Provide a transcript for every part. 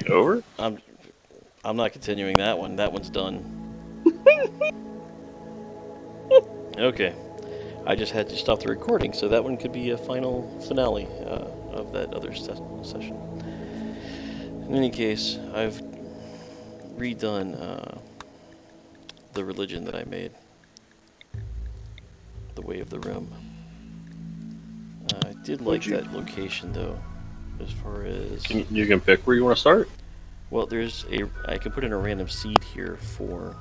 Over? I'm not continuing that one. That one's done. Okay. I just had to stop the recording, so that one could be a final finale of that other session. In any case, I've redone the religion that I made, the Way of the Rim. I did like that location, though, as far as... You can pick where you want to start? Well, I can put in a random seed here for...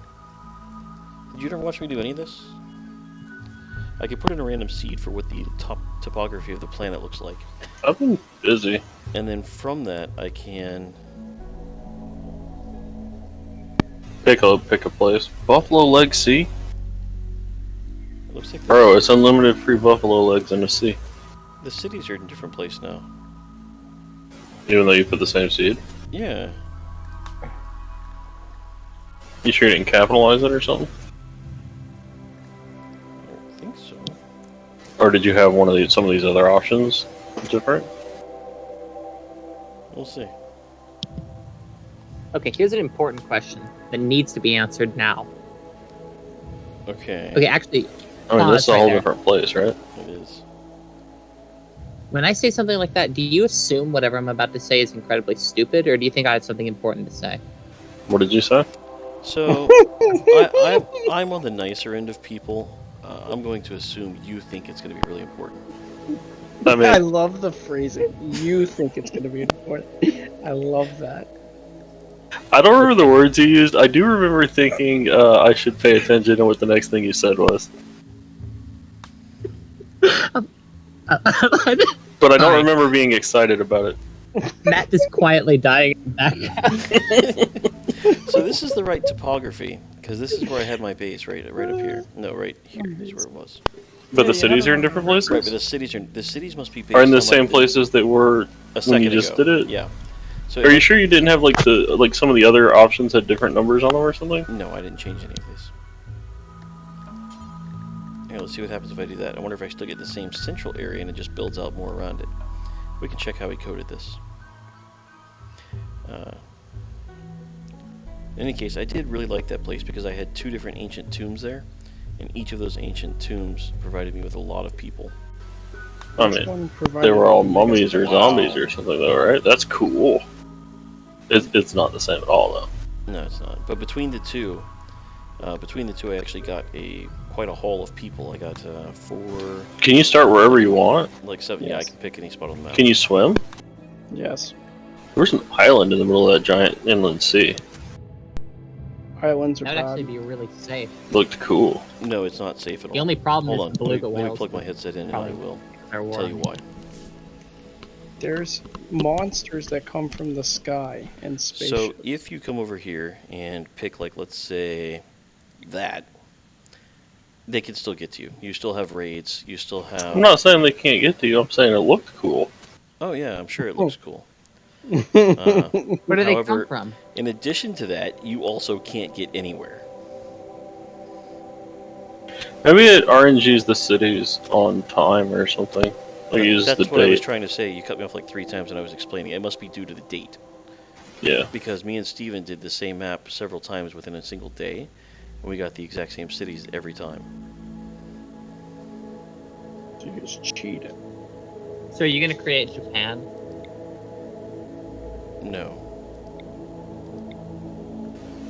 Did you ever watch me do any of this? I can put in a random seed for what the topography of the planet looks like. I've been busy. And then from that, I can... Pick a place. Buffalo Leg Sea? It looks like Bro, it's unlimited free buffalo legs in the sea. the cities are in a different place now. Even though you put the same seed? Yeah. You sure you didn't capitalize it or something? I don't think so. Or did you have some of these other options different? We'll see. Okay, here's an important question that needs to be answered now. Okay. Okay, actually, I mean, this is a right whole there. different place, right? It is. When I say something like that, do you assume whatever I'm about to say is incredibly stupid, or do you think I have something important to say? What did you say? So, I'm on the nicer end of people. I'm going to assume you think it's going to be really important. I mean, I love the phrasing. You think it's going to be important. I love that. I don't remember the words you used. I do remember thinking I should pay attention to what the next thing you said was. But I don't remember being excited about it. Matt is quietly dying in the background. So this is the right topography, because this is where I had my base, right up here. No, right here is where it was. But the cities are in different places? Right, but the cities must be based Are in the on, same places that were when you just did it? Yeah. So Are you sure you didn't have like some of the other options had different numbers on them or something? No, I didn't change any of these. Yeah, let's see what happens if I do that. I wonder if I still get the same central area and it just builds out more around it. We can check how he coded this. In any case, I did really like that place because I had 2 different ancient tombs there, and each of those ancient tombs provided me with a lot of people. I mean, they were all mummies or zombies or something though, right? That's cool. It's not the same at all though. No, it's not. But between the two, I actually got quite a haul of people. I got 4. Can you start wherever you want? Like 7. Yes. Yeah, I can pick any spot on the map. Can you swim? Yes. There's an island in the middle of that giant inland sea. Islands are That would bad. actually be really safe. Looked cool. No, it's not safe at all. The only problem Hold is on, the beluga let me whales. plug my headset in and I will tell you why. There's monsters that come from the sky and space. So if you come over here and pick, like, let's say that, they can still get to you. You still have raids. You still have... I'm not saying they can't get to you. I'm saying it looked cool. Oh yeah, I'm sure it looks cool. Where do they However, come from? In addition to that, you also can't get anywhere. Maybe it RNGs the cities on time or something. Or uses That's the what I was date. trying to say. You cut me off like 3 times and I was explaining. It must be due to the date. Yeah. Because me and Steven did the same map several times within a single day, and we got the exact same cities every time. You just cheated. So are you going to create Japan? No.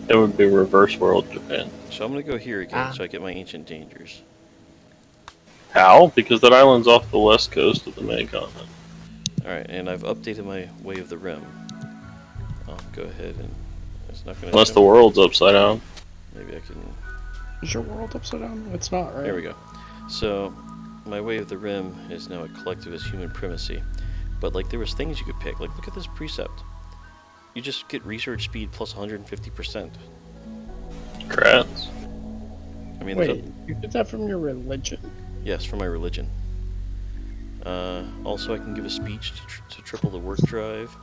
It would be reverse world Japan. So I'm going to go here again so I get my ancient dangers. How? Because that island's off the west coast of the main continent. Alright, and I've updated my Way of the Rim. I'll go ahead and... It's not going to Unless the world's upside down. Maybe I can... Is your world upside down? It's not, right? There we go. So, my Way of the Rim is now a collectivist human primacy. But, like, there was things you could pick. Like, look at this precept. You just get research speed plus 150%. Crats. I mean, Wait, you did that from your religion? Yes, for my religion. Also, I can give a speech to triple the work drive.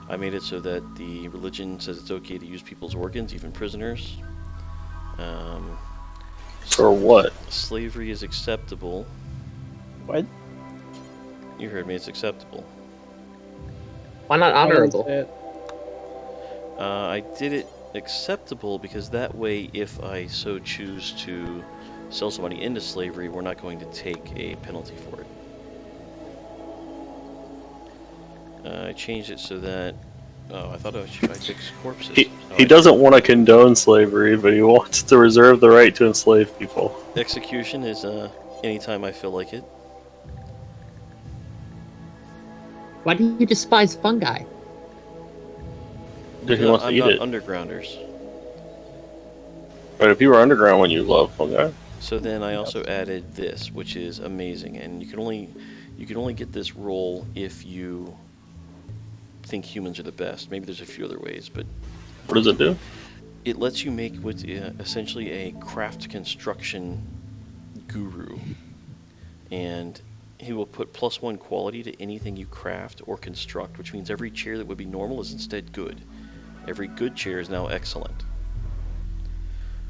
I made it so that the religion says it's okay to use people's organs, even prisoners. For what? Slavery is acceptable. What? You heard me, it's acceptable. Why not I didn't honorable? say it. I did it acceptable because that way, if I so choose to sell somebody into slavery, we're not going to take a penalty for it. I changed it so that... Oh, I thought I fixed corpses. He doesn't want to condone slavery, but he wants to reserve the right to enslave people. Execution is anytime I feel like it. Why do you despise fungi? Because he wants to eat it. Undergrounders. But if you were underground when you love fungi. So then I also added this, which is amazing, and you can only get this roll if you think humans are the best. Maybe there's a few other ways, but What does it do? it lets you make what's essentially a craft construction guru, and he will put +1 quality to anything you craft or construct, which means every chair that would be normal is instead good. Every good chair is now excellent.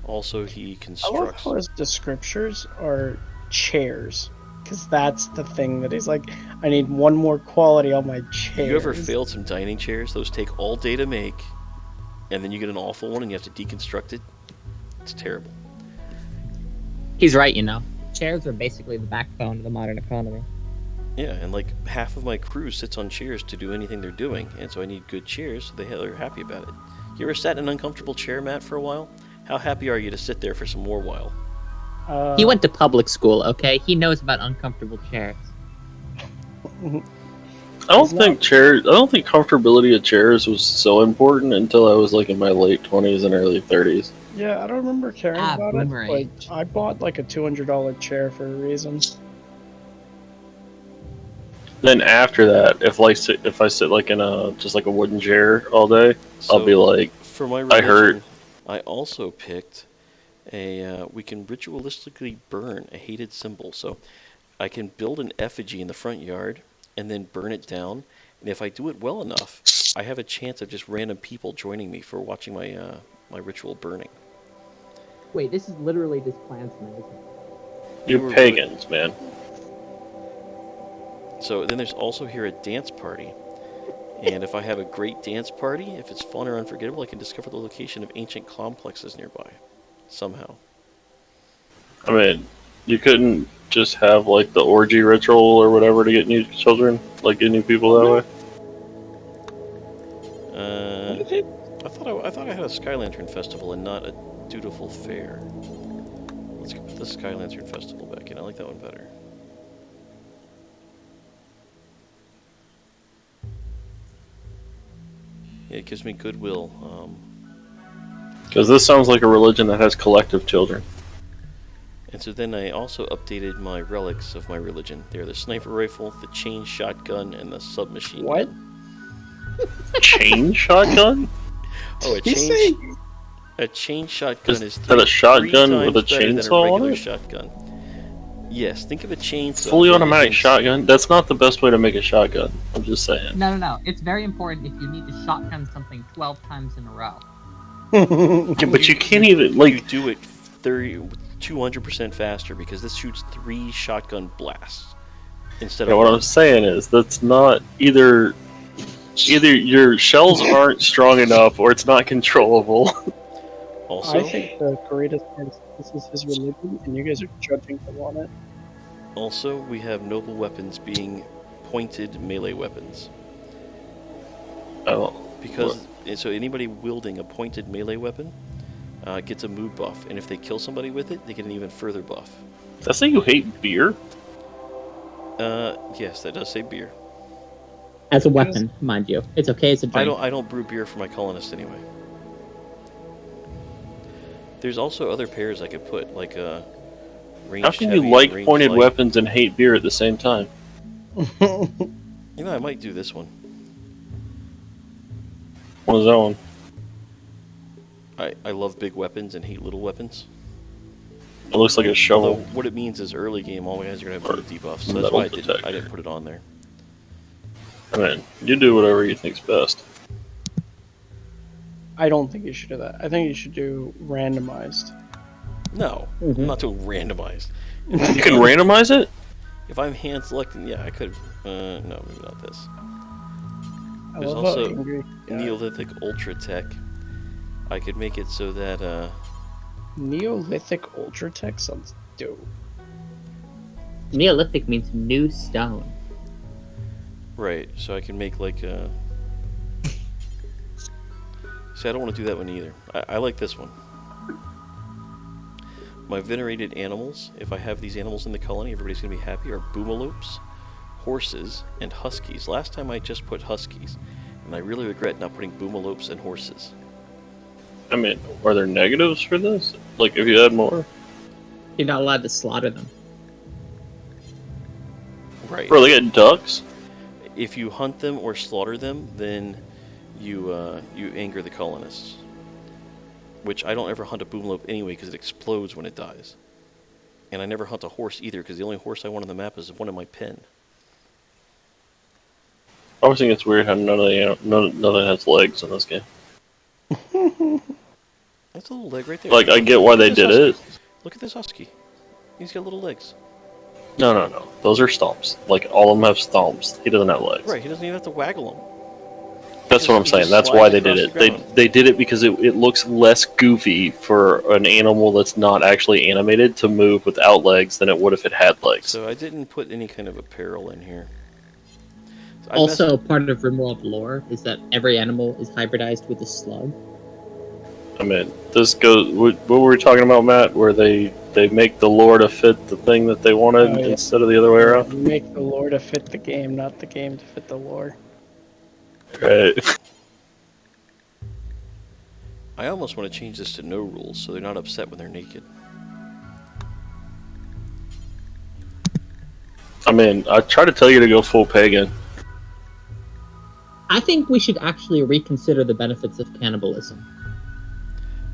Also, he constructs... I love how his descriptors are chairs, because that's the thing that he's like, I need one more quality on my chairs. You ever failed some dining chairs? Those take all day to make, and then you get an awful one and you have to deconstruct it. It's terrible. He's right, you know. Chairs are basically the backbone of the modern economy. Yeah, and like half of my crew sits on chairs to do anything they're doing, and so I need good chairs so they're happy about it. You ever sat in an uncomfortable chair, Matt, for a while? How happy are you to sit there for some more while? He went to public school, okay? He knows about uncomfortable chairs. I don't think comfortability of chairs was so important until I was like in my late 20s and early 30s. Yeah, I don't remember caring about it. boomer Like, age. I bought like a $200 chair for a reason. Then after that, if I sit like in just like a wooden chair all day, So, I'll be like, for my I hurt. religion, I also picked we can ritualistically burn a hated symbol. So I can build an effigy in the front yard and then burn it down. And if I do it well enough, I have a chance of just random people joining me for watching my my ritual burning. Wait, this is literally just Klansmen, isn't it? You're pagans, man. So then there's also here a dance party. And if I have a great dance party, if it's fun or unforgettable, I can discover the location of ancient complexes nearby. Somehow. I mean, you couldn't just have like the orgy ritual or whatever to get new children, like get new people that way. I thought I had a Sky Lantern Festival and not a dutiful fair. Let's put the Sky Lantern Festival back in. I like that one better. Yeah, it gives me goodwill. Because this sounds like a religion that has collective children. And so then I also updated my relics of my religion. They're the sniper rifle, the chain shotgun, and the submachine What? gun. Chain shotgun? Oh, a chain shotgun is that a shotgun three with a times better than chainsaw on regular it? shotgun. Yes, think of a chainsaw. Fully but automatic against- shotgun? That's not the best way to make a shotgun. I'm just saying. No. It's very important if you need to shotgun something 12 times in a row. Yeah, but you can't even, You like... do it 200% faster because this shoots 3 shotgun blasts instead Yeah, of what one. I'm saying is, that's not either your shells aren't strong enough or it's not controllable. Also, I think the greatest part is this is his religion, and you guys are judging him on it. also, we have noble weapons being pointed melee weapons. So anybody wielding a pointed melee weapon gets a mood buff, and if they kill somebody with it, they get an even further buff. Does that say you hate beer? Yes, that does say beer. As a weapon, mind you. It's okay as a drink. I don't brew beer for my colonists anyway. There's also other pairs I could put, like range How can heavy you and like range pointed light. weapons and hate beer at the same time? You know, I might do this one. What is that one? I love big weapons and hate little weapons. It looks like a Although shovel. what it means is early game, all guys are going to have big debuffs, so that's Metal why I detector. didn't put it on there. I mean, you do whatever you think's best. I don't think you should do that. I think you should do randomized. No, I'm not doing randomized. You can randomize it? If I'm hand selecting, yeah, I could. No, maybe not this. I There's love also how angry. Neolithic Ultra Tech. I could make it so that Neolithic Ultra Tech sounds dope. Neolithic means new stone. right. So I can make like a. See, I don't want to do that one either. I like this one. My venerated animals, if I have these animals in the colony, everybody's going to be happy, are boomalopes, horses, and huskies. Last time I just put huskies, and I really regret not putting boomalopes and horses. I mean, are there negatives for this? Like, if you had more? You're not allowed to slaughter them. Right. Bro, they got ducks? If you hunt them or slaughter them, then you anger the colonists. Which I don't ever hunt a boomalope anyway because it explodes when it dies. And I never hunt a horse either because the only horse I want on the map is one in my pen. I always think it's weird how none of it has legs in this game. That's a little leg right there. Like, I get why they did it. Look at this husky. He's got little legs. No. Those are stomps. Like, all of them have stomps. He doesn't have legs. Right, he doesn't even have to waggle them. That's what I'm saying. That's why they did it. They did it because it looks less goofy for an animal that's not actually animated to move without legs than it would if it had legs. So I didn't put any kind of apparel in here. So Also, part of RimWorld lore is that every animal is hybridized with a slug. I mean, this goes. What were we talking about, Matt? Where they make the lore to fit the thing that they wanted instead of the other way around? Make the lore to fit the game, not the game to fit the lore. Right. I almost want to change this to no rules so they're not upset when they're naked. I mean, I try to tell you to go full pagan. I think we should actually reconsider the benefits of cannibalism.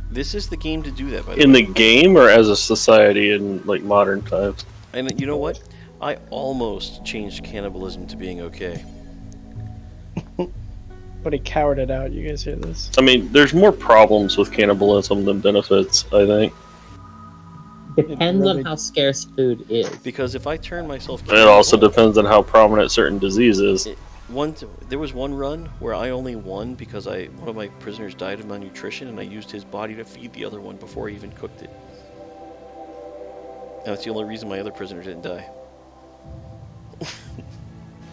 This is the game to do that, by the way. In the game or as a society in like modern times? And you know what? I almost changed cannibalism to being okay. But he cowered it out. You guys hear this? I mean, there's more problems with cannibalism than benefits, I think. Depends on how scarce food is. Because if I turn myself It cannibal, also depends on how prominent certain disease is. There was one run where I only won because one of my prisoners died of malnutrition and I used his body to feed the other one before I even cooked it. And that's the only reason my other prisoner didn't die.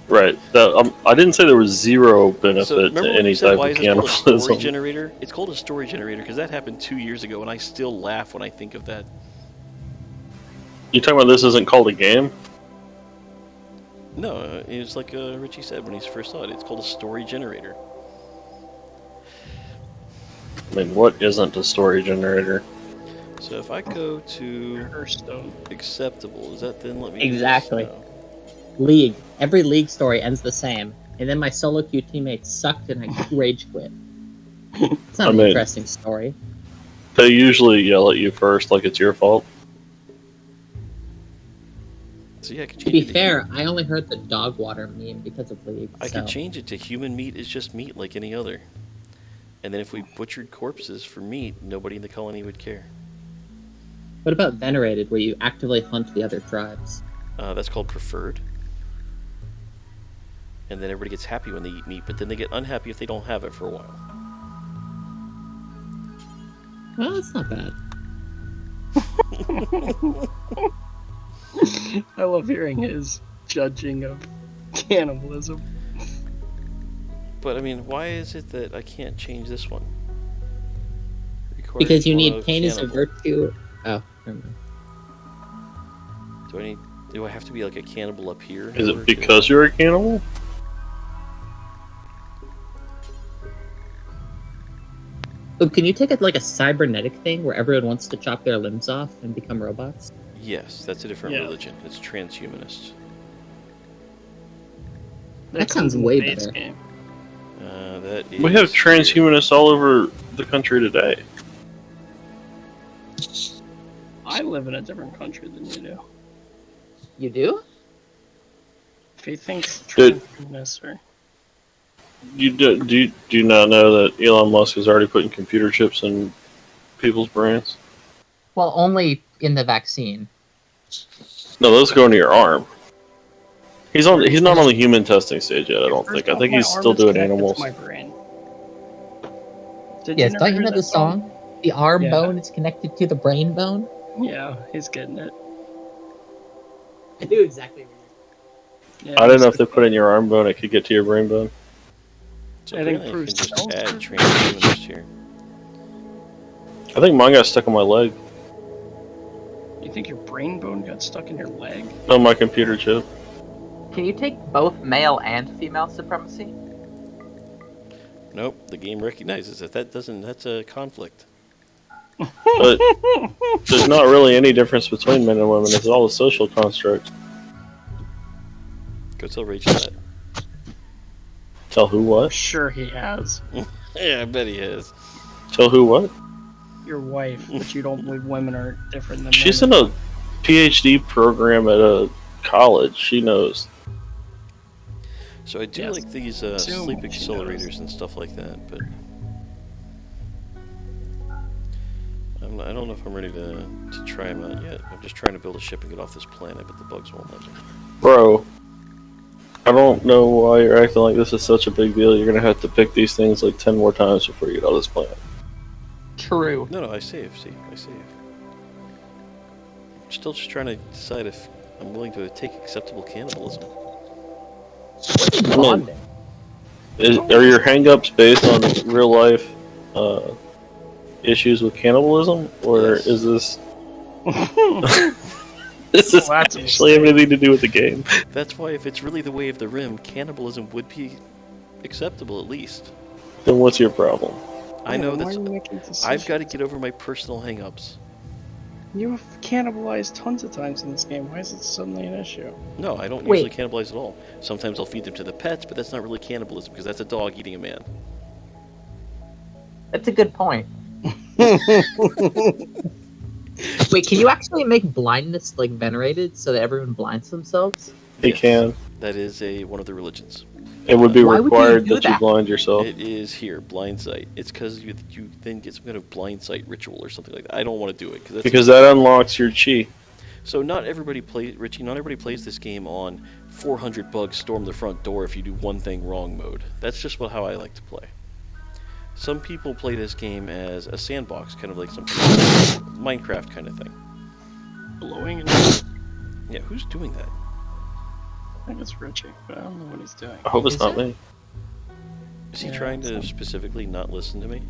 Right. I didn't say there was zero benefit to any type of cannibalism. Story generator? It's called a story generator because that happened 2 years ago and I still laugh when I think of that. You talking about this isn't called a game? No, it's like Richie said when he first saw it. It's called a story generator. I mean, what isn't a story generator? So if I go to Hearthstone. acceptable, does that then let me Exactly. do this? No. League. Every League story ends the same. And then my solo queue teammates sucked and I rage quit. It's not an interesting story. They usually yell at you first like it's your fault. So yeah, I could To change be it fair, I only heard the dog water meme because of League. I could change it to human meat is just meat like any other. And then if we butchered corpses for meat, nobody in the colony would care. What about Venerated, where you actively hunt the other tribes? That's called preferred. And then everybody gets happy when they eat meat, but then they get unhappy if they don't have it for a while. Well, that's not bad. I love hearing his judging of cannibalism. But I mean, why is it that I can't change this one? Because you need pain as a virtue. Oh, never mind. Do I have to be like a cannibal up here? Is it because you're a cannibal? Oh, can you take it like a cybernetic thing where everyone wants to chop their limbs off and become robots? Yes, that's a different religion. It's transhumanist. That sounds way better. We have transhumanists all over the country today. I live in a different country than you do. You do? If he thinks transhumanists are... Do you not know that Elon Musk is already putting computer chips in people's brains? Well, only in the vaccine. No, those go into your arm. He's not on the human testing stage yet. I don't First think. I off, think my he's arm still is doing connected to animals. my brain. Did Yes, never don't you hear know that the song? The arm Yeah. bone is connected to the brain bone. Yeah, he's getting it. I do exactly what you're. Yeah, I don't know if they put it in your arm bone, it could get to your brain bone. So I think apparently I can Bruce just tells add her. transhumanists here. I think mine got stuck on my leg. You think your brain bone got stuck in your leg? On my computer chip. Can you take both male and female supremacy? Nope, the game recognizes it. That's a conflict. But there's not really any difference between men and women. It's all a social construct. Go tell Rachel that. Tell who I'm what? sure he has. Yeah, I bet he is. Tell who what? Your wife, that you don't believe women are different than She's men. in a PhD program at a college. She knows. So I do Yes. like these Assume sleep she accelerators and stuff like that, but I don't know if I'm ready to try them out yet. I'm just trying to build a ship and get off this planet, but the bugs won't let me. Bro, I don't know why you're acting like this is such a big deal. You're gonna have to pick these things like 10 more times before you get off this planet. True. No, I save. See, I save. I'm still just trying to decide if I'm willing to take acceptable cannibalism. I mean, Bonding. are your hangups based on real life issues with cannibalism, or Yes. is this this is Well, that's a actually mistake. everything to do with the game? That's why if it's really the way of the rim, cannibalism would be acceptable at least. Then what's your problem? I know Why are that you making decisions? I've got to get over my personal hangups. You have cannibalized tons of times in this game. Why is it suddenly an issue? No, I don't Wait. usually cannibalize at all. Sometimes I'll feed them to the pets, but that's not really cannibalism because that's a dog eating a man. That's a good point. Wait, can you actually make blindness like venerated so that everyone blinds themselves? He Yes. can. That is one of the religions. It would be Why would you required do that you that? blind yourself. It is here, blind sight. It's because you then get some kind of blind sight ritual or something like that. I don't want to do it Because that unlocks your chi. So not everybody plays, Richie. Not everybody plays this game on 400 bugs storm the front door if you do one thing wrong mode. That's just how I like to play. Some people play this game as a sandbox, kind of like some Minecraft kind of thing. Blowing and Yeah, who's doing that? I think it's Richie, but I don't know what he's doing. I hope it's Is not it? me. Is he Yeah, trying to it's- specifically not listen to me?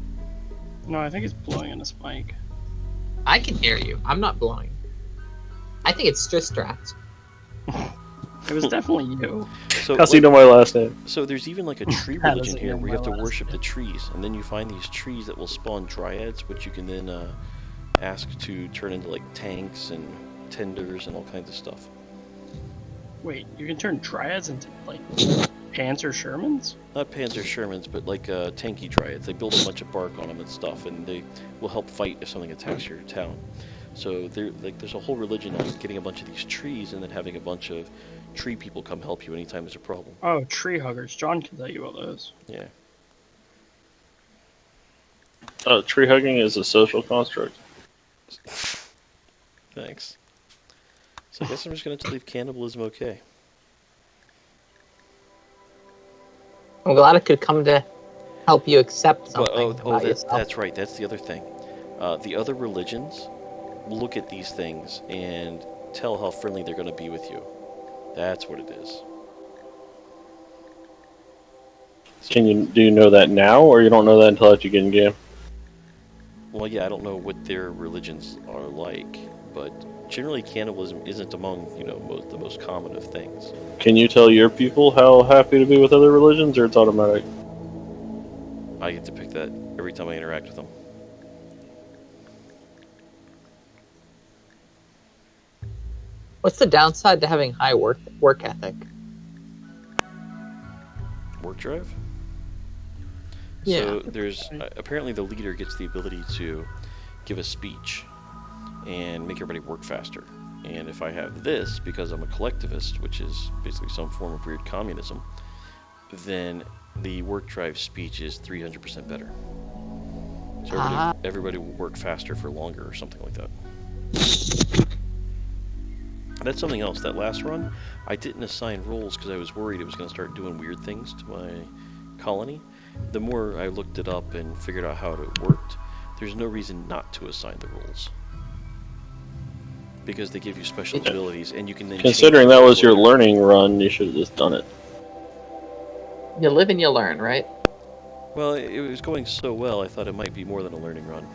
No, I think he's blowing on his mic. I can hear you. I'm not blowing. I think it's Strats. It was definitely you. So, How's he know my last name? so there's even like a tree How does religion it here know where you have my to last worship name? the trees, and then you find these trees that will spawn dryads, which you can then ask to turn into like tanks and tenders and all kinds of stuff. Wait, you can turn dryads into like Panzer Shermans? Not Panzer Shermans, but like tanky dryads. They build a bunch of bark on them and stuff, and they will help fight if something attacks your town. So there's a whole religion on getting a bunch of these trees and then having a bunch of tree people come help you anytime there's a problem. Oh, tree huggers. John can tell you about those. Yeah. Tree hugging is a social construct. Thanks. So I guess I'm just gonna have to leave cannibalism okay. I'm glad it could come to help you accept something But about yourself. that's right. That's the other thing. The other religions look at these things and tell how friendly they're going to be with you. That's what it is. Do you know that now, or you don't know that until after you get in game? Well, yeah, I don't know what their religions are like, but generally cannibalism isn't among the most common of things. Can you tell your people how happy to be with other religions, or it's automatic? I get to pick that every time I interact with them. What's the downside to having high work ethic? Work drive? Yeah. So there's apparently the leader gets the ability to give a speech and make everybody work faster. And if I have this, because I'm a collectivist, which is basically some form of weird communism, then the work drive speech is 300% better. So everybody will work faster for longer or something like that. That's something else. That last run, I didn't assign roles because I was worried it was going to start doing weird things to my colony. The more I looked it up and figured out how it worked, there's no reason not to assign the roles. Because they give you special abilities, and you can then Considering change that was your later. learning run, you should have just done it. You live and you learn, right? Well, it was going so well, I thought it might be more than a learning run.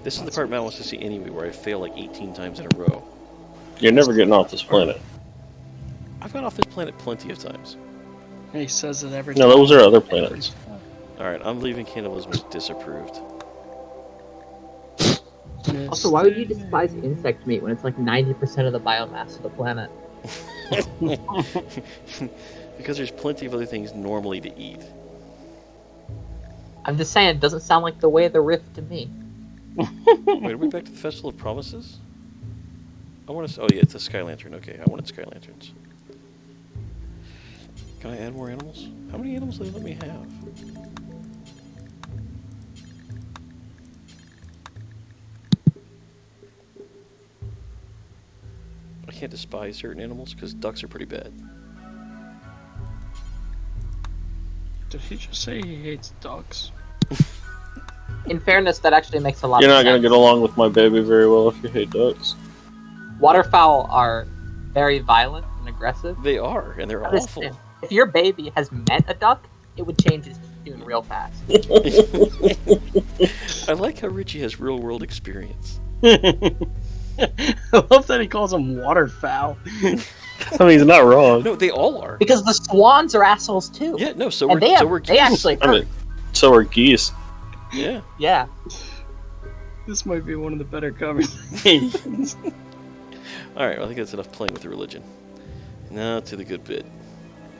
This is the part Matt wants to see anyway, where I fail like 18 times in a row. You're never getting off this planet. I've got off this planet plenty of times. He says it every No, time. those are other planets. Alright, I'm leaving cannibalism as disapproved. Also, why would you despise insect meat when it's like 90% of the biomass of the planet? Because there's plenty of other things normally to eat. I'm just saying, it doesn't sound like the way of the rift to me. Wait, are we back to the Festival of Promises? I want to. Oh yeah, it's a Sky Lantern. Okay, I wanted Sky Lanterns. Can I add more animals? How many animals do they let me have? I can't despise certain animals because ducks are pretty bad. Did he just say he hates ducks? In fairness, that actually makes a lot You're of not sense. gonna get along with my baby very well if you hate ducks. Waterfowl are very violent and aggressive. They are, and they're awful. Listen, if your baby has met a duck, it would change its tune real fast. I like how Richie has real world experience. I love that he calls them waterfowl. I mean, he's not wrong. No, they all are. Because the swans are assholes too. Yeah, no, so and we're they geese. actually I mean, so are geese. Yeah. yeah. This might be one of the better conversations. Alright, well, I think that's enough playing with the religion. Now to the good bit.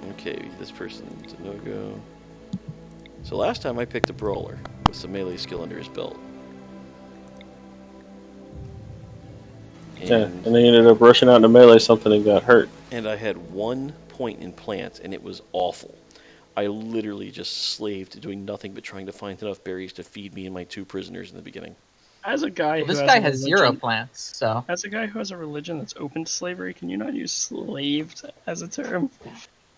Okay, this person's a no-go. So last time I picked a brawler with some melee skill under his belt. Yeah, and they ended up rushing out into melee something and got hurt. And I had 1 point in plants, and it was awful. I literally just slaved doing nothing but trying to find enough berries to feed me and my 2 prisoners in the beginning. As a guy Well, who this guy a has religion, 0 plants, so. As a guy who has a religion that's open to slavery, can you not use slaved as a term?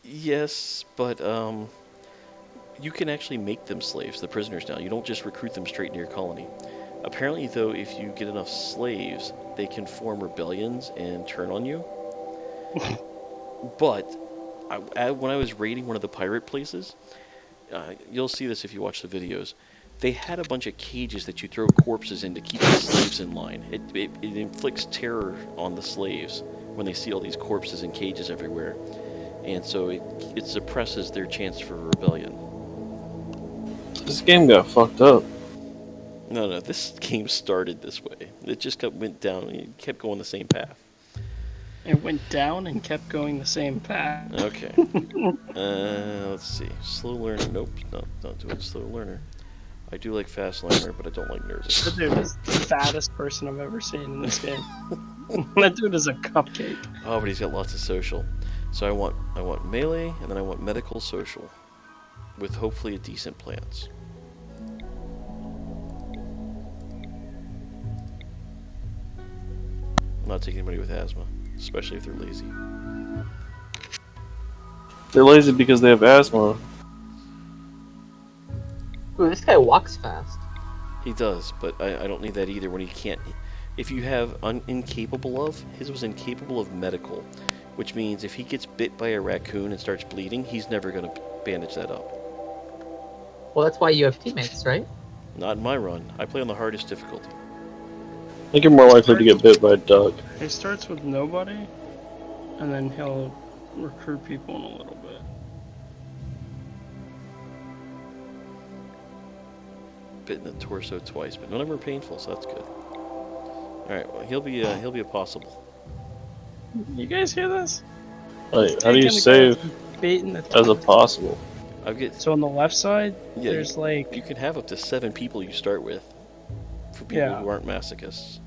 Yes, but you can actually make them slaves, the prisoners now. You don't just recruit them straight into your colony. Apparently, though, if you get enough slaves, they can form rebellions and turn on you. But when I was raiding one of the pirate places, you'll see this if you watch the videos, they had a bunch of cages that you throw corpses in to keep the slaves in line. It inflicts terror on the slaves when they see all these corpses and cages everywhere. And so it suppresses their chance for rebellion. This game got fucked up. No, this game started this way. It just went down and it kept going the same path. It went down and kept going the same path. Okay. Let's see. Slow learner. Nope, not doing slow learner. I do like fast learner, but I don't like nervous. That dude is the fattest person I've ever seen in this game. That dude is a cupcake. Oh, but he's got lots of social. So I want melee, and then I want medical social, with hopefully a decent plants. I'm not taking anybody with asthma, especially if they're lazy. They're lazy because they have asthma. Ooh, this guy walks fast. He does, but I don't need that either when he can't. If you have incapable of, his was incapable of medical, which means if he gets bit by a raccoon and starts bleeding, he's never going to bandage that up. Well, that's why you have teammates, right? Not in my run. I play on the hardest difficulty. I think you're more likely to get bit by a dog. He starts with nobody, and then he'll recruit people in a little bit. Bit in the torso twice, but none of them are painful, so that's good. All right, well he'll be a possible. You guys hear this? Like, how do you save Baiting the as a possible? So on the left side, Yeah, there's like, you can have up to 7 people you start with, for people Yeah. who aren't masochists.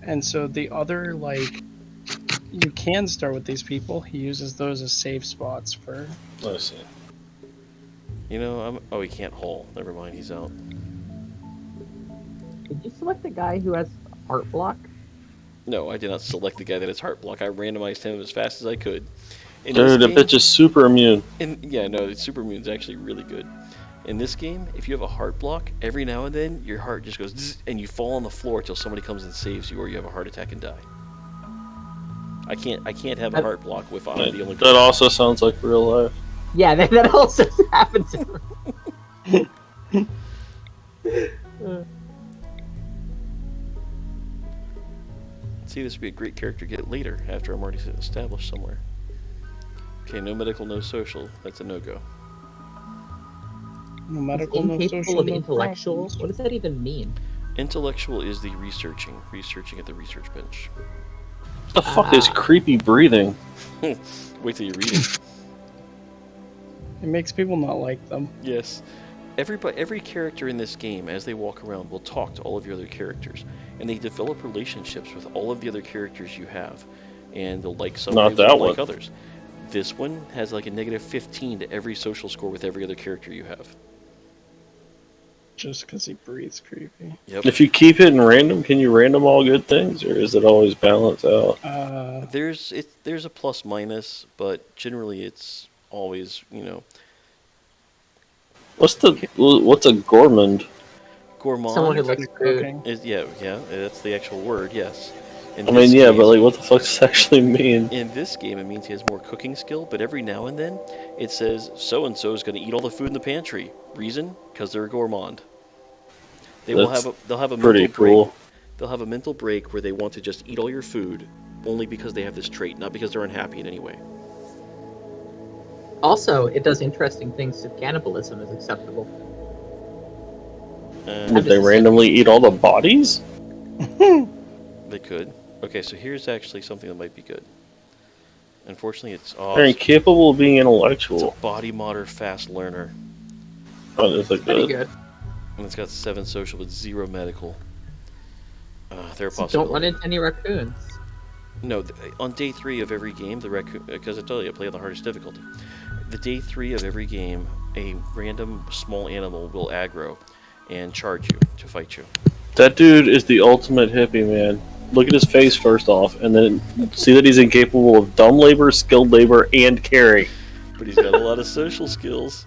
and so the other like, you can start with these people. He uses those as save spots for. Let's see. You know, oh, he can't haul. Never mind, he's out. Did you select the guy who has heart block? No, I did not select the guy that has heart block. I randomized him as fast as I could. In Dude, this that bitch is super immune. yeah, no, super immune is actually really good. In this game, if you have a heart block, every now and then your heart just goes zzz, and you fall on the floor until somebody comes and saves you, or you have a heart attack and die. I can't have a heart block with I'm the only. That also sounds like real life. Yeah, that also happens to me. See, this would be a great character to get later after I'm already established somewhere. Okay, no medical, no social. That's a no-go. No medical, no Incapable social, of no intellectual? problems. What does that even mean? Intellectual is the researching at the research bench. What the fuck is creepy breathing? Wait till you read it. It makes people not like them. Yes. Every character in this game, as they walk around, will talk to all of your other characters, and they develop relationships with all of the other characters you have, and they'll like some, Not they won't that like one. others. This one has like a -15 to every social score with every other character you have. Just because he breathes creepy. Yep. If you keep it in random, can you random all good things, or is it always balanced out? There's a plus minus, but generally it's always, What's a gourmand? gourmand. Someone who likes food. Cooking. Yeah, that's the actual word. Yes. In I mean, this yeah, game- but like, what the fuck does that actually mean? In this game, it means he has more cooking skill, but every now and then, it says so-and-so is going to eat all the food in the pantry. Reason? Because they're a gourmand. They'll have a Pretty mental break. cool. They'll have a mental break where they want to just eat all your food, only because they have this trait, not because they're unhappy in any way. Also, it does interesting things if cannibalism is acceptable. Would they randomly eat all the bodies? They could. Okay, so here's actually something that might be good. Unfortunately, They're incapable of being it's intellectual. a body modder fast learner. Oh, is it Pretty good? good. And it's got 7 social but 0 medical. They're a So possibility. don't run into any raccoons. No, on day 3 of every game, the raccoon, because I told you I play on the hardest difficulty. The day 3 of every game, a random small animal will aggro and charge you to fight you. That dude is the ultimate hippie, man. Look at his face first off, and then see that he's incapable of dumb labor, skilled labor, and carry. But he's got a lot of social skills.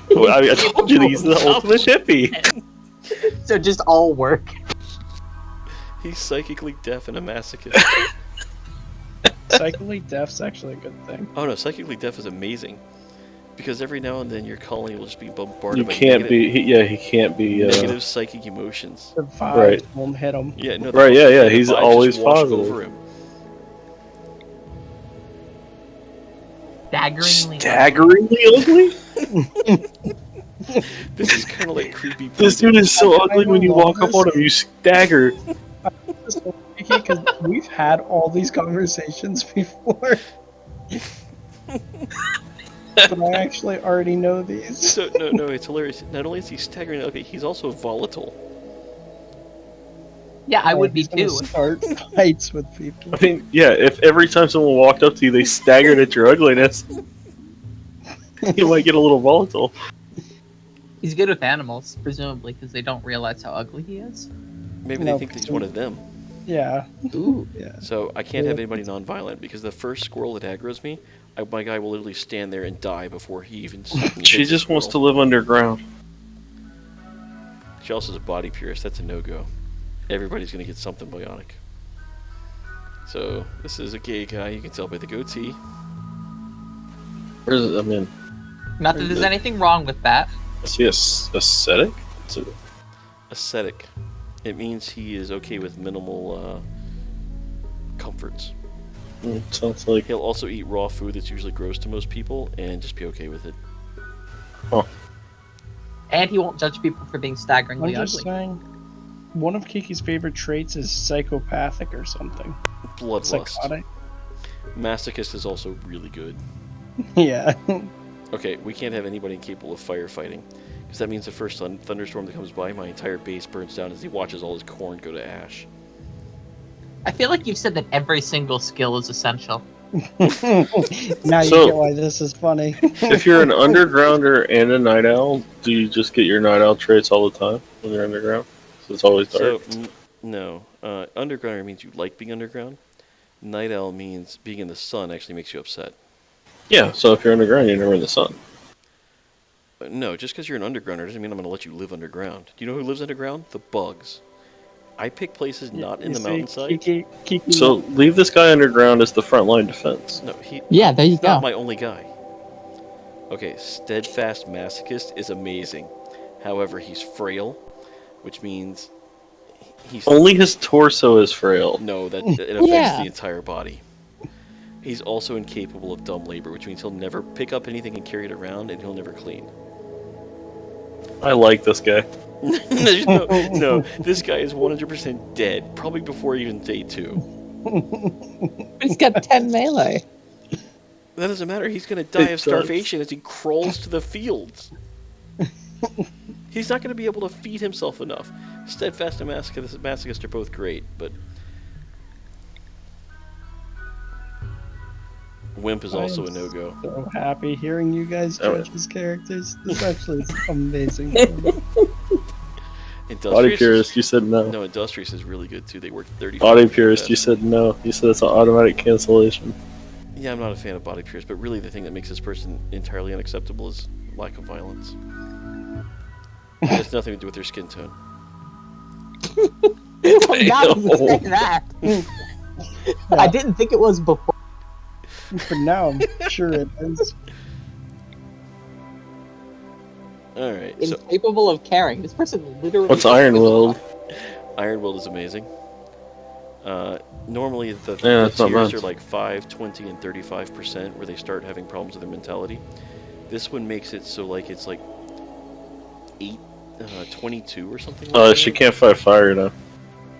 Well, I told you that he's the ultimate hippie. So just all work. He's psychically deaf and a masochist. Psychically deaf's actually a good thing. Oh no, psychically deaf is amazing. Because every now and then your colony will just be bombarded You by can't be. He can't be. negative psychic emotions. The vibes Right. won't hit him. Yeah, no. Right, yeah, the he's vibes just always wash positive. over him. Staggeringly. ugly. This is kind of like creepy. This dude is so ugly. When you walk up on him, you stagger. Because we've had all these conversations before. But I actually already know these. So no, it's hilarious. Not only is he staggering ugly, he's also volatile. Yeah, I would be He's gonna too. Start fights with people. I mean, yeah. If every time someone walked up to you, they staggered at your ugliness, you might get a little volatile. He's good with animals, presumably, because they don't realize how ugly he is. Maybe No, they think that he's one of them. Yeah. Ooh. Yeah. So I can't have anybody non-violent because the first squirrel that aggroes me, my guy will literally stand there and die before he even. She just wants to live underground. She also is a body purist. That's a no-go. Everybody's gonna get something bionic. So this is a gay guy. You can tell by the goatee. Where's it? I mean, Not that there's anything wrong with that. is he aesthetic? Ascetic. It means he is okay with minimal comforts. Sounds like. He'll also eat raw food that's usually gross to most people and just be okay with it. And he won't judge people for being I'm staggeringly just ugly. saying, one of Kiki's favorite traits is psychopathic or something. Bloodlust. Psychotic. Masochist is also really good. Yeah. Okay, we can't have anybody capable of firefighting. Because that means the first thunderstorm that comes by, my entire base burns down as he watches all his corn go to ash. I feel like you've said that every single skill is essential. Now you So- get why this is funny. If you're an undergrounder and a night owl, do you just get your night owl traits all the time when you're underground? So it's always So dark. No. Undergrounder means you like being underground. Night owl means being in the sun actually makes you upset. Yeah, so if you're underground, you're never in the sun. No, just because you're an undergrounder doesn't mean I'm going to let you live underground. Do you know who lives underground? The bugs. I pick places not in You the see, mountainside. Kiki So leave this guy underground as the front line defense. No, Yeah, there you he's not go. my only guy. Okay, steadfast masochist is amazing. However, he's frail, which means he's Only his torso is frail. no, that it affects Yeah. the entire body. He's also incapable of dumb labor, which means he'll never pick up anything and carry it around, and he'll never clean. I like this guy. no, this guy is 100% dead, probably before even day 2. He's got 10 melee. That doesn't matter. He's going to die It of starvation as he crawls to the fields. He's not going to be able to feed himself enough. Steadfast and Masochist are both great, but Wimp is also a no-go. so happy hearing you guys Oh, judge his characters. This actually is amazing. Body Purist, you said no. No, Industrious is really good too. They work 30. Body Purist, you said no. You said it's an automatic cancellation. Yeah, I'm not a fan of Body Purist, but really the thing that makes this person entirely unacceptable is lack of violence. It has nothing to do with their skin tone. Now you say that. I didn't think it was before. But now I'm sure it is. Alright, so Incapable of caring. This person literally. What's Iron Willed? Iron World is amazing. Normally the that's not tiers much. are like 5, 20, and 35% where they start having problems with their mentality. This one makes it so like it's like 8, 22 or something like that. She can't fight fire now.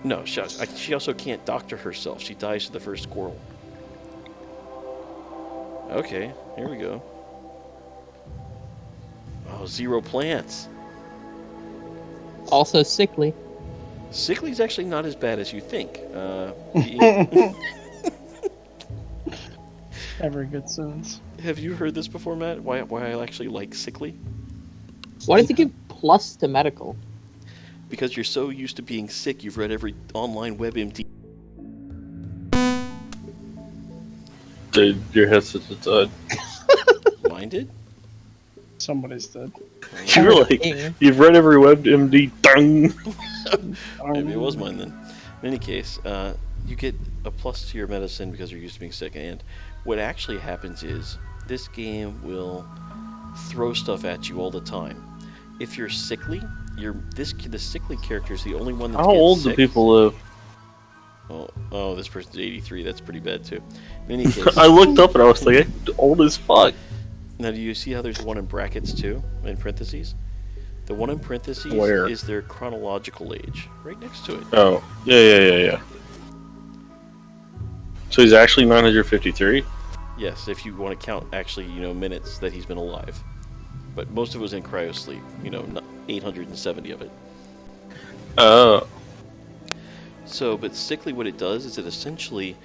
No, she also can't doctor herself. She dies to the first squirrel. Okay, here we go. Oh, 0 plants. Also sickly. Sickly's actually not as bad as you think. Every good sense. Have you heard this before, Matt? Why I actually like Sickly? Why does it give plus to medical? Because you're so used to being sick, you've read every online WebMD. Dude, your headset's dead. Mine did? Somebody's dead. You're like, you've read every WebMD. Dung. Maybe it was mine then. In any case, you get a plus to your medicine because you're used to being sick, and what actually happens is this game will throw stuff at you all the time. If you're sickly, the sickly character is the only one that's How old do people live? Oh, this person's 83. That's pretty bad too. In any case, I looked up and I was like, old as fuck. now do you see how there's one in brackets too, in parentheses? The one in parentheses Where? is their chronological age, right next to it. Oh, yeah. So he's actually 953? Yes, if you want to count actually, minutes that he's been alive. But most of it was in cryosleep, 870 of it. Oh. So, but sickly, what it does is it essentially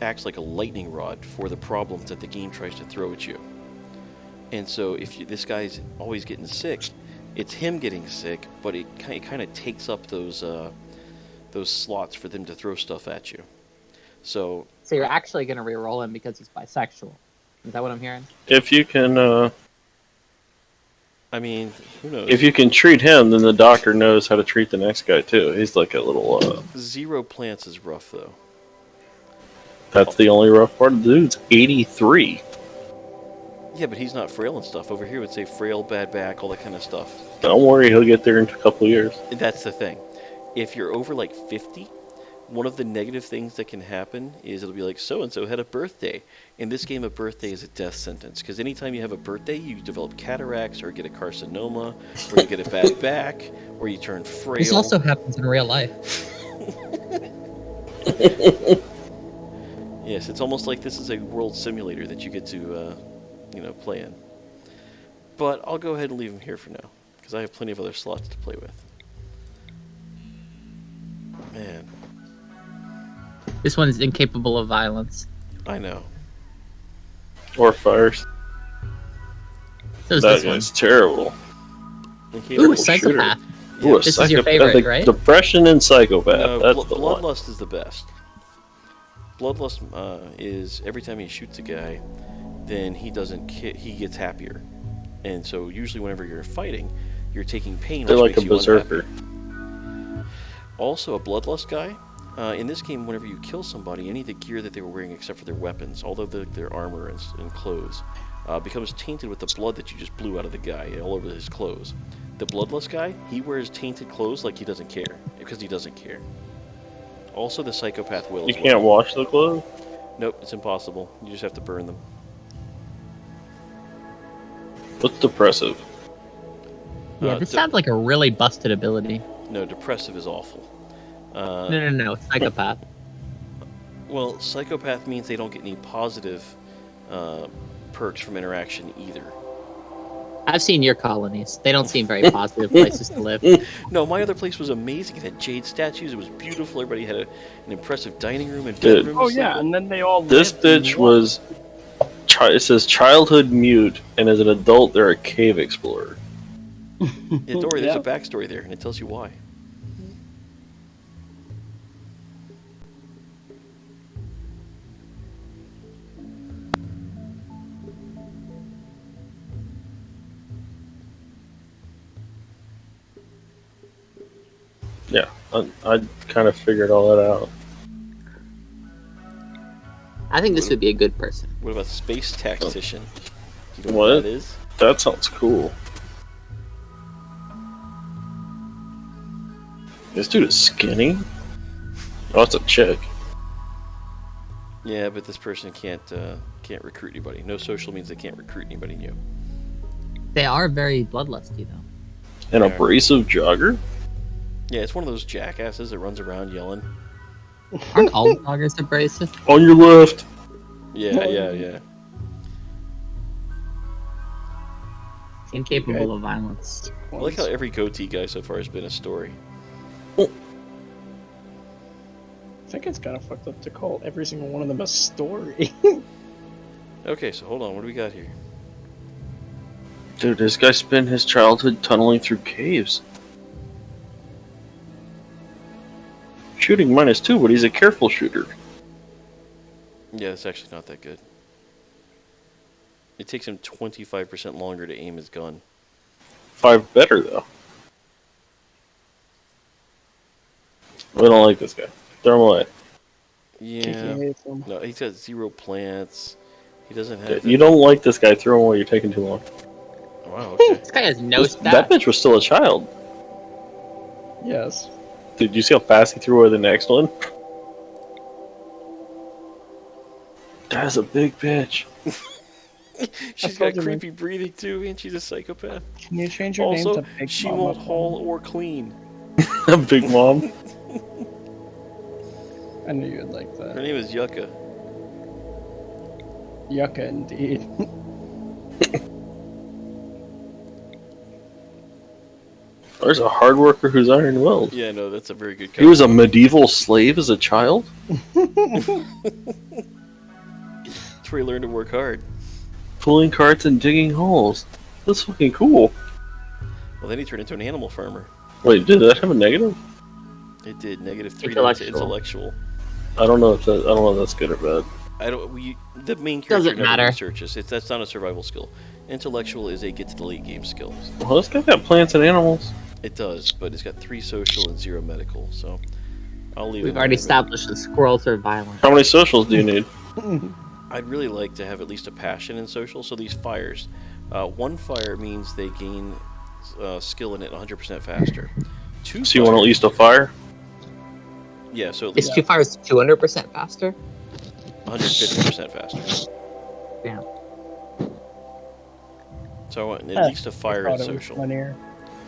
acts like a lightning rod for the problems that the game tries to throw at you. And so, if this guy's always getting sick, it's him getting sick, but it kind of takes up those slots for them to throw stuff at you. So you're actually going to reroll him because he's bisexual. Is that what I'm hearing? If you can, I mean, who knows? if you can treat him, then the doctor knows how to treat the next guy too. He's like a little, 0 plants is rough though. that's the only rough part. The dude's 83. Yeah, but he's not frail and stuff. Over here it would say frail, bad back, all that kind of stuff. Don't worry, he'll get there in a couple of years. That's the thing. If you're over like 50, one of the negative things that can happen is it'll be like, so-and-so had a birthday. In this game, a birthday is a death sentence. Because anytime you have a birthday, you develop cataracts, or get a carcinoma, or you get a bad back, or you turn frail. This also happens in real life. Yes, it's almost like this is a world simulator that you get to, play in. But I'll go ahead and leave him here for now, because I have plenty of other slots to play with. Man, This one's incapable of violence. I know. Or fires. So is That this one. guy's terrible. Okay, Ooh, Ooh, psychopath. Ooh, a This is your favorite, psychopathic right? depression and psychopath. No, That's the one. Bloodlust is the best. Bloodlust is every time he shoots a guy, then he gets happier. And so usually whenever you're fighting, you're taking pain, They're which like a makes you berserker. unhappy. Also, a bloodlust guy. In this game, whenever you kill somebody, any of the gear that they were wearing, except for their weapons, although their armor and clothes, becomes tainted with the blood that you just blew out of the guy all over his clothes. The bloodlust guy, he wears tainted clothes like he doesn't care, because he doesn't care. Also, the psychopath will You as can't well. wash the clothes? Nope, it's impossible. You just have to burn them. What's depressive? Yeah, this sounds like a really busted ability. No, depressive is awful. No, psychopath. Well, psychopath means they don't get any positive perks from interaction either. I've seen your colonies. They don't seem very positive places to live. No, my other place was amazing. It had jade statues. It was beautiful. Everybody had an impressive dining room and Dude. bedroom. Oh to sleep yeah, in. and then they all. This lived in bitch one. was. It says childhood mute, and as an adult, they're a cave explorer. Yeah, don't worry, there's Yeah. a backstory there, and it tells you why. Yeah, I kind of figured all that out. I think this would be a good person. What about space tactician? Do you know What? what that is? That sounds cool. This dude is skinny. Oh, it's a chick. Yeah, but this person can't recruit anybody. No social means they can't recruit anybody new. They are very bloodlusty, though. An Yeah. abrasive jogger? Yeah, it's one of those jackasses that runs around yelling. Aren't all doggers abrasive? On your left. Yeah. Incapable of violence. I like how every goatee guy so far has been a story. I think it's kind of fucked up to call every single one of them a story. Okay, so hold on. What do we got here? Dude, this guy spent his childhood tunneling through caves. Shooting -2, but he's a careful shooter. Yeah, it's actually not that good. It takes him 25% longer to aim his gun. 5 better, though. We don't like this guy. Throw him away. Yeah. Hates them. No, he's got 0 plants. He doesn't have. You don't like this guy. Throw him away. You're taking too long. Wow. Okay. This guy has no That stats. bitch was still a child. Yes. Did you see how fast he threw away the next one? That is a big bitch. She's told got you, man. creepy breathing too, and she's a psychopath. Can you change your Also, name to Big she Mama won't Pond? haul or clean. Big mom. I knew you'd like Her that. name is Yucca. Yucca, indeed. There's a hard worker who's iron willed. Yeah, no, that's a very good. He was a medieval slave as a child? That's where he learned to work hard. Pulling carts and digging holes. That's fucking cool. Well, then he turned into an animal farmer. Wait, did that have a negative? It did -3 Intellectual. to intellectual. I don't know if that's good or bad. I don't. The main character Doesn't never matter. researches. That's not a survival skill. Intellectual is a get to the late game skill. Well, this guy got plants and animals. It does, but it's got 3 social and 0 medical. So I'll leave. We've it already there, but established that squirrels are violent. How many socials do you need? I'd really like to have at least a passion in social. So these fires, 1 fire means they gain skill in it 100% faster. 2 So you want at least a fire? Yeah, so at Is least 2 fires 200% faster? 150% faster. Damn. So I want at Huh. least a fire I in thought it was social. linear.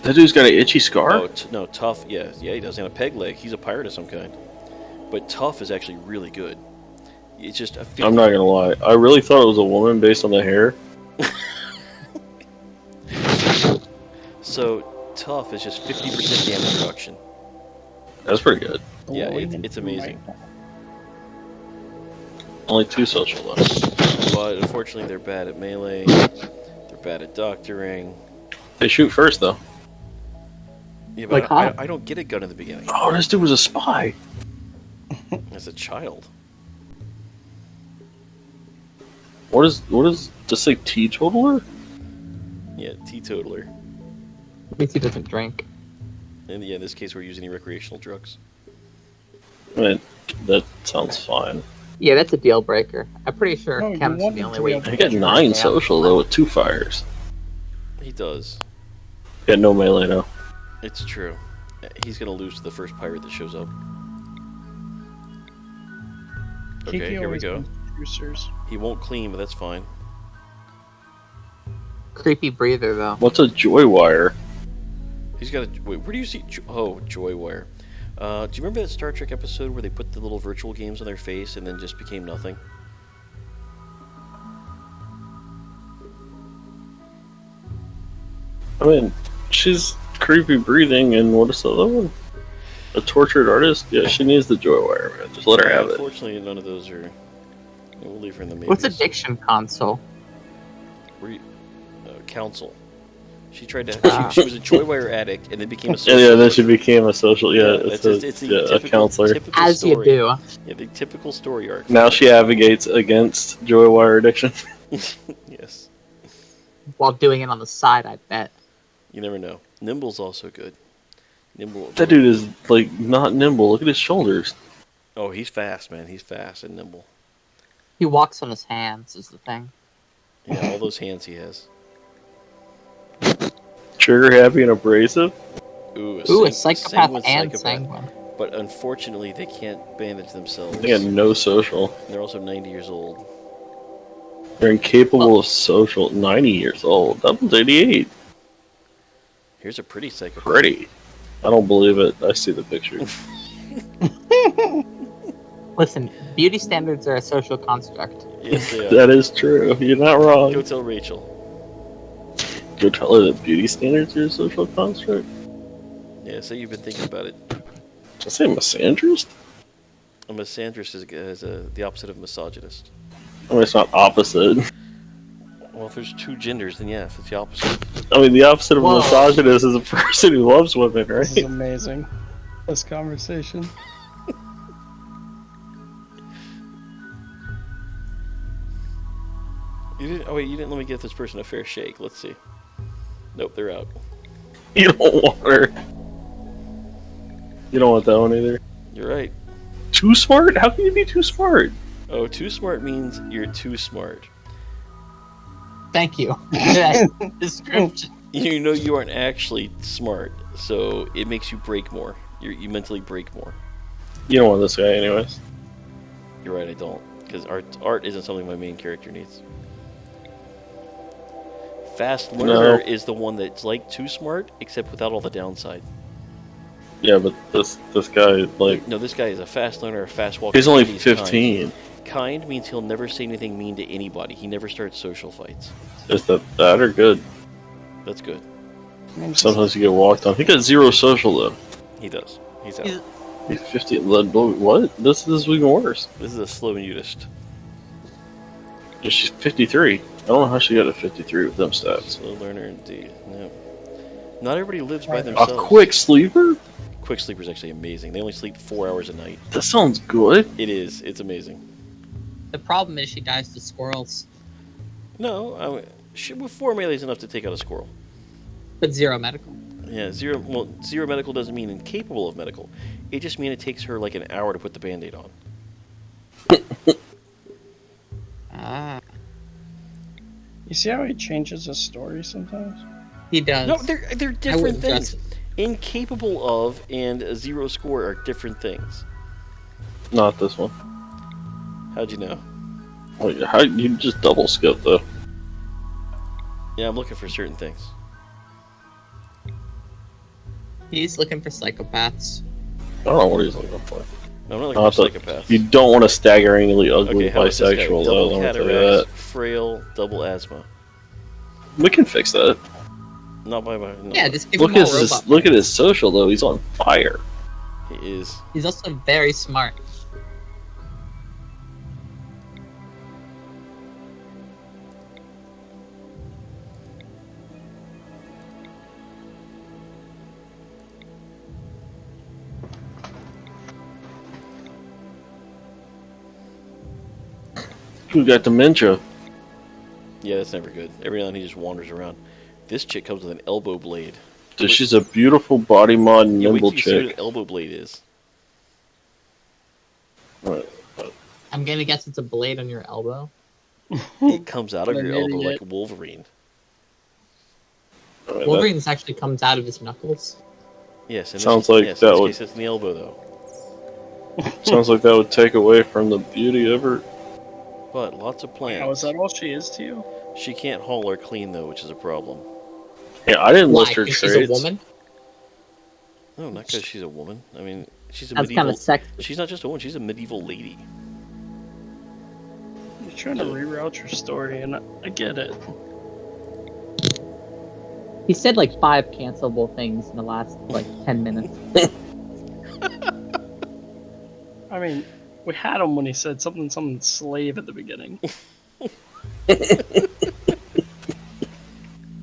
That dude's got an itchy scar? Oh, no, tough. Yeah, he does. And a peg leg. He's a pirate of some kind. But tough is actually really good. It's just a 50. I'm not gonna lie. I really thought it was a woman based on the hair. So tough is just 50% damage reduction. That's pretty good. Yeah, Glowing it's in amazing. my- Only 2 social left. But unfortunately, they're bad at melee. They're bad at doctoring. They shoot first, though. Yeah, Like but how? I don't get a gun in the beginning. Oh, this dude was a spy. As a child. What is this like teetotaler? Yeah, teetotaler. Means he doesn't drink. And yeah, in this case, we're using any recreational drugs. I mean, that sounds fine. Yeah, that's a deal breaker. I'm pretty sure No, you chem's want the it only to way be you able can He to get got drink. 9 down. social though with 2 fires. He does. He had no melee though. It's true. He's gonna lose to the first pirate that shows up. Okay, Kiki here we always go. wins juicers. He won't clean, but that's fine. Creepy breather though. What's a joy wire? He's got a. Wait, where do you see? Oh, Joywire. Do you remember that Star Trek episode where they put the little virtual games on their face and then just became nothing? I mean, she's creepy breathing, and what is the other one? A tortured artist? Yeah, she needs the joy wire, man. Just let her have it. Unfortunately, none of those are. We'll leave her in the maybes. What's addiction console? Where you, counsel. She tried to. She was a Joywire addict and then became a. Yeah, yeah, then she became a social. Yeah, it's it's a counselor. Typical As story. you do. Yeah, the typical story arc. Now she advocates against joy wire addiction. Yes. While doing it on the side, I bet. You never know. Nimble's also good. Nimble. That dude is like not nimble. Look at his shoulders. Oh, he's fast, man. He's fast and nimble. He walks on his hands, is the thing. Yeah, all those hands he has. Trigger happy and abrasive. Ooh, A psychopath and sanguine. But unfortunately, they can't bandage themselves. They got no social. They're also 90 years old. They're incapable of social. 90 years old. That one's 88. Here's a pretty psychopath. Pretty. I don't believe it. I see the picture. Listen, beauty standards are a social construct. Yes, they are. That is true. You're not wrong. Go tell Rachel. Go tell her that beauty standards are a social construct. Yeah, say you've been thinking about it. Did I say misandrist? A misandrist is the opposite of misogynist. I mean, it's not opposite. Well, if there's two genders, then yeah, it's the opposite. I mean, the opposite of a Whoa. misogynist is a person who loves women, This is right? amazing. This conversation. Oh wait, you didn't let me give this person a fair shake. Let's see. Nope, they're out. You don't want her. You don't want that one either. You're right. Too smart? How can you be too smart? Oh, too smart means you're too smart. Thank you for that description. You know you aren't actually smart, so it makes you break more. You mentally break more. You don't want this guy, anyways. You're right, I don't, because art isn't something my main character needs. Fast learner is the one that's like too smart, except without all the downside. Yeah, but this guy, like, No, this guy is a fast learner, a fast walker. he's only and 15. Kind means he'll never say anything mean to anybody. He never starts social fights. Is that bad or good? That's good. Sometimes you get walked on. He got 0 social, though. He does. He's out. He's 50. What? This is even worse. This is a slow nudist. She's 53. I don't know how she got a 53 with them stats. Slow learner indeed. No. Not everybody lives by A themselves. quick sleeper? Quick sleeper is actually amazing. They only sleep 4 hours a night. That sounds good. It is. It's amazing. The problem is she dies to squirrels, No, with 4 melee is enough to take out a squirrel. but 0 medical. Yeah, 0 medical doesn't mean incapable of medical. It just means it takes her like an hour to put the band-aid on. Ah, You see how he changes his story sometimes? he does. No, they're I different wouldn't things. trust it. Incapable of and a 0 score are different things. Not this one. How'd you know? Wait, how you just double skip though? Yeah, I'm looking for certain things. He's looking for psychopaths. I don't know what he's looking for. No, I'm not looking Not for the- psychopaths. You don't want a staggeringly ugly Okay, how is this guy? bisexual though. Double Let me tell you cataracts, that. frail, double asthma. We can fix that. Not by my. No, Yeah, just give Look him all at his robot. look at his social though. He's on fire. he is. He's also very smart. Who got dementia? Yeah, that's never good. Every now and then he just wanders around. This chick comes with an elbow blade. She's a beautiful body mod, Yeah, wait nimble till you see what chick. an elbow blade is. Right. I'm gonna guess it's a blade on your elbow. It comes out of What your an elbow idiot. like Wolverine. Right, Wolverine's actually comes out of his knuckles. Yes, in Sounds this, like yes, that in this would- case it's in the elbow though. sounds like that would take away from the beauty of her. But lots of plants. How is that all she is to you? She can't haul or clean though, which is a problem. Yeah, I didn't Why? list her Because traits. she's a woman. No, not because she's a woman. I mean, she's a That's medieval. kind of sexy. She's not just a woman; she's a medieval lady. You're trying to reroute your story, and I get it. He said like 5 cancelable things in the last like 10 minutes. I mean, we had him when he said something slave at the beginning.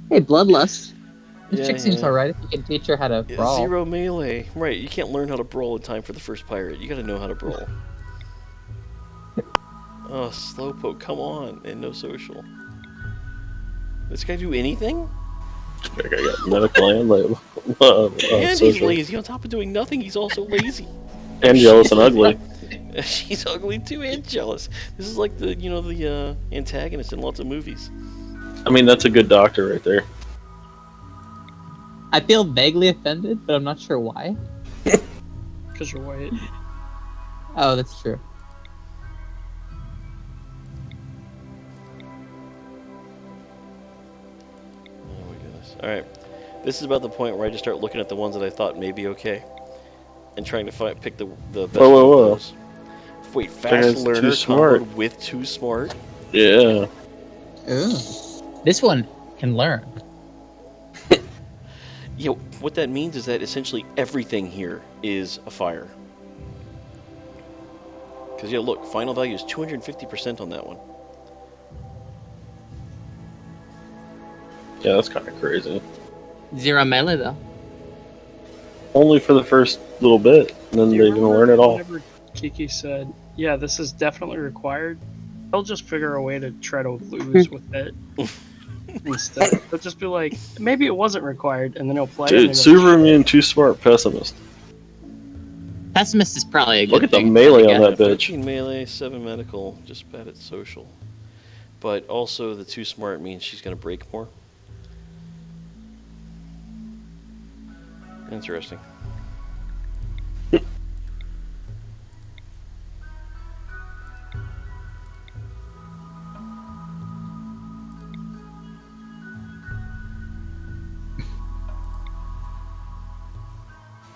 Hey, Bloodlust. This Yeah, chick seems yeah. alright if you can teach her how to Yeah, brawl. 0 melee. Right, you can't learn how to brawl in time for the first pirate. You gotta know how to brawl. Oh, Slowpoke, come on. And no social. This guy do anything? I got medical and label. And he's social. lazy. On top of doing nothing, he's also lazy. And jealous and ugly. She's ugly too and jealous. This is like the, the antagonist in lots of movies. I mean, that's a good doctor right there. I feel vaguely offended, but I'm not sure why. Because you're white. Oh, that's true. Oh my goodness. Alright. This is about the point where I just start looking at the ones that I thought may be okay. And trying to pick the best Whoa, whoa, one whoa. of those. Wait, That fast guy's learner too smart. comboed with too smart? Yeah. Ooh. This one can learn. Yeah, what that means is that essentially everything here is a fire. Because, yeah, look, final value is 250% on that one. Yeah, that's kind of crazy. 0 melee though. Only for the first little bit, and then Do you they're gonna remember learn it all. Whenever Kiki said, "Yeah, this is definitely required," they'll just figure a way to try to lose with it instead. They'll just be like, "Maybe it wasn't required," and then he'll play. and Dude, they're super like, immune, too smart, pessimist. Pessimist is probably a good Look at the thing. melee on Yeah. that bitch. 13 melee, 7 medical, just bad at social. But also the too smart means she's going to break more. Interesting.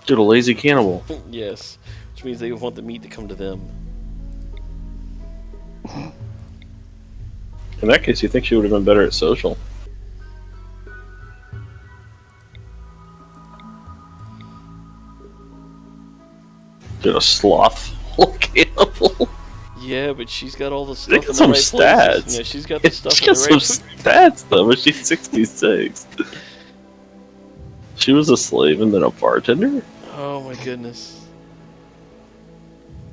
Dude, a lazy cannibal. Yes, which means they want the meat to come to them. In that case, you think she would have been better at social. Dude, a slothful cannibal. Yeah, but she's got all the stuff They in got the some right stats. places. Yeah, she's got the stuff She in got the some right stats, though, but she's 66. She was a slave and then a bartender? Oh my goodness.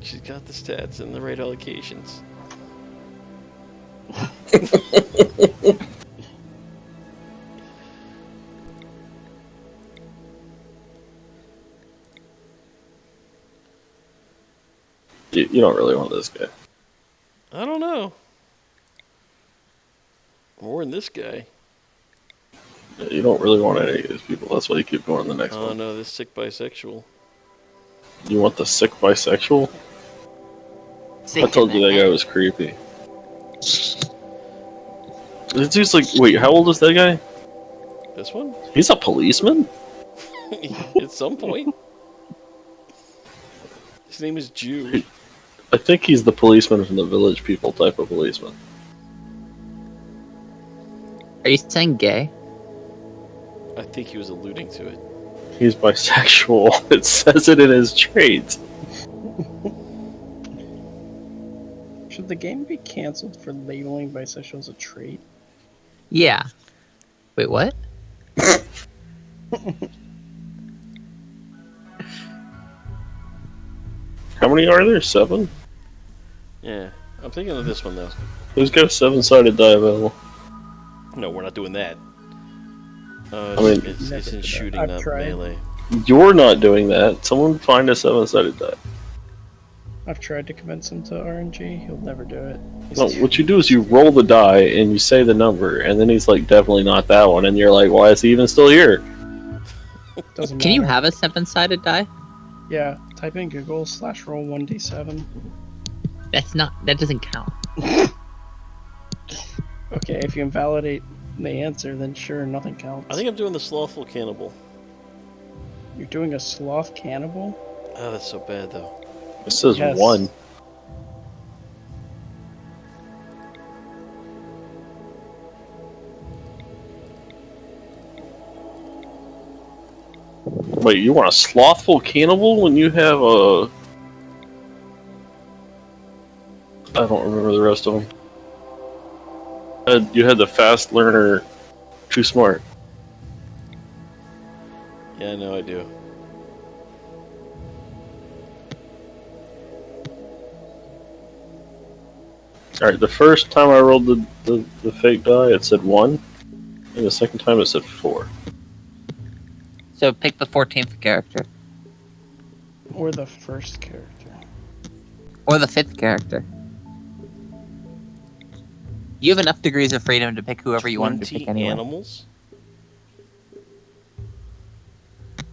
She's got the stats and the right allocations. You don't really want this guy. I don't know. More than this guy. Yeah, you don't really want any of these people. That's why you keep going to the next Oh one. no, this sick bisexual. You want the sick bisexual? Sick I told in you the that guy head. was creepy. This dude's like, wait, how old is that guy? This one? He's a policeman? At some point. His name is Jew. I think he's the policeman from the Village People type of policeman. Are you saying gay? I think he was alluding to it. He's bisexual. It says it in his traits. Should the game be canceled for labeling bisexual as a trait? Yeah. Wait, what? How many are there? 7? Yeah. I'm thinking of this one though. Who's got a 7-sided die available? No, we're not doing that. I mean, it's in shooting, I've not tried. melee. You're not doing that. Someone find a 7-sided die. I've tried to convince him to RNG. He'll never do it. He's No, too- what you do is you roll the die and you say the number, and then he's like, definitely not that one, and you're like, why is he even still here? Doesn't Can you matter. have a 7-sided die? Yeah, type in Google /roll 1d7. That doesn't count. Okay, if you invalidate the answer, then sure, nothing counts. I think I'm doing the slothful cannibal. You're doing a sloth cannibal? Oh, that's so bad though. It says Yes. 1. Wait, you want a slothful cannibal when you have a... I don't remember the rest of them. You had the fast learner, too smart. Yeah, I know I do. Alright, the first time I rolled the fake die, it said 1. And the second time it said 4. So pick the 14th character. Or the first character. Or the 5th character. You have enough degrees of freedom to pick whoever you wanted to 20 pick anyway. animals?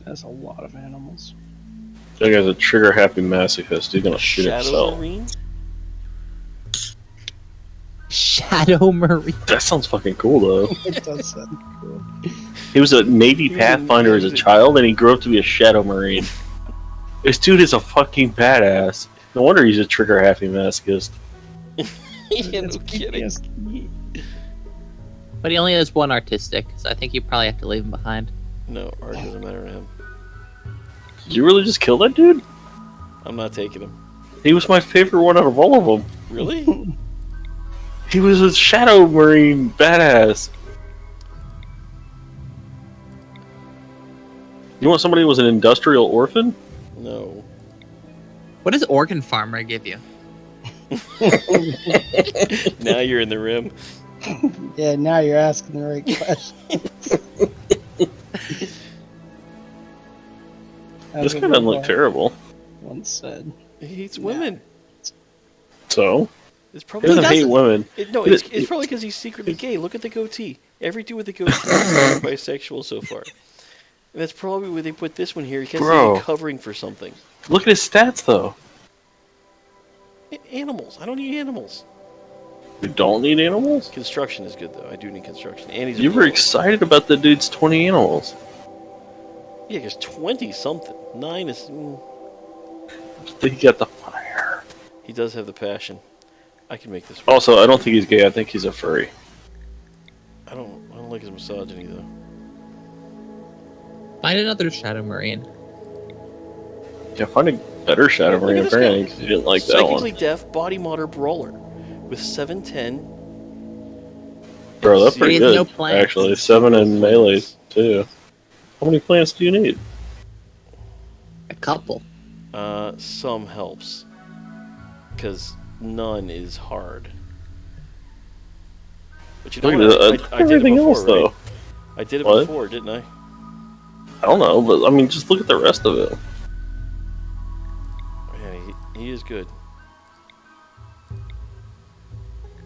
That's a lot of animals. That guy's a trigger happy masochist. He's gonna shoot Shadow himself. Marine? Shadow Marine. That sounds fucking cool though. It does sound cool. He was a Navy He Pathfinder as a was a- child, and he grew up to be a Shadow Marine. This dude is a fucking badass. No wonder he's a trigger happy masochist. Yeah, no It's kidding. PTSD. But he only has one artistic, so I think you probably have to leave him behind. No, art doesn't matter to him. Did you really just kill that dude? I'm not taking him. He was my favorite one out of all of them. Really? He was a Shadow Marine badass. You want somebody who was an industrial orphan? No. What does Organ Farmer give you? Now you're in the rim. Yeah, now you're asking the right question. This guy doesn't look terrible. Once said. He hates women. So? It's He probably doesn't doesn't. hate women. it's probably because he's secretly gay. Look at the goatee. Every dude with the goatee is bisexual so far. And that's probably where they put this one here. He has to Bro. be covering for something. Look at his stats though. Animals. I don't need animals. You don't need animals? Construction is good though. I do need construction. And he's a You were blower. excited about the dude's 20 animals. Yeah, because 20 something. 9 is. He got the fire. He does have the passion. I can make this work. Also, I don't think he's gay. I think he's a furry. I don't like his misogyny though. Find another Shadow Marine. Yeah, find a better Shadow Look at Marine this apparently guy. 'cause you didn't like that Psychically one. deaf, body modder brawler with 710. Bro, that's pretty He has good. no plants. Actually, 7 in melee too. How many plants do you need? A couple. Some helps. Because none is hard. But you know Look what? at I did it everything before, else right? though. I did it What? before, didn't I? I don't know, but I mean, just look at the rest of it. Yeah, he is good.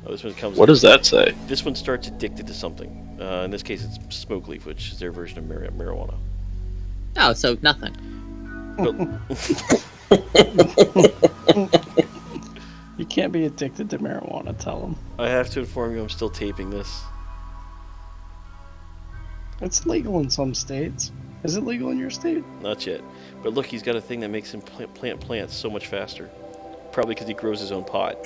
Oh, this one comes. What does that say? This one starts addicted to something. In this case, it's smoke leaf, which is their version of marijuana. Oh, so nothing. You can't be addicted to marijuana, tell him. I have to inform you, I'm still taping this. It's legal in some states. Is it legal in your state? Not yet. But look, he's got a thing that makes him plant plants so much faster. Probably because he grows his own pot.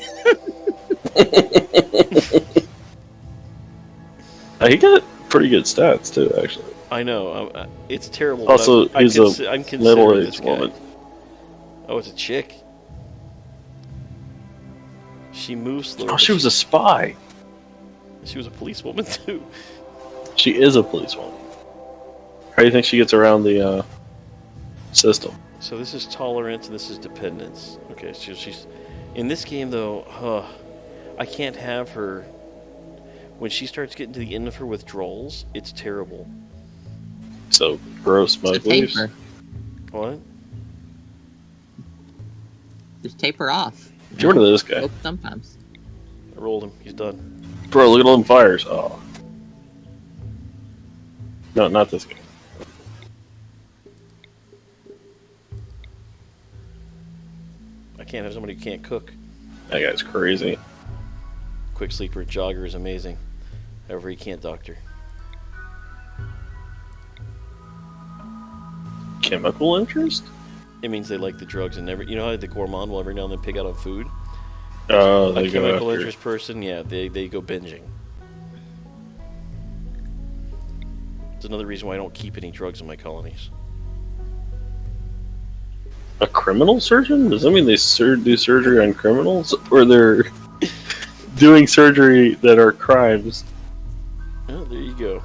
He got pretty good stats too, actually. I know. It's terrible. Also, but he's I'm a middle-aged this guy. woman. Oh, it's a chick. She moves slower. Oh, but she was a spy. She was a policewoman too. She is a policewoman. How do you think she gets around the system? So this is tolerance and this is dependence. Okay, so she's in this game though. I can't have her. When she starts getting to the end of her withdrawals, it's terrible. So gross It's a smoke leaves. taper. What? Just taper off. Get rid of this guy. Smoke sometimes. I rolled him. He's done. Bro, look at all them fires. Oh. No, not this guy. I can't have somebody who can't cook. That guy's crazy. Quick sleeper jogger is amazing. However, he can't doctor. Chemical interest? It means they like the drugs and never. You know how the gourmand will every now and then pick out on food? Oh, A they go chemical after. interest person, yeah, they go binging. It's another reason why I don't keep any drugs in my colonies. A criminal surgeon? Does that mean they do surgery on criminals? Or they're doing surgery that are crimes? Oh, there you go.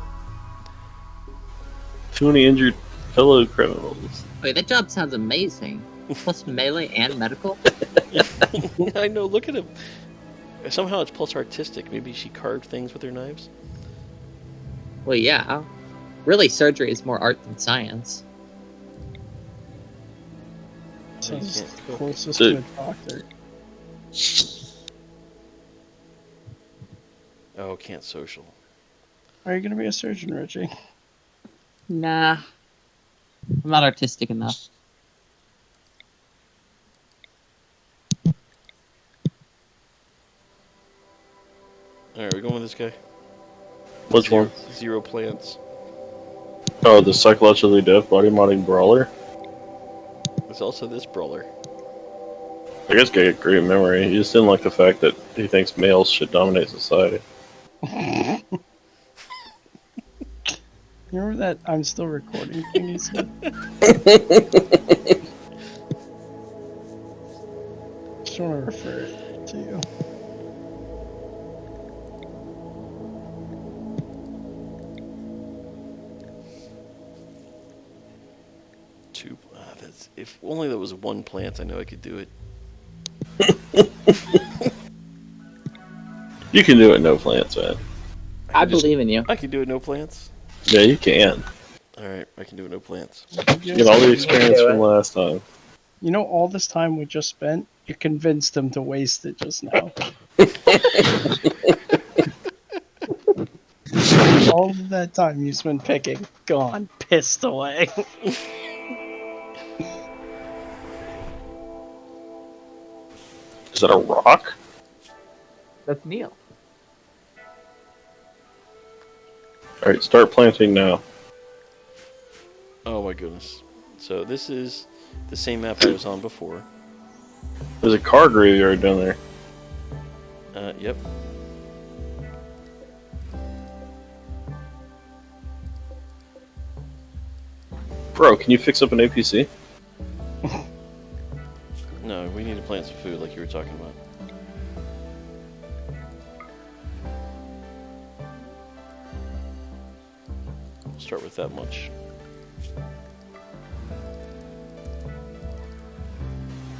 Too many injured fellow criminals. Wait, that job sounds amazing. Plus melee and medical? I know, look at him. Somehow it's plus artistic. Maybe she carved things with her knives. Well, yeah. Really, surgery is more art than science. Sounds can't the closest to a doctor. Oh, can't social. Are you gonna be a surgeon, Richie? Nah. I'm not artistic enough. Alright, we're going with this guy. Which one? 0 plants. Oh, the psychologically deaf body modding brawler? There's also this brawler. I guess guy got great memory. He just didn't like the fact that he thinks males should dominate society. You remember that I'm still recording thing you said? Just want to refer it to you. That's, if only there was 1 plant, I know I could do it. You can do it no plants, man. I believe in you. I can do it no plants. Yeah, you can. Alright, I can do it no plants. You get all the experience from last time. You know, all this time we just spent, you convinced him to waste it just now. All of that time you spent picking, gone, pissed away. Is that a rock? That's Neil. Alright, start planting now. Oh my goodness. So this is the same map I was on before. There's a car graveyard down there. Yep. Bro, can you fix up an APC? No, we need to plant some food like you were talking about. Start with that much.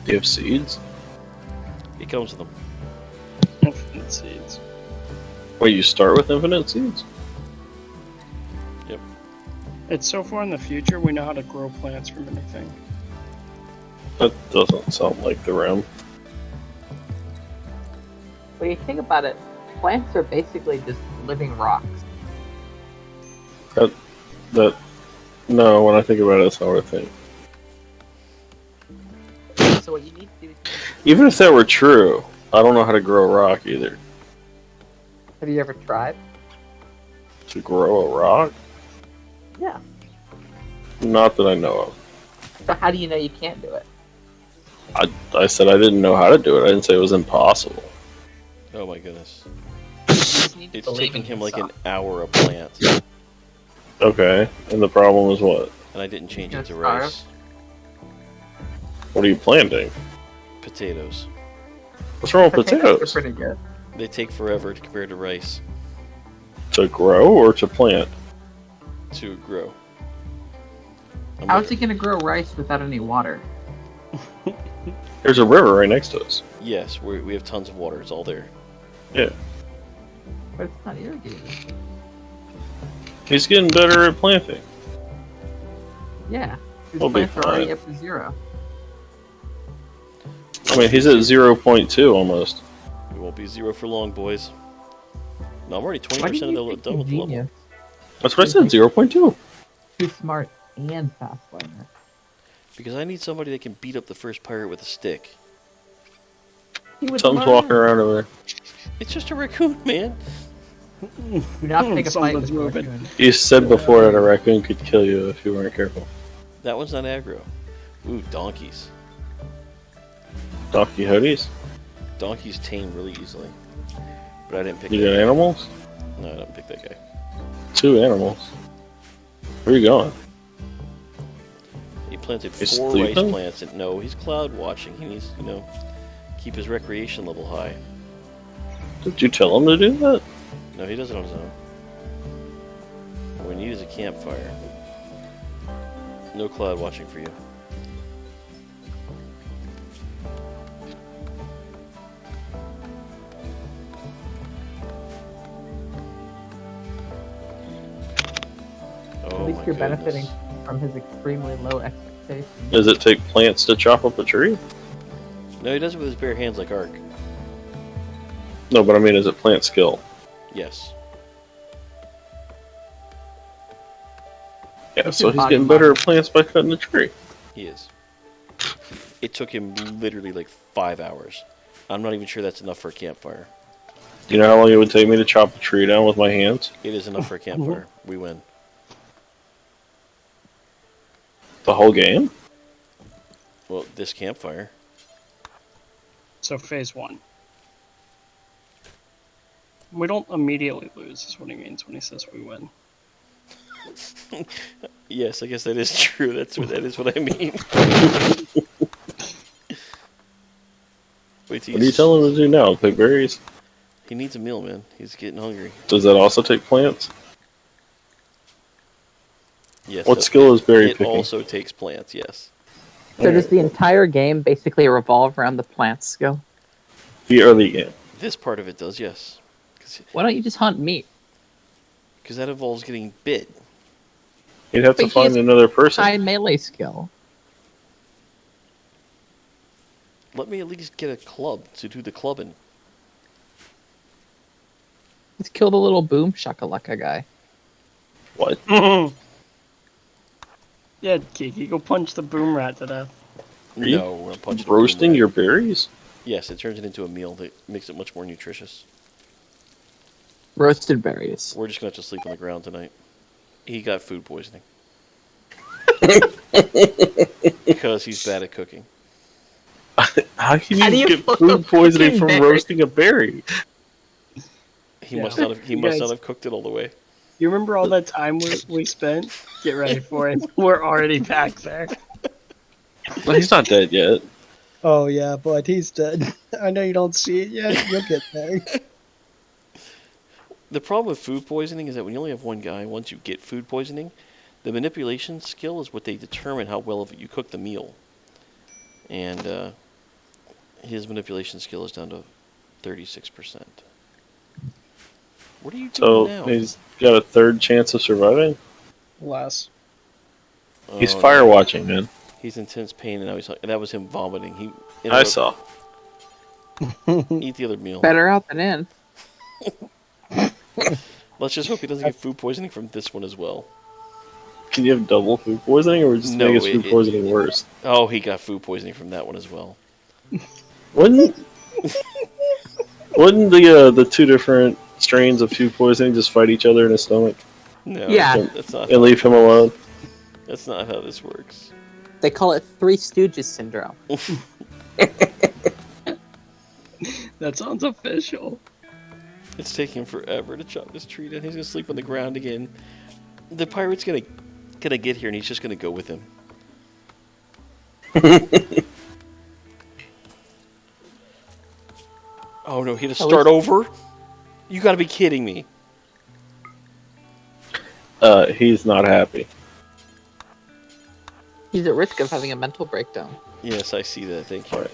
Do you have seeds? It comes with them. Infinite seeds. Wait, you start with infinite seeds? Yep. It's so far in the future, we know how to grow plants from anything. That doesn't sound like the realm. When you think about it, plants are basically just living rocks. No, when I think about it, that's not what I think. So what you need to do is... Even if that were true, I don't know how to grow a rock either. Have you ever tried? To grow a rock? Yeah. Not that I know of. So how do you know you can't do it? I said I didn't know how to do it. I didn't say it was impossible. Oh my goodness. You just need to It's believe taking in him like an yourself. hour a plant. Okay, and the problem is what? And I didn't change it to Yes, rice. What are you planting? Potatoes. What's wrong with Potatoes potatoes? are pretty good. They take forever to compare to rice To grow or to plant? to grow. How's he gonna grow rice without any water? There's a river right next to us. Yes, we have tons of water. It's all there. But it's not irrigated. He's getting better at planting. Yeah. His We'll be plants are already fine. up to 0. I mean, he's at 0.2 almost. It won't be 0 for long, boys. No, I'm already Why do 20% you of the think done he's with the level. genius? That's what I said, 0.2. He's smart and fast learner. Because I need somebody that can beat up the first pirate with a stick. He would Something's learn. walking around over there. It's just a raccoon, man. Do not take a fight with Something's a moving. raccoon. You said before that a raccoon could kill you if you weren't careful. That one's not aggro. Ooh, donkeys. Don Quixotes? Donkeys tame really easily. But I didn't pick You that got guy. animals? No, I didn't pick that guy. 2 animals. Where are you going? He planted He's 4 rice sleeping? plants, and no, he's cloud watching. He needs to, keep his recreation level high. Did you tell him to do that? No, he does it on his own. What we need is a campfire. No cloud watching for you. At Oh least my you're goodness. benefiting from his extremely low expectations. Does it take plants to chop up a tree? No, he does it with his bare hands like Ark. No, but I mean, is it plant skill? Yes. Yeah, It's so his he's body getting better model. at plants by cutting the tree. He is. It took him literally like 5 hours. I'm not even sure that's enough for a campfire. Do you know how long it would take me to chop a tree down with my hands? It is enough for a campfire. We win. The whole game? Well, this campfire. So phase 1. We don't immediately lose, is what he means when he says we win. Yes, I guess that is true. That is what I mean. Wait till What are you telling him to do now? Pick berries? He needs a meal, man. He's getting hungry. Does that also take plants? Yes. What skill is berry It picking? also takes plants. Yes. So does the entire game basically revolve around the plant skill? The early game. This part of it does. Yes. Why don't you just hunt meat? Because that involves getting bit. You'd have to But he find has another person. High melee skill. Let me at least get a club to do the clubbing. Let's kill the little boom shakalaka guy. What? Yeah, Kiki, go punch the boom rat to death. Are you No, we're not punching the roasting boom your rat. berries? Yes, it turns it into a meal that makes it much more nutritious. Roasted berries. We're just gonna have to sleep on the ground tonight. He got food poisoning. Because he's bad at cooking. How can How do you you get fuck food up poisoning cooking from berries? roasting a berry? He Yeah. must not have. He You must guys- not have cooked it all the way. You remember all that time we spent? Get ready for it. We're already back there. Well, he's not dead yet. Oh yeah, but he's dead. I know you don't see it yet. You'll get there. The problem with food poisoning is that when you only have one guy, once you get food poisoning, the manipulation skill is what they determine how well you cook the meal. And his manipulation skill is down to 36%. What are you So doing now? he's got a third chance of surviving. Less. He's Oh, fire no. watching, man. He's intense pain, and now he's. That was him vomiting. I saw. Eat the other meal. Better out than in. Let's just hope he doesn't get food poisoning from this one as well. Can you have double food poisoning, or just No, make his food poisoning worse? Oh, he got food poisoning from that one as well. Wouldn't the two different strains of food poisoning just fight each other in his stomach No, Yeah. that's not. and leave him alone? That's not how this works. They call it Three Stooges syndrome. That sounds official. It's taking him forever to chop this tree down. He's gonna sleep on the ground again. The pirate's gonna get here, and he's just gonna go with him. Oh no, he had to start over? You gotta be kidding me. He's not happy. He's at risk of having a mental breakdown. Yes, I see that. Thank you. Alright.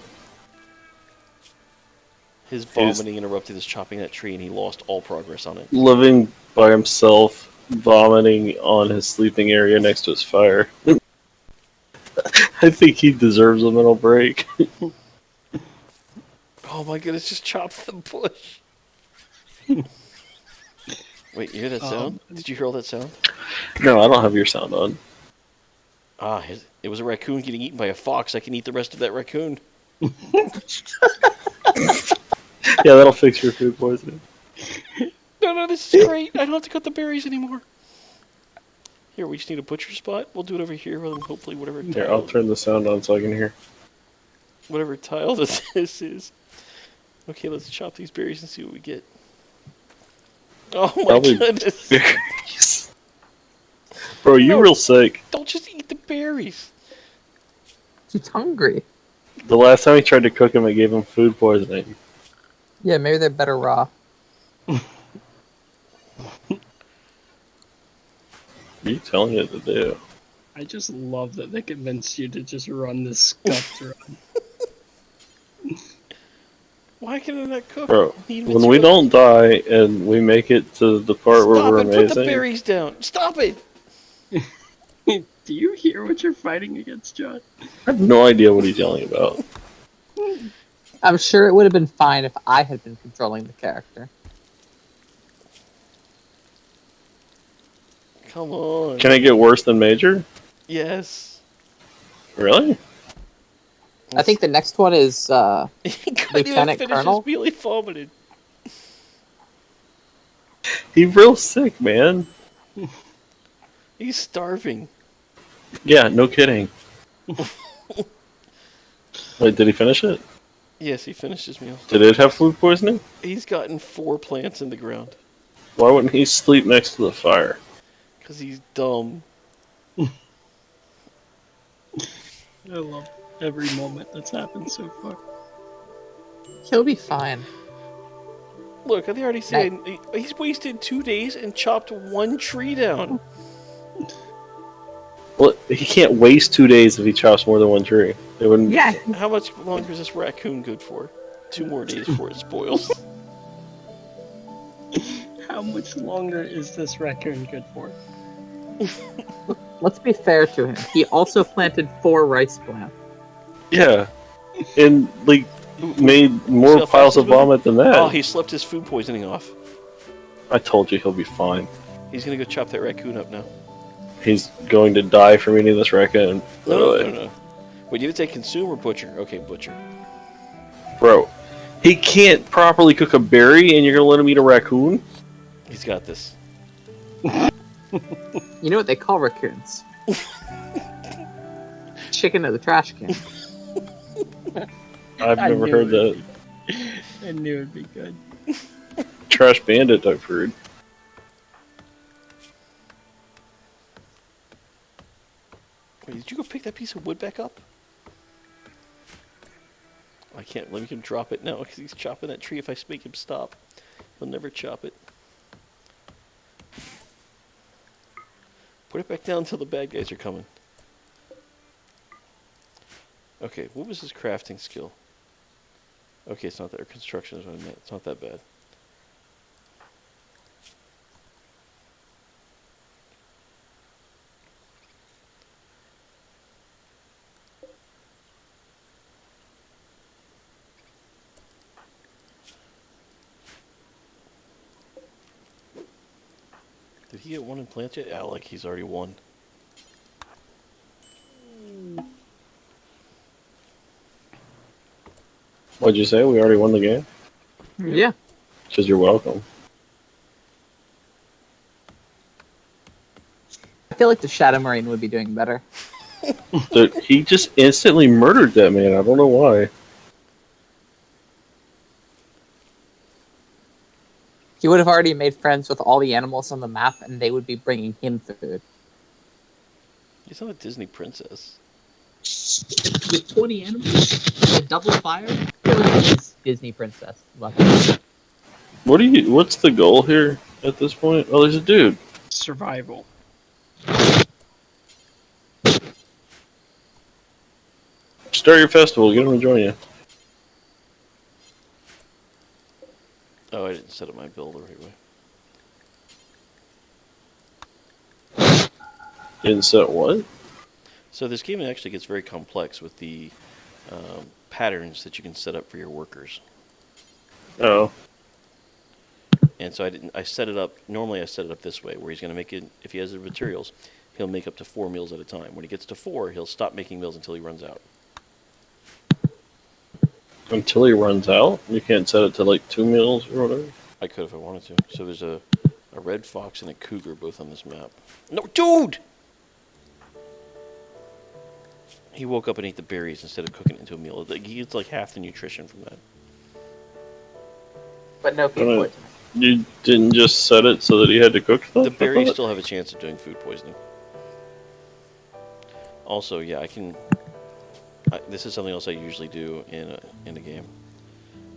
His vomiting interrupted his chopping that tree, and he lost all progress on it. Living by himself, vomiting on his sleeping area next to his fire. I think he deserves a mental break. Oh my goodness, just chopped the bush. Wait, you hear that sound? Did you hear all that sound? No, I don't have your sound on. Ah, it was a raccoon getting eaten by a fox. I can eat the rest of that raccoon. Yeah, that'll fix your food poisoning. No, this is great. I don't have to cut the berries anymore. Here, we just need a butcher spot. We'll do it over here, and hopefully whatever Here, tile, I'll turn the sound on so I can hear. whatever tile this is. Okay, let's chop these berries and see what we get. Oh my Probably goodness. berries. Bro, you No. real sick. Don't just eat the berries. He's hungry. The last time he tried to cook him, it gave him food poisoning. Yeah, maybe they're better raw. What are you telling it to do? I just love that they convinced you to just run this scuffed run. Why can I not cook? Bro, Need when we material. don't die and we make it to the part where Stop we're it! Put the amazing, berries down. Stop it! Do you hear what you're fighting against, John? I have no idea what he's yelling about. I'm sure it would have been fine if I had been controlling the character. Come on. Can it get worse than Major? Yes. Really? I think the next one is He couldn't even Lieutenant finish Colonel? his meal. He vomited. He's real sick, man. He's starving. Yeah, no kidding. Wait, did he finish it? Yes, he finished his meal. Did it have food poisoning? He's gotten 4 plants in the ground. Why wouldn't he sleep next to the fire? Because he's dumb. I love every moment that's happened so far. he'll be fine. Look, they already said he's wasted 2 days and chopped 1 tree down. Well, he can't waste 2 days if he chops more than one tree. It wouldn't. Yeah, How much longer is this raccoon good for? 2 more days before it spoils. How much longer is this raccoon good for? let's be fair to him. He also planted 4 rice plants. Yeah, and like made See more how piles fast of he's moving? vomit than that. Oh, he slept his food poisoning off. I told you he'll be fine. He's gonna go chop that raccoon up now. He's going to die from eating this raccoon. No. Wait, you did say consume or butcher? Okay, butcher. Bro, he can't properly cook a berry, and you're gonna let him eat a raccoon? He's got this. You know what they call raccoons? Chicken of the trash can. I've I never knew heard that. I knew it'd be good. Trash bandit, I've heard. Wait, did you go pick that piece of wood back up? I can't let him drop it now because he's chopping that tree. If I make him stop, he'll never chop it. Put it back down until the bad guys are coming. Okay, what was his crafting skill? Okay, it's not that. Or construction is what I meant. It's not that bad. Did he get 1 in plant yet? Yeah, like he's already won. What'd you say? We already won the game? Yeah. Because you're welcome. I feel like the Shadow Marine would be doing better. Dude, he just instantly murdered that man. I don't know why. He would have already made friends with all the animals on the map, and they would be bringing him food. He's not a Disney princess. With 20 animals, a double fire, it's Disney princess. Lucky. What's the goal here at this point? Oh, there's a dude. Survival. Start your festival. Get him to join you. set up my build the right way. Didn't set what? So this game actually gets very complex with the patterns that you can set up for your workers. Oh. And so I set it up, normally I set it up this way, where he's going to make it, if he has the materials, he'll make up to 4 meals at a time. When he gets to 4, he'll stop making meals until he runs out. Until he runs out? You can't set it to like 2 meals or whatever? I could if I wanted to. So there's a red fox and a cougar both on this map. No, dude! He woke up and ate the berries instead of cooking it into a meal. He gets like half the nutrition from that. But no food poisoning. You didn't just set it so that he had to cook stuff? The berries still have a chance of doing food poisoning. Also, yeah, I can... this is something else I usually do in a game.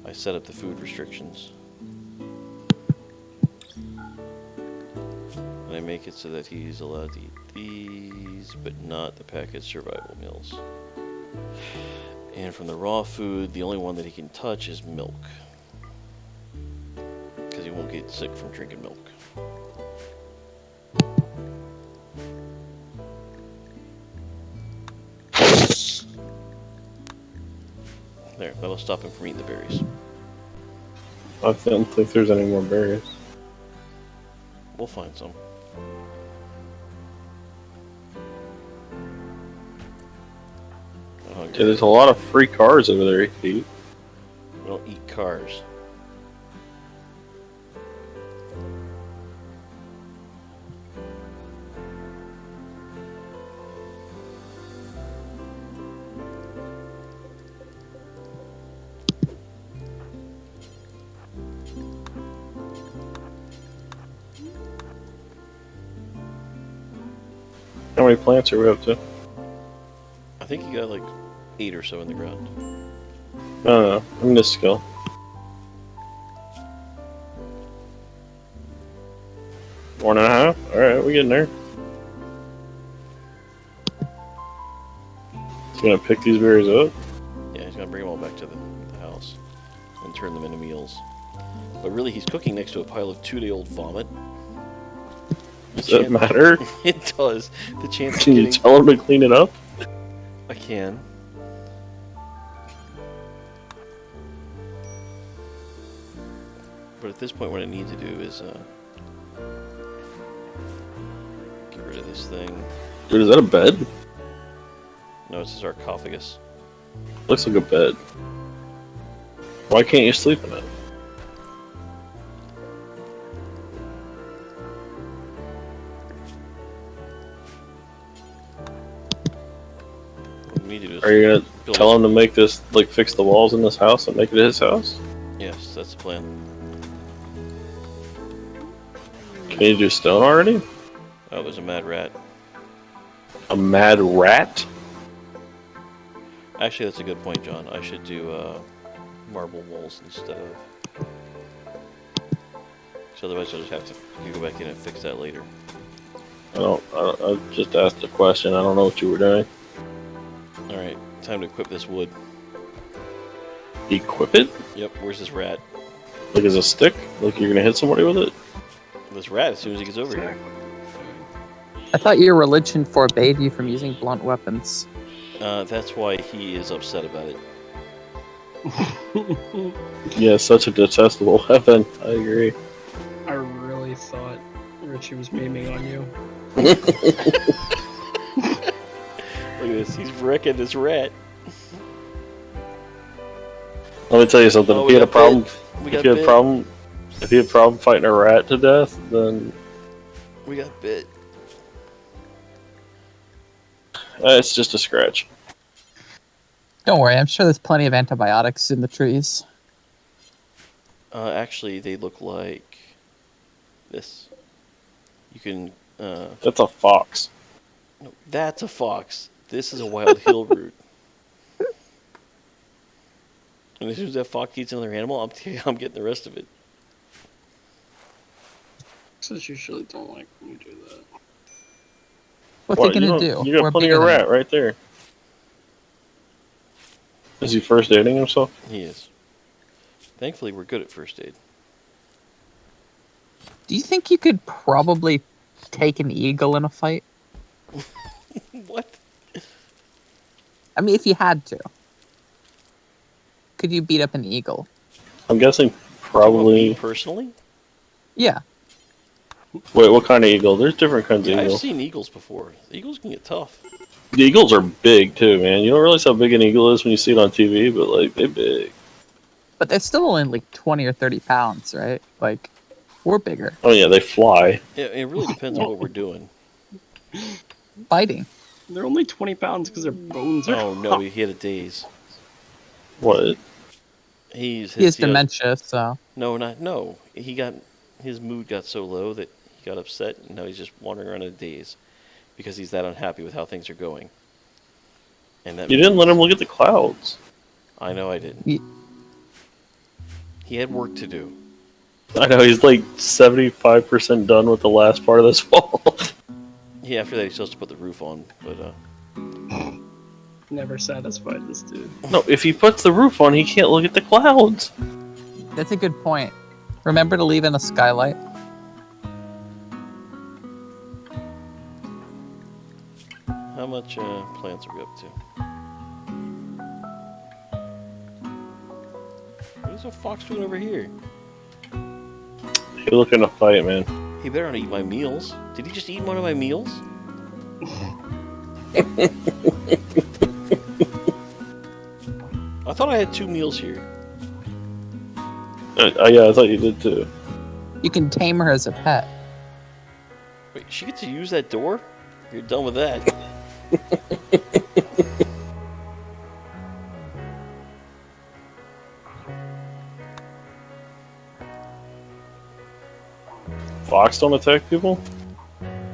I set up the food restrictions. And I make it so that he's allowed to eat these, but not the packaged survival meals. And from the raw food, the only one that he can touch is milk. Because he won't get sick from drinking milk. There, that'll stop him from eating the berries. I don't think there's any more berries. We'll find some. Yeah, there's a lot of free cars over there, Pete. We don't eat cars. How many plants are we up to? I think you got like 8 or so in the ground. I don't know. I'm this skill. One and a half? Alright, we're getting there. He's gonna pick these berries up. Yeah, he's gonna bring them all back to the house and turn them into meals. But really, he's cooking next to a pile of 2-day-old vomit. Does that matter? It does. The chance Can of you getting... tell him to clean it up? I can. But at this point, what I need to do is get rid of this thing. Dude, is that a bed? No, it's a sarcophagus. Looks like a bed. Why can't you sleep in it? What we need to do is Are you gonna build tell him to make this, like, fix the walls in this house and make it his house? Yes, that's the plan. Can you do stone already? Oh, there's a mad rat. A mad rat? Actually, that's a good point, John. I should do marble walls instead of... So otherwise I'll just have to go back in and fix that later. I just asked a question. I don't know what you were doing. Alright, time to equip this wood. Equip it? Yep, where's this rat? Like as a stick? Like you're gonna hit somebody with it? This rat as soon as he gets over here. I thought your religion forbade you from using blunt weapons. That's why he is upset about it. Yeah, such a detestable weapon. I agree. I really thought Richie was memeing on you. Look at this, he's wrecking this rat. Let me tell you something. Oh, If you had a problem, We if got you had a bit. problem, if you had a problem fighting a rat to death, then We got bit. it's just a scratch. Don't worry, I'm sure there's plenty of antibiotics in the trees. Actually, they look like this. You can, That's a fox. no, that's a fox. This is a wild hill root. And as soon as that fox eats another animal, I'm getting the rest of it. Foxes usually don't like when you do that. What's What, he gonna you do? You got We're plenty bigger of than rat him. right there. Is he first aiding himself? He is. Thankfully, we're good at first aid. Do you think you could probably take an eagle in a fight? What? I mean, if you had to. Could you beat up an eagle? I'm guessing Me probably. personally? Yeah. Wait, what kind of eagle? There's different kinds Yeah, of I've eagles. seen eagles before. Eagles can get tough. The eagles are big too, man. You don't realize how big an eagle is when you see it on TV, but like they're big. But they're still only like 20 or 30 pounds, right? Like, we're bigger. Oh yeah, they fly. It really depends on what we're doing. Fighting. They're only 20 pounds because their bones are. Oh no, he had a daze. What? He has dementia, so. No. His mood got so low that he got upset, and now he's just wandering around in a daze because he's that unhappy with how things are going. And that You didn't let him look at the clouds. I know I didn't. He had work to do. I know he's like 75% done with the last part of this wall. Yeah, after that he's supposed to put the roof on, but Never satisfied this dude. No, if he puts the roof on, he can't look at the clouds. That's a good point. Remember to leave in a skylight. how much plants are we up to? What is a fox doing over here? You're looking to fight, man. He better not eat my meals. Did he just eat one of my meals? I thought I had 2 meals here. Yeah, I thought you did too. You can tame her as a pet. Wait, she gets to use that door? You're done with that. Fox don't attack people?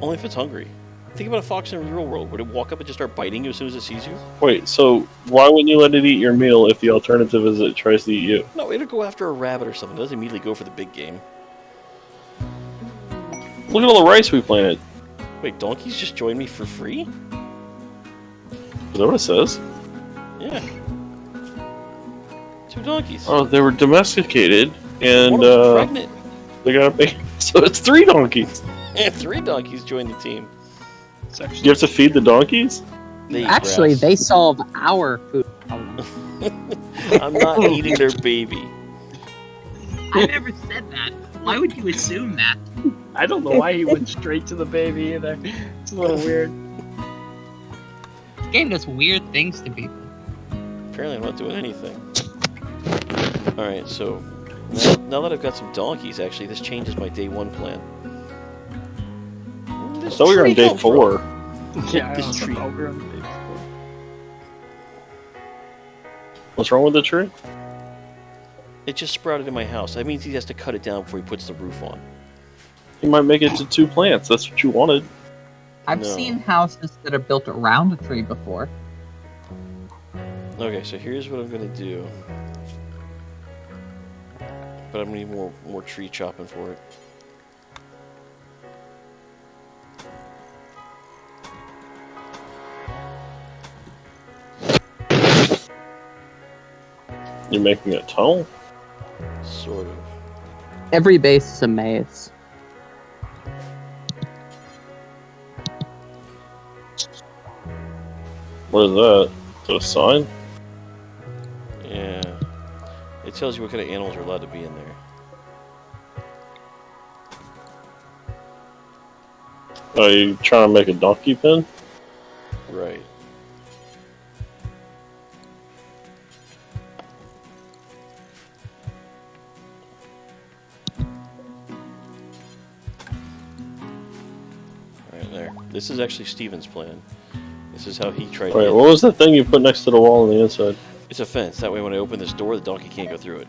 Only if it's hungry. Think about a fox in the real world. Would it walk up and just start biting you as soon as it sees you? Wait, so why wouldn't you let it eat your meal if the alternative is it tries to eat you? No, it'll go after a rabbit or something. It doesn't immediately go for the big game. Look at all the rice we planted. Wait, donkeys just joined me for free? Is that what it says? Yeah. 2 donkeys. Oh, they were domesticated, and One of them pregnant. they got a baby. So it's 3 donkeys. And 3 donkeys joined the team. It's actually You have to feed the donkeys? They eat Actually, grass. they solve our food problem. I'm not eating their baby. I never said that. Why would you assume that? I don't know why he went straight to the baby either. It's a little weird. This game does weird things to people. Apparently I'm not doing anything. Alright, so now that I've got some donkeys, actually, this changes my day 1 plan. So we were on day 4. Yeah, I This was tree. over on the baby. What's wrong with the tree? It just sprouted in my house. That means he has to cut it down before he puts the roof on. You might make it to 2 plants. That's what you wanted. I've No. seen houses that are built around a tree before. Okay, so here's what I'm gonna do. But I'm gonna need more tree chopping for it. You're making a tunnel? Sort of. Every base is a maze. What is that? Is that a sign? Yeah. It tells you what kind of animals are allowed to be in there. Are you trying to make a donkey pen? Right. Right there. This is actually Steven's plan. This is how he tried to Wait, get... what was that thing you put next to the wall on the inside? It's a fence. That way when I open this door, the donkey can't go through it.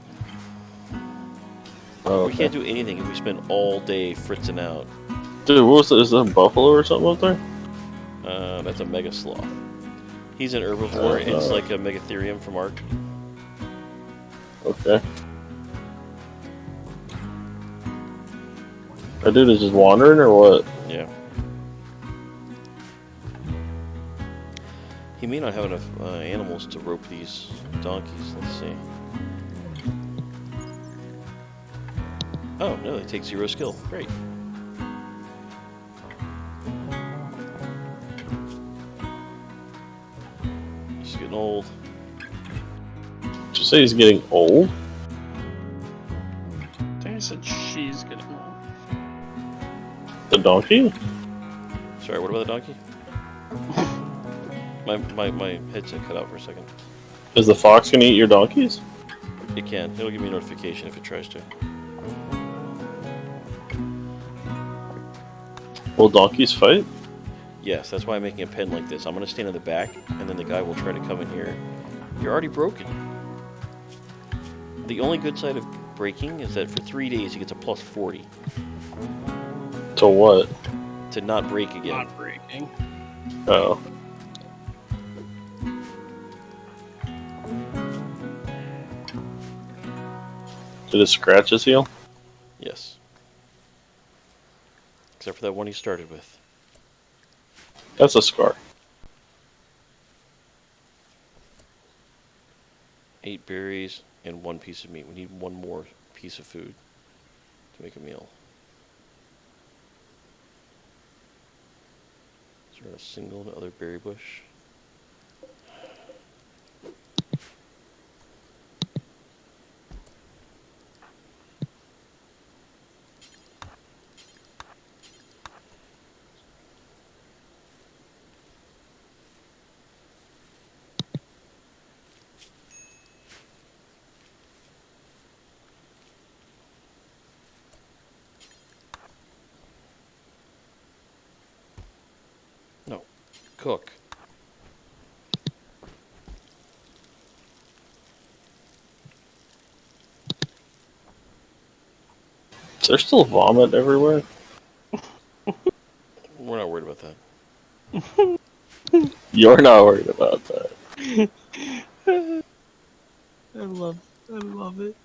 Oh, We can't do anything if we spend all day fritzing out. Dude, what was that? Is that a buffalo or something up there? That's a mega sloth. He's an herbivore. It's like a megatherium from Ark. Okay. That dude is just wandering or what? Yeah. He may not have enough animals to rope these donkeys. Let's see. Oh, no, they take 0 skill. Great. This is getting old. Did you say he's getting old? I think I said she's getting old. The donkey? Sorry, what about the donkey? My headset cut out for a second. Is the fox gonna eat your donkeys? It can. It'll give me a notification if it tries to. Will donkeys fight? Yes, that's why I'm making a pen like this. I'm going to stand in the back, and then the guy will try to come in here. You're already broken. The only good side of breaking is that for 3 days he gets a plus 40 To what? to not break again. Not breaking. Oh. Did it scratch his heel? Yes. Except for that one he started with. That's a scar. 8 berries and 1 piece of meat. We need 1 more piece of food to make a meal. Is there a single other berry bush? No. Cook. Is there still vomit everywhere? We're not worried about that. You're not worried about that. I love it.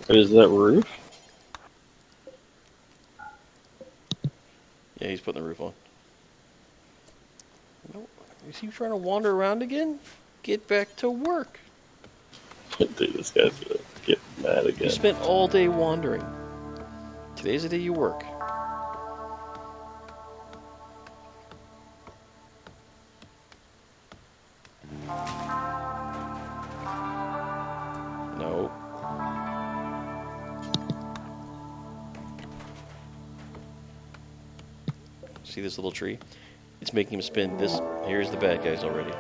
Is that roof? Yeah, he's putting the roof on. No, is he trying to wander around again? Get back to work. Dude, this guy's gonna get mad You again. spent all day wandering. Today's the day you work. No. See this little tree? It's making him spin this. Here's the bad guys already.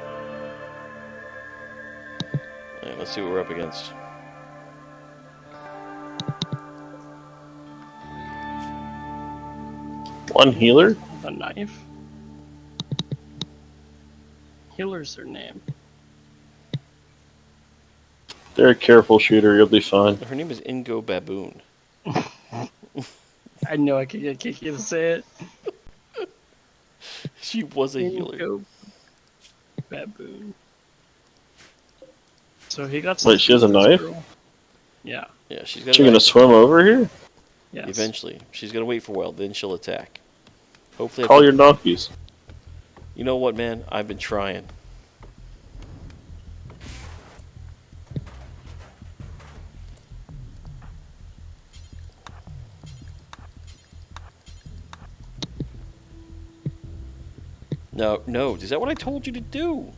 Alright, let's see what we're up against. One healer? The knife. Healer's their name. They're a careful shooter, you'll be fine. Her name is Ingo Baboon. I know I could get Kiki to say it. She was a healer. Go baboon. So he got. Wait, she has a knife? Girl. Yeah. Yeah, she's got. She gonna swim over here? Yes. Eventually, she's gonna wait for a while, then she'll attack. Hopefully, Call your donkeys. You know what, man? I've been trying. No, is that what I told you to do?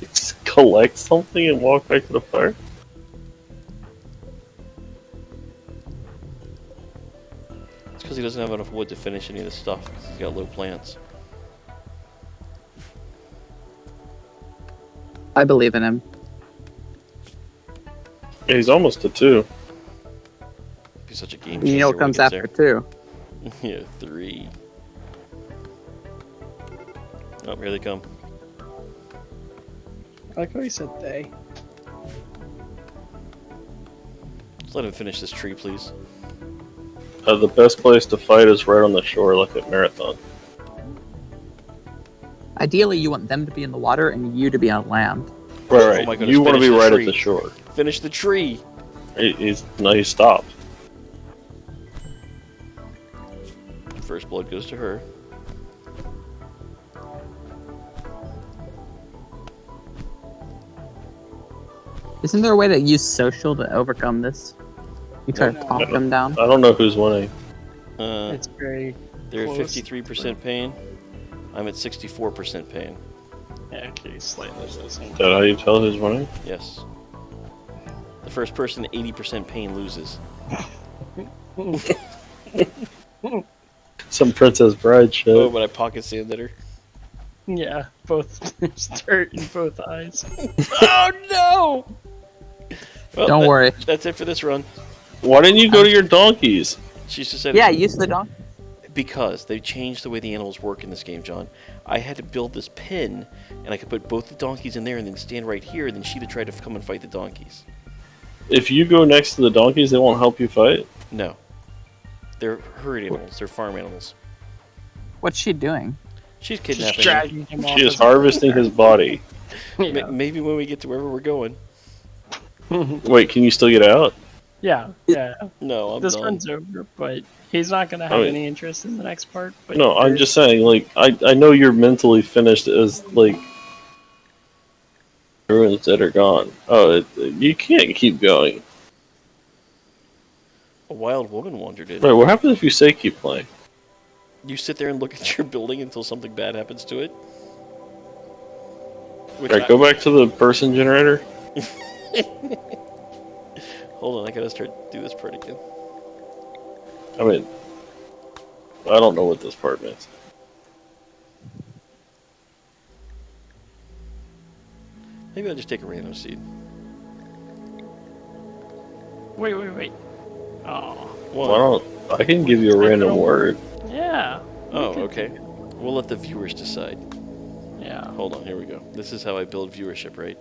Just collect something and walk back to the fire? It's because he doesn't have enough wood to finish any of the stuff, because he's got low plants. I believe in him. Yeah, he's almost to 2. He's such a game You changer know when what comes he gets after 2. there. Yeah, 3. Oh, here they come. I like how he said they. Let's let him finish this tree, please. The best place to fight is right on the shore, like at Marathon. Ideally, you want them to be in the water and you to be on land. Right, Oh my goodness, you want to be finish the right tree. at the shore. Finish the tree! He stopped. First blood goes to her. Isn't there a way to use social to overcome this? You try to No. talk them down. I don't know who's winning. It's very They're at close. 53% pain. I'm at 64% pain. Yeah, okay, slightly losing. Is that how you tell who's winning? Yes. The first person at 80% pain loses. Some Princess Bride shit. Oh, but I pocket sanded her. Yeah, both there's dirt in both eyes. Oh no! Well, Don't worry. That's it for this run. Why didn't you go to your donkeys? She's just said Yeah, use the donkey. because they changed the way the animals work in this game, John. I had to build this pin, and I could put both the donkeys in there and then stand right here, and then she'd have tried to come and fight the donkeys. If you go next to the donkeys, they won't help you fight. No. They're herd animals. They're farm animals. What's she doing? She's Just kidnapping him. dragging him off. She is as a- harvesting his body. Yeah. Maybe when we get to wherever we're going. Wait, can you still get out? yeah. No, I'm This done. run's over, but he's not gonna have mean- any interest in the next part. But No, I'm just saying, like, I know you're mentally finished as, like, everyone's dead or gone. Oh, you can't keep going. A wild woman wandered in. Right, what happens if you say keep playing? You sit there and look at your building until something bad happens to it. Which Right, go back to the person generator. Hold on, I gotta do this part again. I mean, I don't know what this part means. Maybe I'll just take a random seed. wait. Oh, Why don't I can give you a random word. yeah. Oh, okay. We'll let the viewers decide. Yeah. Hold on, here we go. This is how I build viewership, right?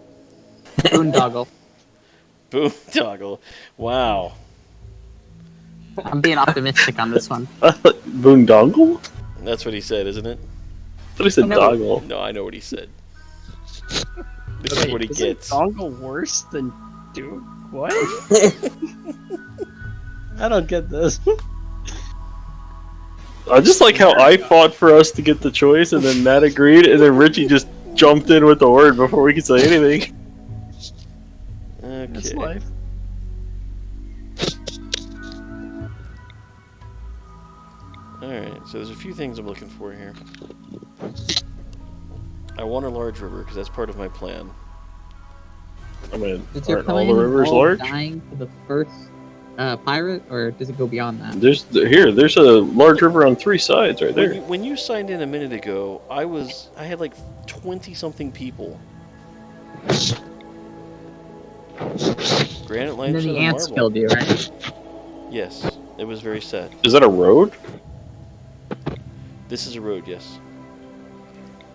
Boondoggle. Boondoggle. Wow. I'm being optimistic on this one. Boondoggle? That's what he said, isn't it? I thought he said No. doggle. No, I know what he said. This is Wait, what he isn't gets. dongle worse than dude? What? I don't get this. I just like how I fought for us to get the choice, and then Matt agreed, and then Richie just jumped in with the word before we could say anything. It's Okay. life. Alright, so there's a few things I'm looking for here. I want a large river, because that's part of my plan. I mean, Is your aren't all plan the rivers all large? dying to the first pirate, or does it go beyond that? There's a large river on 3 sides right there. When you signed in a minute ago, I had like 20-something people. Granite, And then limestone, the and ants marble. killed you, right? Yes, it was very sad. Is that a road? This is a road, yes.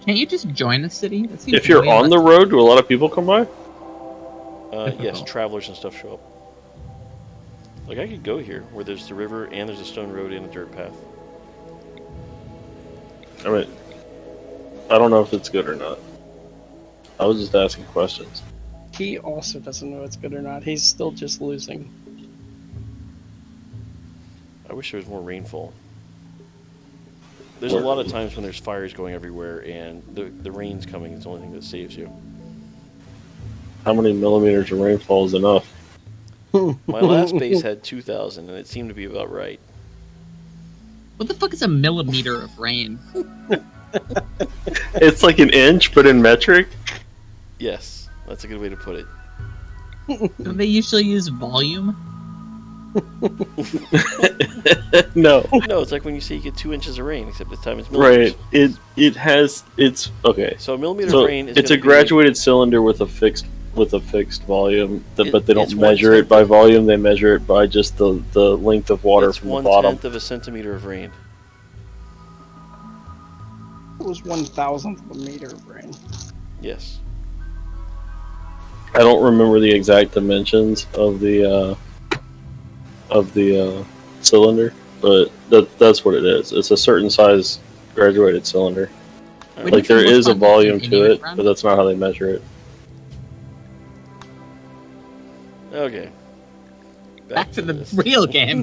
Can't you just join a city? That seems If you're way on the less- road, do a lot of people come by? Yes, Difficult. travelers and stuff show up. Like, I could go here, where there's the river, and there's a stone road and a dirt path. I mean, I don't know if it's good or not. I was just asking questions. He also doesn't know it's good or not. He's still just losing. I wish there was more rainfall. There's a lot of times when there's fires going everywhere, and the rain's coming. It's the only thing that saves you. How many millimeters of rainfall is enough? My last base had 2,000, and it seemed to be about right. What the fuck is a millimeter of rain? It's like an inch, but in metric. Yes, that's a good way to put it. Don't they usually use volume? No. No, it's like when you say you get 2 inches of rain, except this time it's millimeters. Right. It's okay. So a millimeter So of rain is it's a gonna be- graduated cylinder with a fixed volume, but they it's don't measure it 1/10 by volume. They measure it by just the length of water It's from the 1/10 bottom. of a centimeter of rain. It was 1,000th of a meter of rain. Yes. I don't remember the exact dimensions of the cylinder, but that's what it is. It's a certain size graduated cylinder. Where do Like you there think is a most volume population to is it, from? but that's not how they measure it. Okay. Back to the this. real game.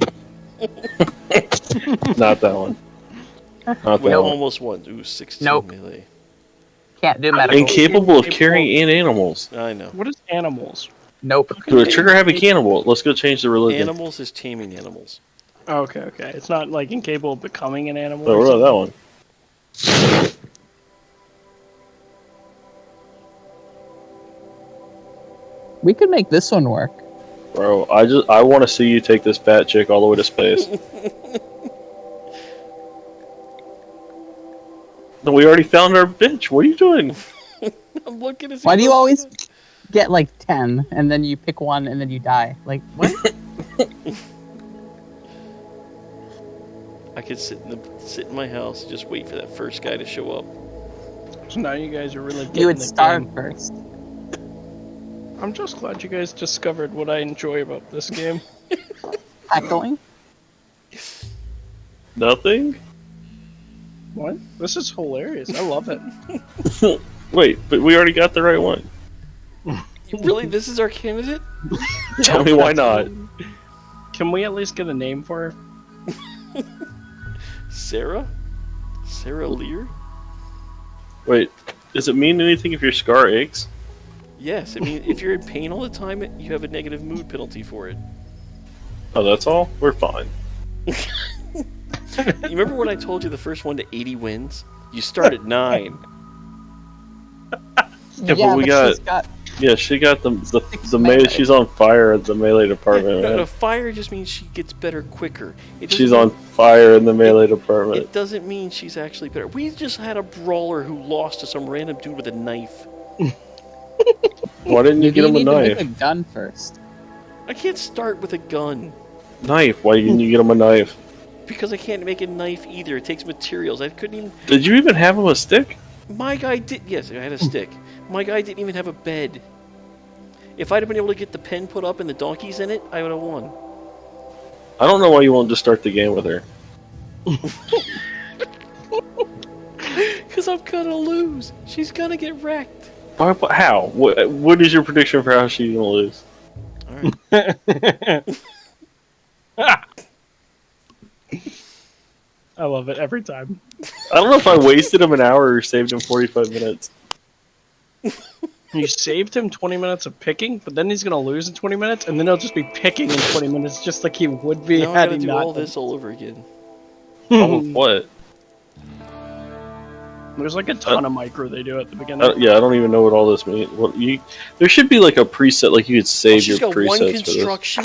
Not that one. Not that Well, one. almost won. Ooh, 16 Nope. melee. Can't do medical. Incapable of carrying in animals. I know. What is animals? Nope. Do a trigger-happy cannibal. Let's go change the religion. Animals is taming animals. Okay. It's not like incapable of becoming an animal. Oh, or what about something. that one? We could make this one work. Bro, I want to see you take this fat chick all the way to space. No, we already found our bitch. What are you doing? I'm looking to see. Why do you what- always get like 10 and then you pick one and then you die? Like, what? I could sit in my house, just wait for that first guy to show up. So now you guys are really getting You would the starve game. first. I'm just glad you guys discovered what I enjoy about this game. Heckling? Nothing? What? This is hilarious. I love it. Wait, but we already got the right one. Really, this is our candidate? Tell me why not. Can we at least get a name for her? Sarah? Sarah Lear? Wait, does it mean anything if your scar aches? Yes, I mean, if you're in pain all the time, you have a negative mood penalty for it. Oh, that's all? We're fine. You remember when I told you the first 1 to 80 wins? You start at 9. Yeah, but we got- she's got Yeah, she got the melee. melee. She's on fire at the melee department, No, man. fire just means she gets better quicker. It doesn't She's on mean- fire in the melee department. It doesn't mean she's actually better. We just had a brawler who lost to some random dude with a knife. Why didn't you get him a need to knife? make a gun first. I can't start with a gun. Knife? Why didn't you get him a knife? Because I can't make a knife either. It takes materials. I couldn't even... Did you even have him a stick? My guy did... Yes, I had a stick. My guy didn't even have a bed. If I'd have been able to get the pen put up and the donkeys in it, I would have won. I don't know why you won't just start the game with her. Because I'm gonna lose. She's gonna get wrecked. How? What is your prediction for how she's gonna lose? Alright. I love it every time. I don't know if I wasted him an hour or saved him 45 minutes. You saved him 20 minutes of picking, but then he's gonna lose in 20 minutes, and then he'll just be picking in 20 minutes, just like he would be Now I had gotta he do not. all this all over again. All of what? There's like a ton of micro they do at the beginning. Yeah, I don't even know what all this means. There should be like a preset, like you could save She's your got one presets for this. construction.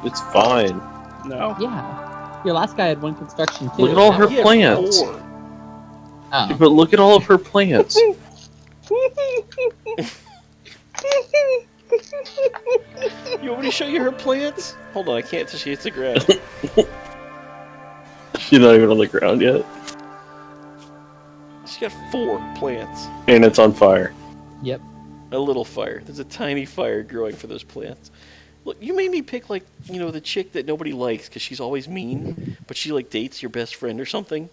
It's fine. No. Yeah. Your last guy had one construction too. Look at all her He had plants. 4. Oh. But look at all of her plants. You want me to show you her plants? Hold on, I can't till she hits the ground. She's not even on the ground yet. She's got 4 plants. And it's on fire. Yep. A little fire. There's a tiny fire growing for those plants. Look, you made me pick, like, you know, the chick that nobody likes because she's always mean, but she, like, dates your best friend or something.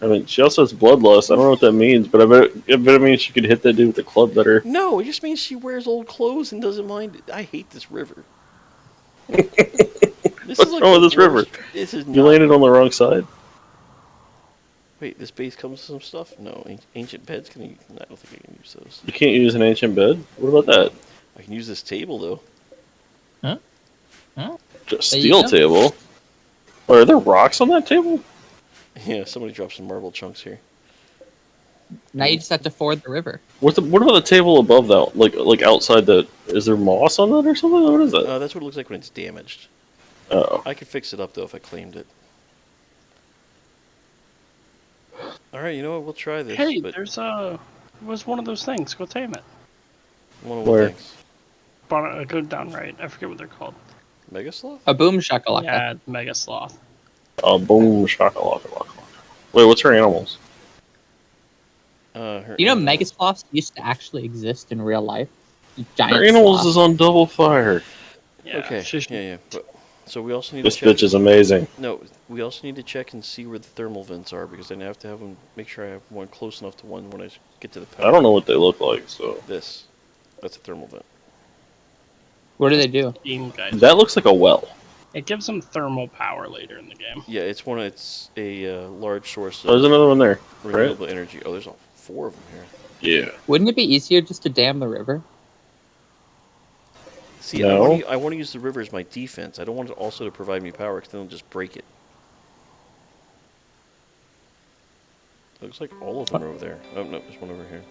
I mean, she also has bloodlust. I don't know what that means, but I bet it means she could hit that dude with the club better. No, it just means she wears old clothes and doesn't mind it. I hate this river. What's wrong with this river? This is You not... landed on the wrong side. Wait, this base comes with some stuff? No, ancient beds? I don't think I can use those. You can't use an ancient bed? What about that? I can use this table, though. Just There you steel go. table? Or are there rocks on that table? Yeah, somebody dropped some marble chunks here. Now you just have to ford the river. What about the table above that? Like outside the... Is there moss on that or something? What is that? That's what it looks like when it's damaged. Oh. I could fix it up, though, if I claimed it. Alright, you know what? We'll try this. Hey, but there's it was one of those things. Go tame it. one of Where? what things? Go down right. I forget what they're called. Megasloth? A boom shakalaka. Yeah, Mega Sloth. Oh, boom, shakalaka. Wait, what's her animals? Her You know, animal- megasloths used to actually exist in real life. Giant Her animals sloths. is on double fire. Yeah. Okay, She's, yeah. But, so we also need This to check... bitch is amazing. No, we also need to check and see where the thermal vents are, because then I have to have them... Make sure I have one close enough to one when I get to the power. I don't know what they look like, so... This. That's a thermal vent. What do they do? Steam guys. That looks like a well. It gives them thermal power later in the game. Yeah, it's a large source Oh, there's of another one there. Right? renewable energy. Oh, there's 4 of them here. Yeah. Wouldn't it be easier just to dam the river? See, No. I want to use the river as my defense. I don't want it also to provide me power, because then it'll just break it. Looks like all of them are over there. Oh, no, there's one over here.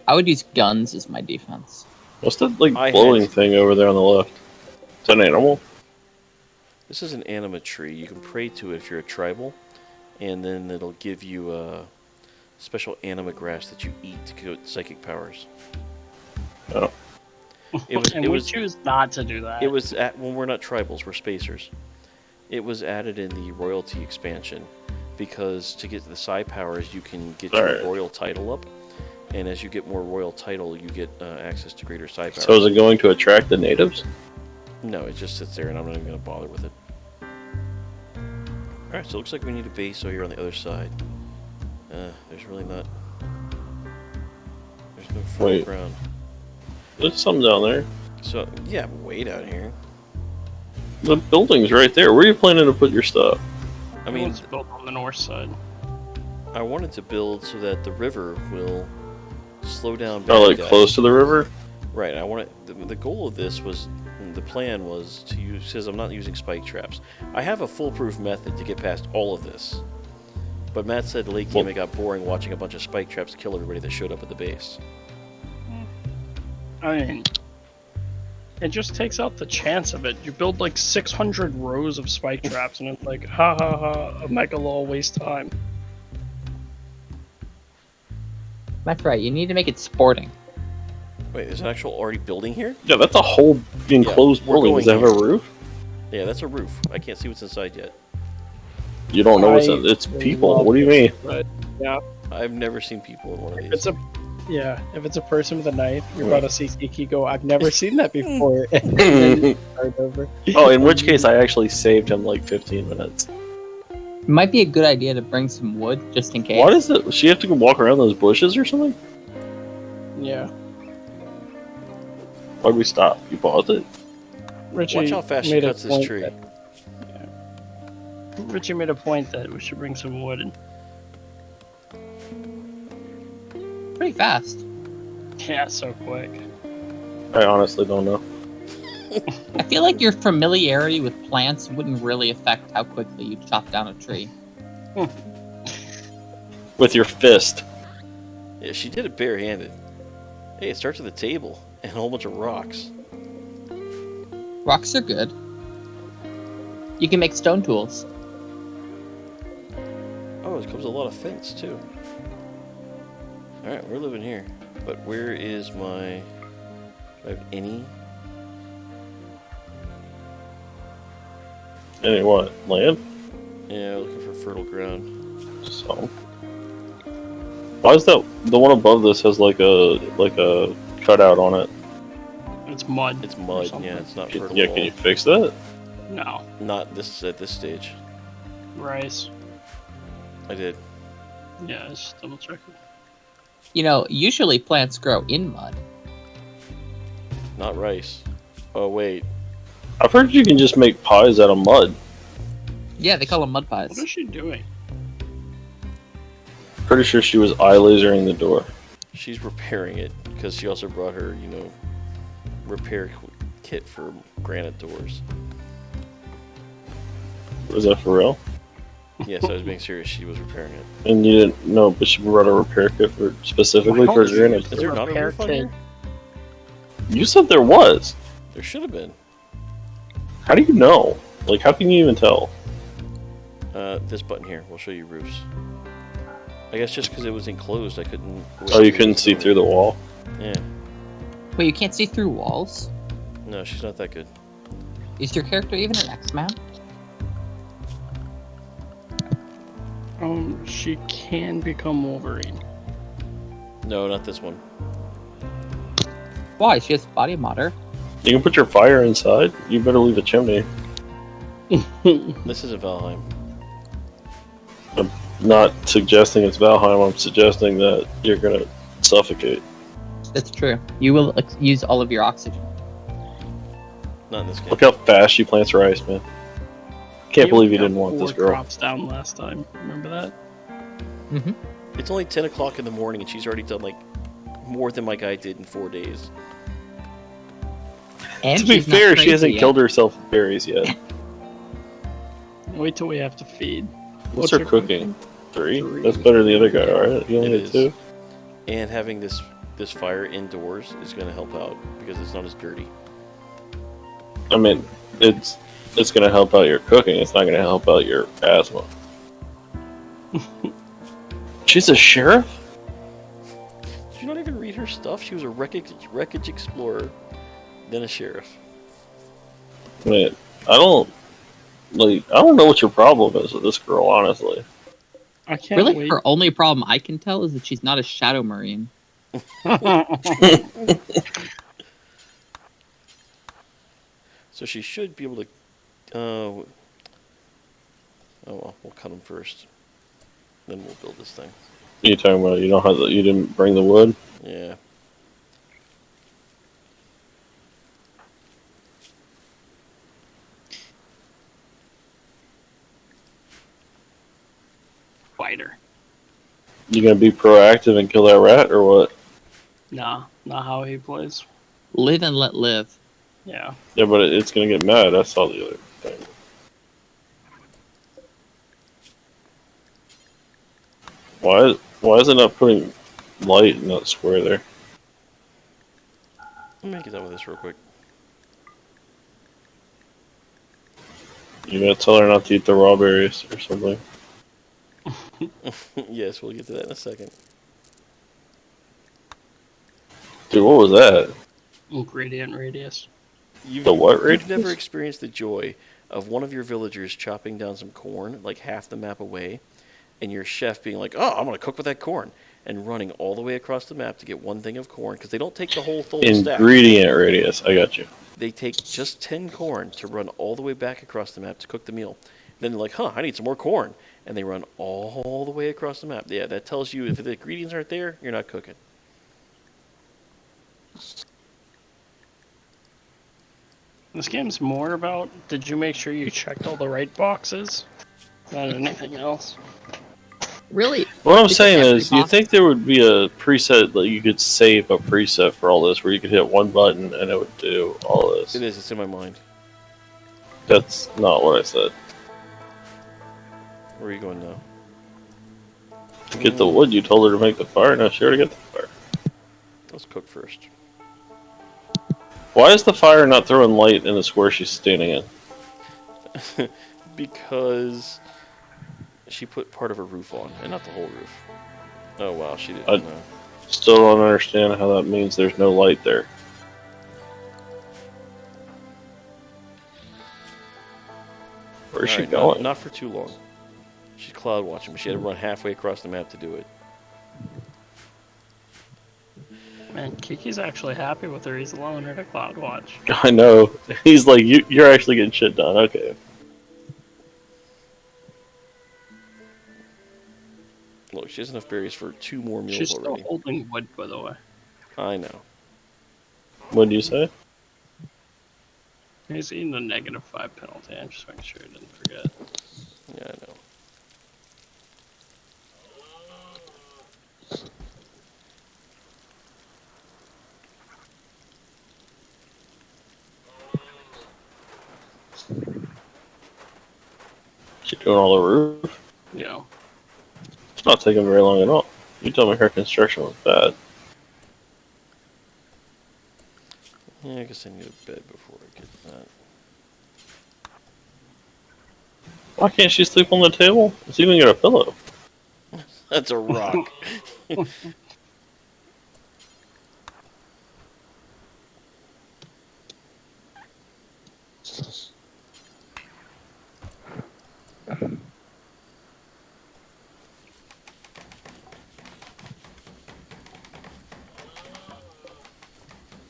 I would use guns as my defense. What's that like I glowing had- thing over there on the left? Is that an animal? This is an anima tree. You can pray to it if you're a tribal, and then it'll give you a special anima grass that you eat to get psychic powers. Oh. And we choose not to do that. It was when we're not tribals, we're spacers. It was added in the royalty expansion because to get the psi powers, you can get your Alright. royal title up, and as you get more royal title, you get access to greater psi powers. So is it going to attract the natives? No, it just sits there, and I'm not even going to bother with it. Alright, so it looks like we need a base over here on the other side. There's really not... There's no fertile Wait. ground. There's some down there. So, yeah, way down here. The building's right there. Where are you planning to put your stuff? I mean, It's built on the north side. I wanted to build so that the river will slow down Oh, bad like guys. close to the river? Right, I want the goal of this was, the plan was to use, says I'm not using spike traps. I have a foolproof method to get past all of this. But Matt said late game it got boring watching a bunch of spike traps kill everybody that showed up at the base. I mean, it just takes out the chance of it. You build like 600 rows of spike traps, and it's like, ha ha ha, a megalol waste time. That's right. You need to make it sporting. Wait, there's an actual already building here? Yeah, that's a whole enclosed we're building. Does that going have a roof? Yeah, that's a roof. I can't see what's inside yet. You don't know what's I in it's people. love What do you mean? But yeah, I've never seen people in one of if these. if it's a person with a knife, you're about to see Kiki go, I've never seen that before. And then start over. Oh, in which case I actually saved him like 15 minutes. It might be a good idea to bring some wood just in case. Why does it? She have to go walk around those bushes or something? Yeah. Why'd we stop? You paused it? Richie Watch how fast she made a cuts this point tree. Richie made a point that we should bring some wood. And Pretty fast. yeah, so quick. I honestly don't know. I feel like your familiarity with plants wouldn't really affect how quickly you chop down a tree. With your fist. Yeah, she did it barehanded. Hey, it starts with a table and a whole bunch of rocks. Rocks are good. You can make stone tools. Oh, it comes with a lot of fence too. Alright, we're living here. But where is my... Do I have any? Any what? Land? Yeah, looking for fertile ground. So. Why is that the one above this has like a cutout on it? It's mud. It's or mud, something. yeah, it's not fertile. Yeah, at can all. you fix that? No. Not this at this stage. Rice. I did. Yeah, just double checking. You know, usually plants grow in mud. Not rice. Oh wait. I've heard you can just make pies out of mud. Yeah, they call them mud pies. What is she doing? Pretty sure she was eye lasering the door. She's repairing it because she also brought her, repair kit for granite doors. Was that for real? Yes, I was being serious. She was repairing it. And you didn't know, but she brought a repair kit for specifically Why for don't you granite. use Is there not a repair roof on kit. here? You said there was. There should have been. How do you know? Like, how can you even tell? This button here will show you roofs. I guess just because it was enclosed, I couldn't. Oh, you couldn't see through the wall? Yeah. Wait, you can't see through walls? No, she's not that good. Is your character even an X-Man? She can become Wolverine. No, not this one. Why? She has body matter. You can put your fire inside. You better leave a chimney. This isn't Valheim. Not suggesting it's Valheim. I'm suggesting that you're gonna suffocate. That's true. You will use all of your oxygen. Not in this game. Look how fast she plants rice, man. Can't believe you got didn't want this 4 girl. crops down last time. Remember that? Mm-hmm. It's only 10 o'clock in the morning and she's already done like more than my guy did in 4 days. And To be she's not fair, she crazy hasn't yet. killed herself with berries yet. Wait till we have to feed. What's her cooking? 3? Three. That's better than the other guy, right? You only It get is. 2? And having this fire indoors is going to help out because it's not as dirty. I mean, it's going to help out your cooking. It's not going to help out your asthma. She's a sheriff? Did you not even read her stuff? She was a wreckage explorer, then a sheriff. I mean, I don't know what your problem is with this girl, honestly. I can't Really, wait. her only problem I can tell is that she's not a shadow marine. So she should be able to. Oh well, we'll cut them first. Then we'll build this thing. You talking about you didn't bring the wood? Yeah. Fighter. You gonna be proactive and kill that rat or what? Nah, not how he plays. Live and let live. Yeah. Yeah, but it's gonna get mad. I saw the other thing. Why is it not putting light in that square there? Let me get done with this real quick. You gotta tell her not to eat the raw berries or something. Yes, we'll get to that in a second. Dude, what was that? Ingredient radius. You've, The what You've radius? never experienced the joy of one of your villagers chopping down some corn, like half the map away, and your chef being like, "Oh, I'm gonna cook with that corn," and running all the way across the map to get one thing of corn because they don't take the whole full stack. Ingredient radius. I got you. They take just 10 corn to run all the way back across the map to cook the meal. Then they're like, "Huh, I need some more corn," and they run all the way across the map. Yeah, that tells you if the ingredients aren't there, you're not cooking. This game's more about did you make sure you checked all the right boxes than anything else. Really, What I'm Because saying every is, you box- think there would be a preset that you could save a preset for all this, where you could hit one button and it would do all this? It is. It's in my mind. That's not what I said. Where are you going now? To get the wood, you told her to make the fire. Now she already got the fire. Let's cook first. Why is the fire not throwing light in the square she's standing in? Because she put part of her roof on, and not the whole roof. Oh wow, she didn't know. Still don't understand how that means there's no light there. Where's she Alright, going? Not for too long. She's cloud watching, but she had to run halfway across the map to do it. Man, Kiki's actually happy with her. He's allowing her to cloud watch. I know. He's like, you're actually getting shit done. Okay. Look, she has enough berries for 2 more meals She's still already. holding wood, by the way. I know. What do you say? He's eating the -5 penalty. I'm just making sure he didn't forget. Yeah, I know. She doing all the roof? Yeah. It's not taking very long at all. You told me her construction was bad. Yeah, I guess I need a bed before I get that. Why can't she sleep on the table? Let's even get a pillow. That's a rock.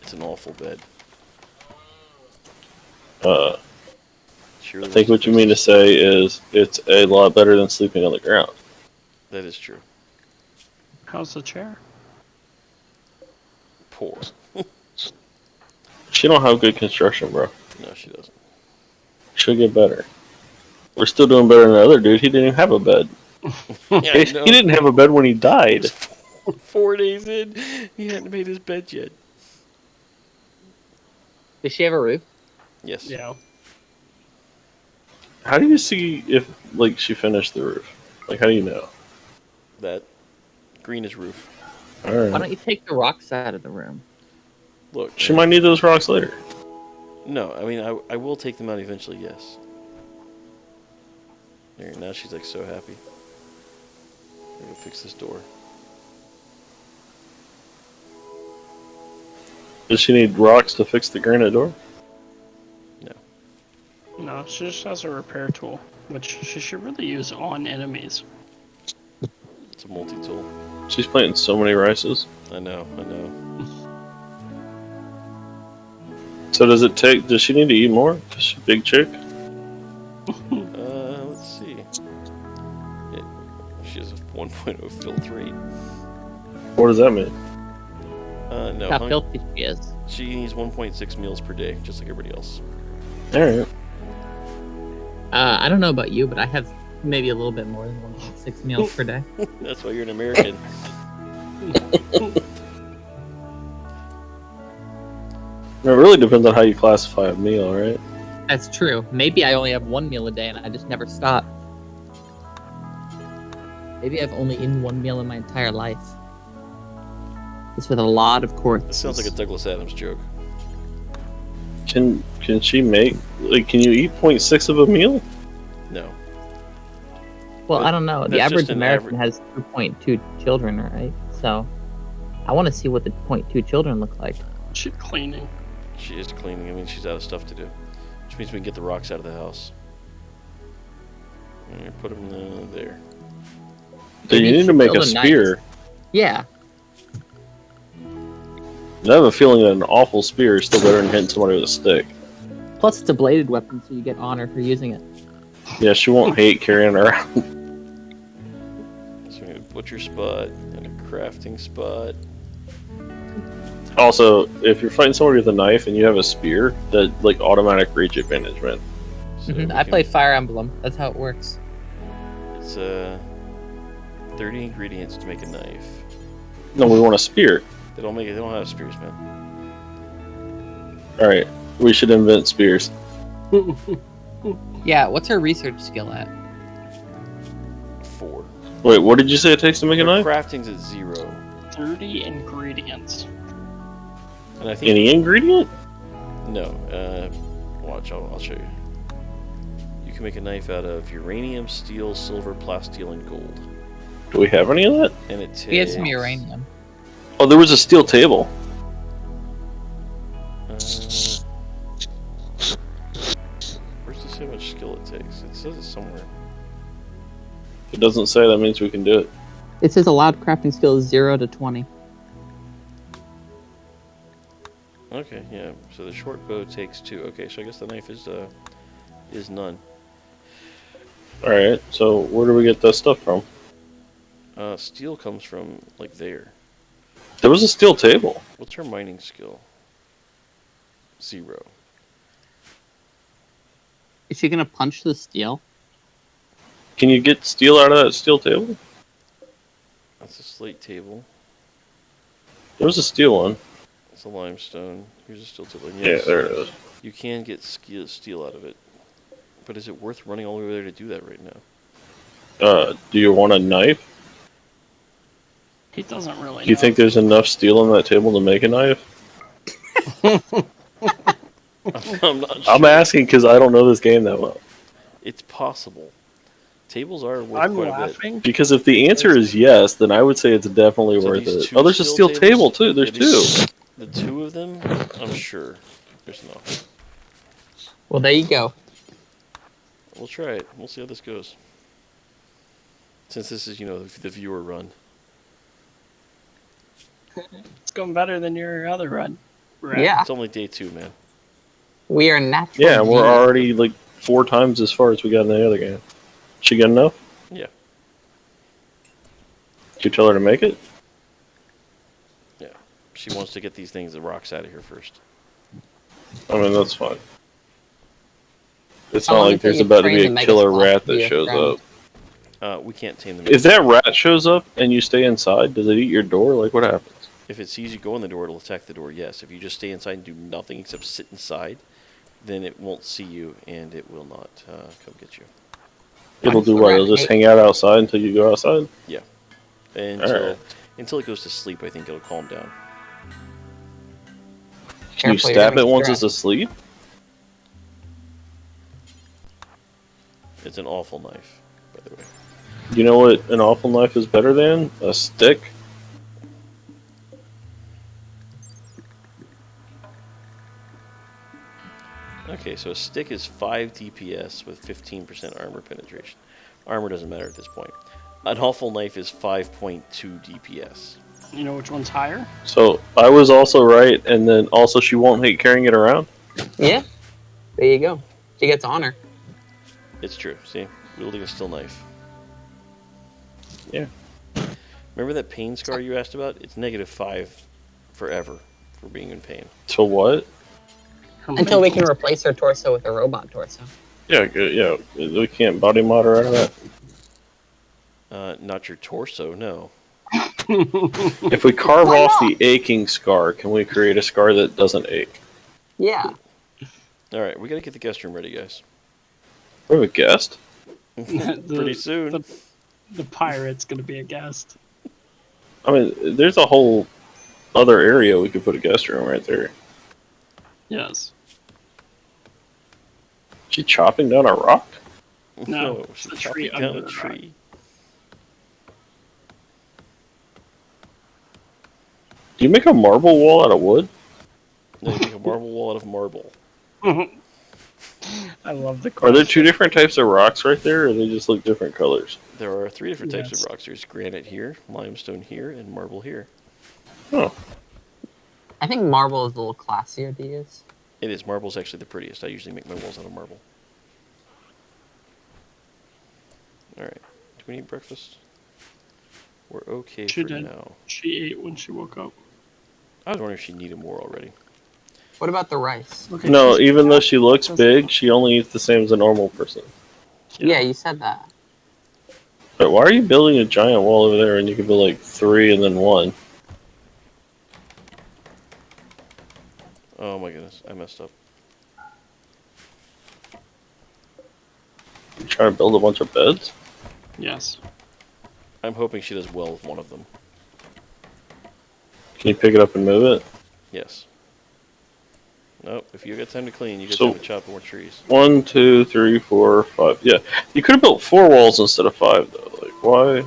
It's an awful bed. Surely I think there's what you mean to say is it's a lot better than sleeping on the ground. That is true. How's the chair? Poor. She don't have good construction, bro. No, she doesn't. She'll get better. We're still doing better than the other dude. He didn't even have a bed. Yeah, I He know. didn't have a bed when he died. 4 days in, he hadn't made his bed yet. Does she have a roof? Yes. Yeah. How do you see if like she finished the roof? Like, how do you know? That greenish roof. All Why right. don't you take the rocks out of the room? Look. She might need those rocks later. No, I mean I will take them out eventually. Yes. There. Now she's like so happy. I'm gonna fix this door. Does she need rocks to fix the granite door? No, she just has a repair tool, which she should really use on enemies. It's a multi-tool. She's planting so many rices. I know. So does it take? Does she need to eat more? Is she a big chick? Let's see. Yeah, she has a 1.0 filth rate. What does that mean? No. How filthy she is. She needs 1.6 meals per day, just like everybody else. All right. I don't know about you, but I have maybe a little bit more than 1.6 meals per day. That's why you're an American. It really depends on how you classify a meal, right? That's true. Maybe I only have one meal a day and I just never stop. Maybe I've only eaten one meal in my entire life. It's with a lot of courses. That sounds like a Douglas Adams joke. Can she make like? Can you eat 0.6 of a meal? No. Well, But I don't know. The that's just average an American has 2.2 children, right? So I want to see what the 0.2 children look like. She's cleaning. She is cleaning. I mean, she's out of stuff to do. Which means we can get the rocks out of the house. And put them there. Do you Maybe need to make a build a knife. spear? Yeah. I have a feeling that an awful spear is still better than hitting somebody with a stick. Plus, it's a bladed weapon, so you get honor for using it. Yeah, she won't hate carrying it around. So we have a butcher spot and a crafting spot. Also, if you're fighting somebody with a knife and you have a spear, that like automatic reach advantage, man. So we I can- play Fire Emblem. That's how it works. It's 30 ingredients to make a knife. No, we want a spear. They don't make it. They don't have spears, man. All right, we should invent spears. Yeah, what's her research skill at? 4. Wait, what did you say it takes to make a Her knife? crafting's at 0. 30 ingredients. And I think Any ingredient? no. Watch. I'll show you. You can make a knife out of uranium, steel, silver, plasteel, and gold. Do we have any of that? And it takes. We had some uranium. Oh, there was a steel table. Where's this how much skill it takes? It says it somewhere. If it doesn't say, that means we can do it. It says allowed crafting skill is 0 to 20. Okay, yeah. So the short bow takes 2. Okay, so I guess the knife is none. All right, so where do we get that stuff from? Steel comes from like there. There was a steel table. What's her mining skill? 0. Is she gonna punch the steel? Can you get steel out of that steel table? That's a slate table. There was a steel one. It's a limestone. Here's a steel table. And Yeah, yes, there it is. you can get steel out of it. But is it worth running all the way there to do that right now? Do you want a knife? He doesn't really Do you know. think there's enough steel on that table to make a knife? I'm not sure. I'm asking because I don't know this game that well. It's possible. Tables are worth I'm quite a bit. laughing. Because if the answer is yes, then I would say it's definitely So worth these it. two Oh, there's a steel table too. There's Yeah, two. The 2 of them, I'm sure. There's enough. Well, there you go. We'll try it. We'll see how this goes. Since this is, the viewer run. It's going better than your other run. Right. Yeah, It's only day 2, man. we are natural. Yeah, we're genius. already like 4 times as far as we got in the other game. She good enough? Yeah. Did you tell her to make it? Yeah. She wants to get these things, the rocks out of here first. I mean, that's fine. It's How not long like until there's you about to train be the a mega killer sloth rat to be that a shows friend? up. We can't tame them. If that rat shows up and you stay inside, does it eat your door? Like, what happens? If it sees you go in the door, it'll attack the door, yes. If you just stay inside and do nothing except sit inside, then it won't see you and it will not come get you. It'll do what? It'll just hang out outside until you go outside? Yeah. Until it goes to sleep, I think it'll calm down. Can you stab it once it's asleep? It's an awful knife, by the way. You know what an awful knife is better than? A stick? Okay, so a stick is 5 DPS with 15% armor penetration. Armor doesn't matter at this point. An awful knife is 5.2 DPS. You know which one's higher? So I was also right, and then also she won't hate carrying it around? Yeah. There you go. She gets honor. It's true, see? Wielding a steel knife. Yeah. Remember that pain scar you asked about? It's -5 forever for being in pain. To what? Until we can replace her torso with a robot torso. Yeah, yeah. We can't body mod her out of that. Not your torso, no. If we carve off the aching scar, can we create a scar that doesn't ache? Yeah. Alright, we gotta get the guest room ready, guys. We have a guest? Pretty soon. The pirate's gonna be a guest. I mean, there's a whole other area we could put a guest room right there. Yes. She chopping down a rock? No, she's the chopping tree down under a the tree. Do you make a marble wall out of wood? No, you make a marble wall out of marble. I love the Are question. there two different types of rocks right there, or they just look different colors? There are 3 different types Yes. of rocks. There's granite here, limestone here, and marble here. Oh. I think marble is a little classier to use. It is. Marble's actually the prettiest. I usually make my walls out of marble. Alright. Do we need breakfast? We're okay She for did. now. She ate when she woke up. I was wondering if she needed more already. What about the rice? Okay, No, even though she looks big, she only eats the same as a normal person. Yeah, you said that. But why are you building a giant wall over there and you can build like 3 and then 1? Oh my goodness, I messed up. You trying to build a bunch of beds? Yes. I'm hoping she does well with one of them. Can you pick it up and move it? Yes. Nope, if you got time to clean, you got So- time to chop more trees. 1, 2, 3, 4, 5. Yeah, you could have built 4 walls instead of 5, though. Like, why?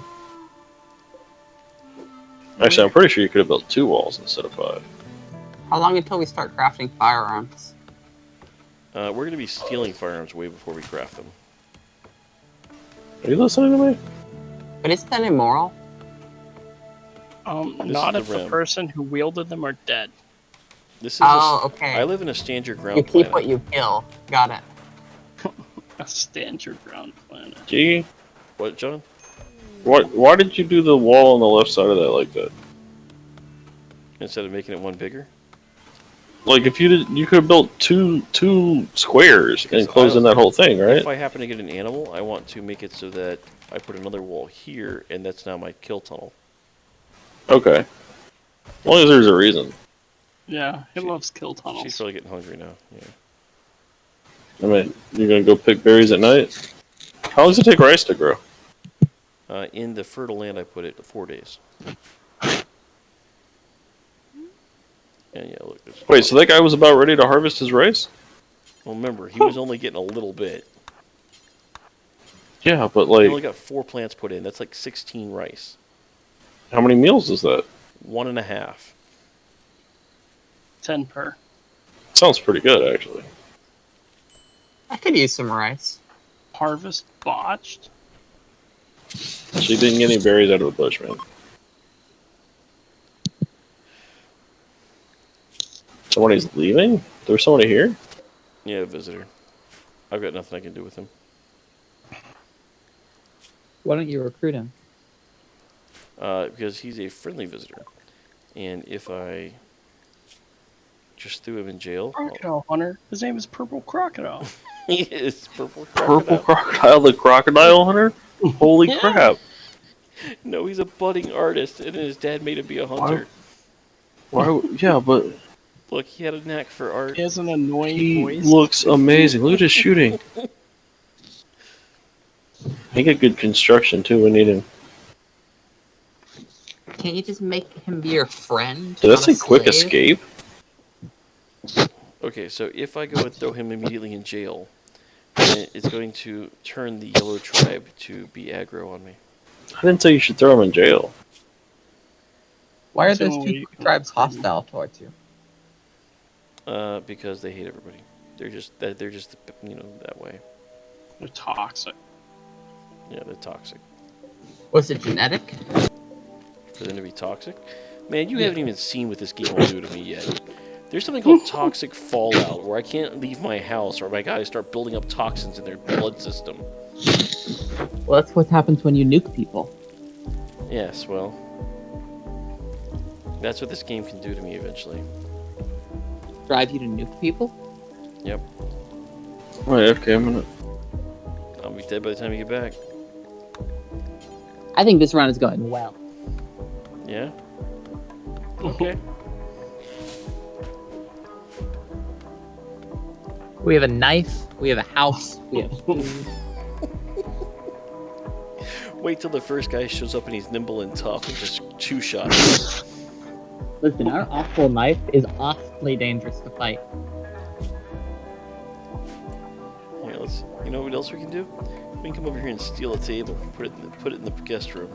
Actually, I'm pretty sure you could have built 2 walls instead of 5. How long until we start crafting firearms? We're going to be stealing firearms way before we craft them. Are you listening to me? But isn't that immoral? Not is if the the rim. person who wielded them are dead. This is Oh, a, okay. I live in a stand your ground You keep planet. what you kill. Got it. A stand your ground planet. Gee, What, John? why did you do the wall on the left side of that like that? Instead of making it one bigger? Like, if you did, you could have built two squares Because and closed in that whole thing, right? If I happen to get an animal, I want to make it so that I put another wall here, and that's now my kill tunnel. Okay. As long as there's a reason. Yeah, he loves kill tunnels. She's probably getting hungry now. Yeah. I mean, you're gonna go pick berries at night? How long does it take rice to grow? In the fertile land, I put it 4 days. And yeah, look. Wait, so that guy was about ready to harvest his rice? Well, remember, he was only getting a little bit. Yeah, but He like, only got 4 plants put in. That's like 16 rice. how many meals is that? 1.5. 10 per. Sounds pretty good, actually. I could use some rice. Harvest botched. She didn't get any berries out of the bush, man. Somebody's leaving? There's somebody here? Yeah, visitor. I've got nothing I can do with him. Why don't you recruit him? Because he's a friendly visitor. And if I just threw him in jail... Crocodile hunter. His name is Purple Crocodile. He is purple crocodile. Purple crocodile, the crocodile hunter? Holy Yeah. crap! No, he's a budding artist, and his dad made him be a hunter. Why? Yeah, but Look, he had a knack for art. He has an annoying he voice. looks amazing. Look at his shooting. He got good construction too. We need him. Can't you just make him be your friend? Did that not a say quick slave? escape? Okay, so if I go and throw him immediately in jail, then it's going to turn the yellow tribe to be aggro on me. I didn't say you should throw him in jail. Why are That's the those only way two you can tribes recruit him. hostile towards you? Because they hate everybody. They're just that way. They're toxic. Yeah, they're toxic. Was it genetic? For them to be toxic, man, you Yeah. haven't even seen what this game will do to me yet. There's something called toxic fallout, where I can't leave my house, or my guys start building up toxins in their blood system. Well, that's what happens when you nuke people. Yes, well, that's what this game can do to me eventually. Drive you to nuke people? Yep, Right, okay, I'm gonna. I'll be dead by the time you get back. I think this round is going well. Yeah. Okay. We have a knife, we have a house, we have food. Wait till the first guy shows up and he's nimble and tough and just two shots. Listen, our awful knife is awfully dangerous to fight. Here, let's. You know what else we can do? We can come over here and steal a table, put it in the guest room.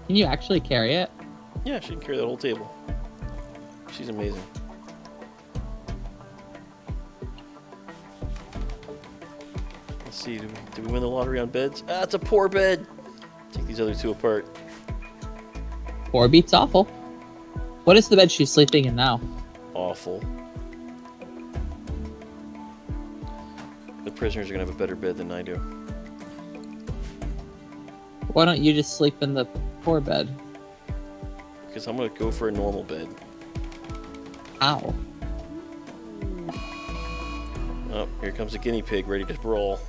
Can you actually carry it? Yeah, she can carry that whole table. She's amazing. Let's see, do we win the lottery on beds? Ah, it's a poor bed! Take these other two apart. 4 beats awful. What is the bed she's sleeping in now? Awful. The prisoners are gonna have a better bed than I do. Why don't you just sleep in the poor bed? Because I'm gonna go for a normal bed. Ow. Oh, here comes a guinea pig ready to brawl.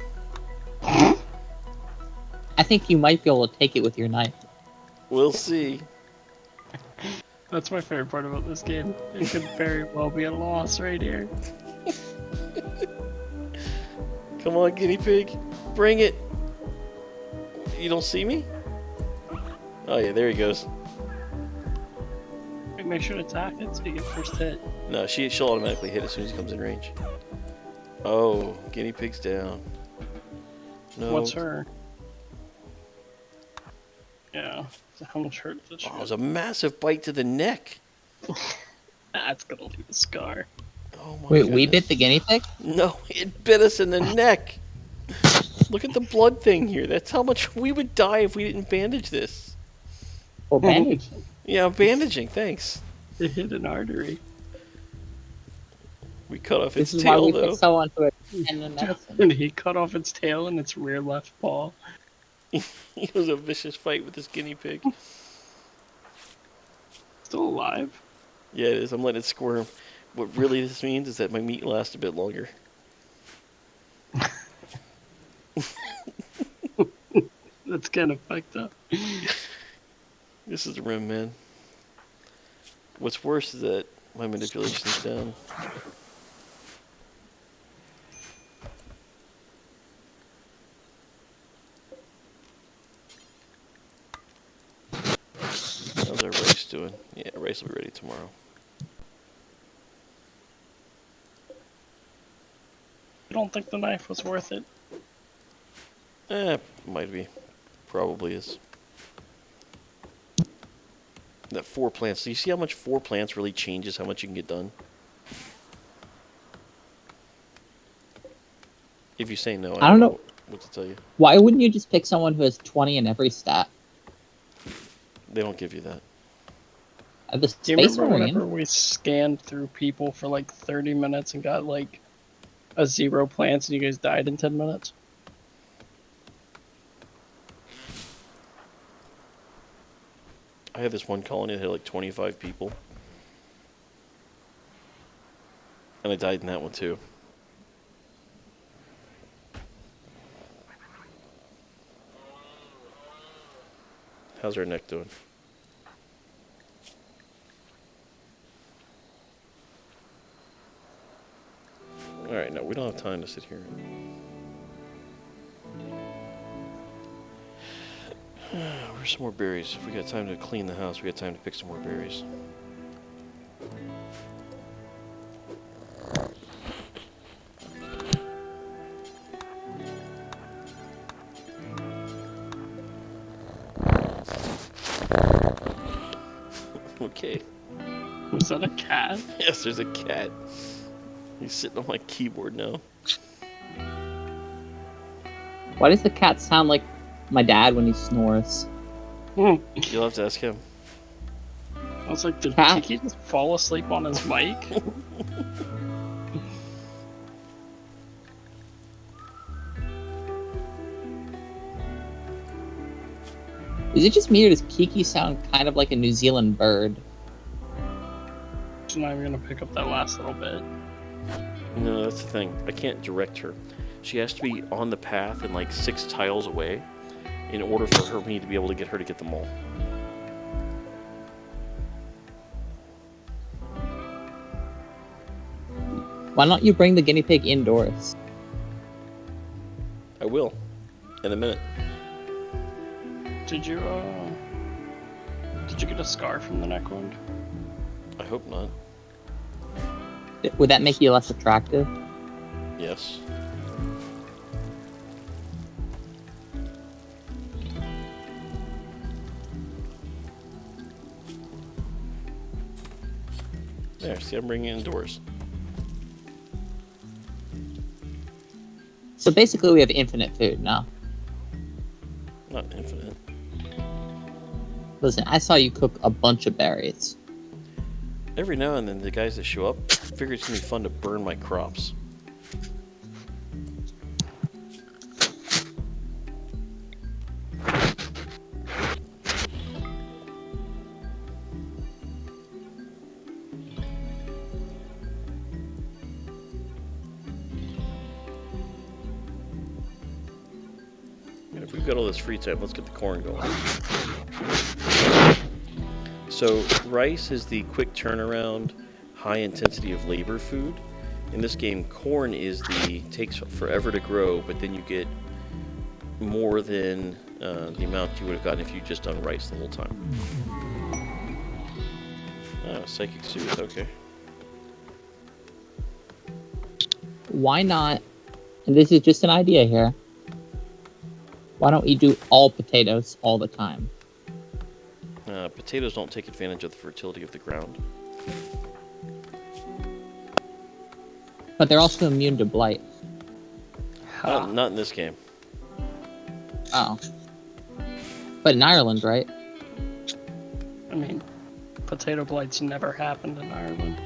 I think you might be able to take it with your knife. We'll see. That's my favorite part about this game. It could very well be a loss right here. Come on, guinea pig. Bring it. You don't see me? Oh yeah, there he goes. Make sure to attack it so you get first hit. No, she'll automatically hit as soon as he comes in range. Oh, guinea pig's down. No. What's her? Yeah. So how much hurt does she Oh, it was a massive bite to the neck. That's gonna leave a scar. Oh my Wait, we goodness. bit the guinea pig? No, it bit us in the neck. Look at the blood thing here. That's how much we would die if we didn't bandage this. Or bandage? Yeah, bandaging, thanks. It hit an artery. We cut off This its is why tail we though. put someone to attend in medicine. And he cut off its tail and its rear left paw. It was a vicious fight with this guinea pig. Still alive. Yeah, it is. I'm letting it squirm. What really this means is that my meat lasts a bit longer. That's kind of fucked up. This is the rim, man. What's worse is that my manipulation's down. How's our rice doing? Yeah, rice will be ready tomorrow. I don't think the knife was worth it. Might be. Probably is. That 4 plants. Do you see how much 4 plants really changes how much you can get done? If you say no, I don't know what to tell you. Why wouldn't you just pick someone who has 20 in every stat? They don't give you that. The Do you Space remember whenever Marine. we scanned through people for like 30 minutes and got like a 0 plants and you guys died in 10 minutes? I had this one colony that had like 25 people. And I died in that one too. How's her neck doing? Alright, no, we don't have time to sit here. Where's some more berries? If we got time to clean the house, we got time to pick some more berries. Okay. Was that a cat? Yes, there's a cat. He's sitting on my keyboard now. Why does the cat sound like my dad when he snores? Hmm. You'll have to ask him. I was like, did Cat. Kiki just fall asleep on his mic? Is it just me or does Kiki sound kind of like a New Zealand bird? She's not even gonna pick up that last little bit. No, that's the thing. I can't direct her. She has to be on the path and like 6 tiles away in order for me to be able to get her to get them all. Why don't you bring the guinea pig indoors? I will. In a minute. Did you get a scar from the neck wound? I hope not. Would that make you less attractive? Yes. There, see, I'm bringing it indoors. So basically we have infinite food now. Not infinite. Listen, I saw you cook a bunch of berries. Every now and then, the guys that show up figure it's gonna be fun to burn my crops. And if we've got all this free time, let's get the corn going. So rice is the quick turnaround, high intensity of labor food. In this game, corn is takes forever to grow, but then you get more than the amount you would have gotten if you just done rice the whole time. Oh, psychic soothe, okay. Why not, and this is just an idea here, why don't we do all potatoes all the time? Potatoes don't take advantage of the fertility of the ground. But they're also immune to blight. Not in this game. Oh. But in Ireland, right? I mean, potato blights never happened in Ireland.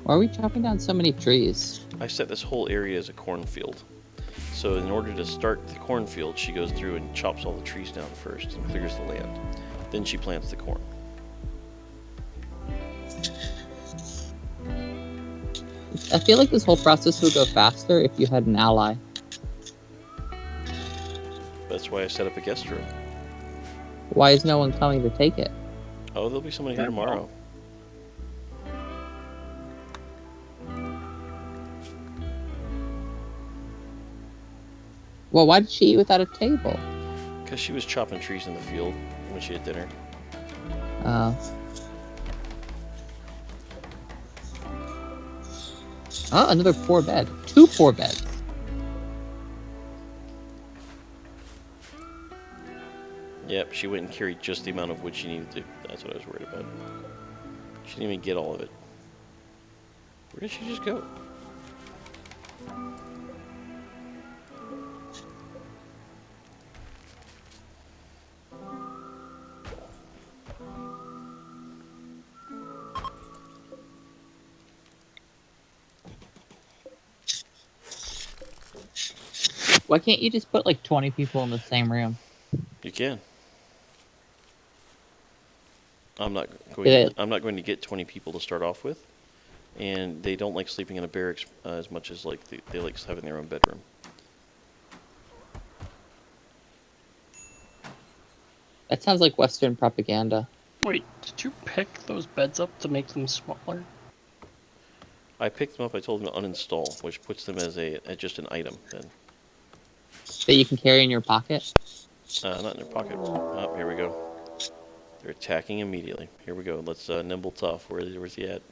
Why are we chopping down so many trees? I set this whole area as a cornfield. So in order to start the cornfield, she goes through and chops all the trees down first and clears the land. Then she plants the corn. I feel like this whole process would go faster if you had an ally. That's why I set up a guest room. Why is no one coming to take it? Oh, there'll be somebody here tomorrow. Well, why did she eat without a table? Because she was chopping trees in the field when she had dinner. Oh, another poor bed. 2 poor beds. Yep, she went and carried just the amount of wood she needed to. That's what I was worried about. She didn't even get all of it. Where did she just go? Why can't you just put like 20 people in the same room? You can. I'm not going to get 20 people to start off with. and they don't like sleeping in a barracks as much as like they like having their own bedroom. That sounds like Western propaganda. Wait, did you pick those beds up to make them smaller? I picked them up. I told them to uninstall, which puts them as just an item then. That you can carry in your pocket? Not in their pocket. Oh, here we go. They're attacking immediately. Here we go. Let's nimble tough. Where's he at?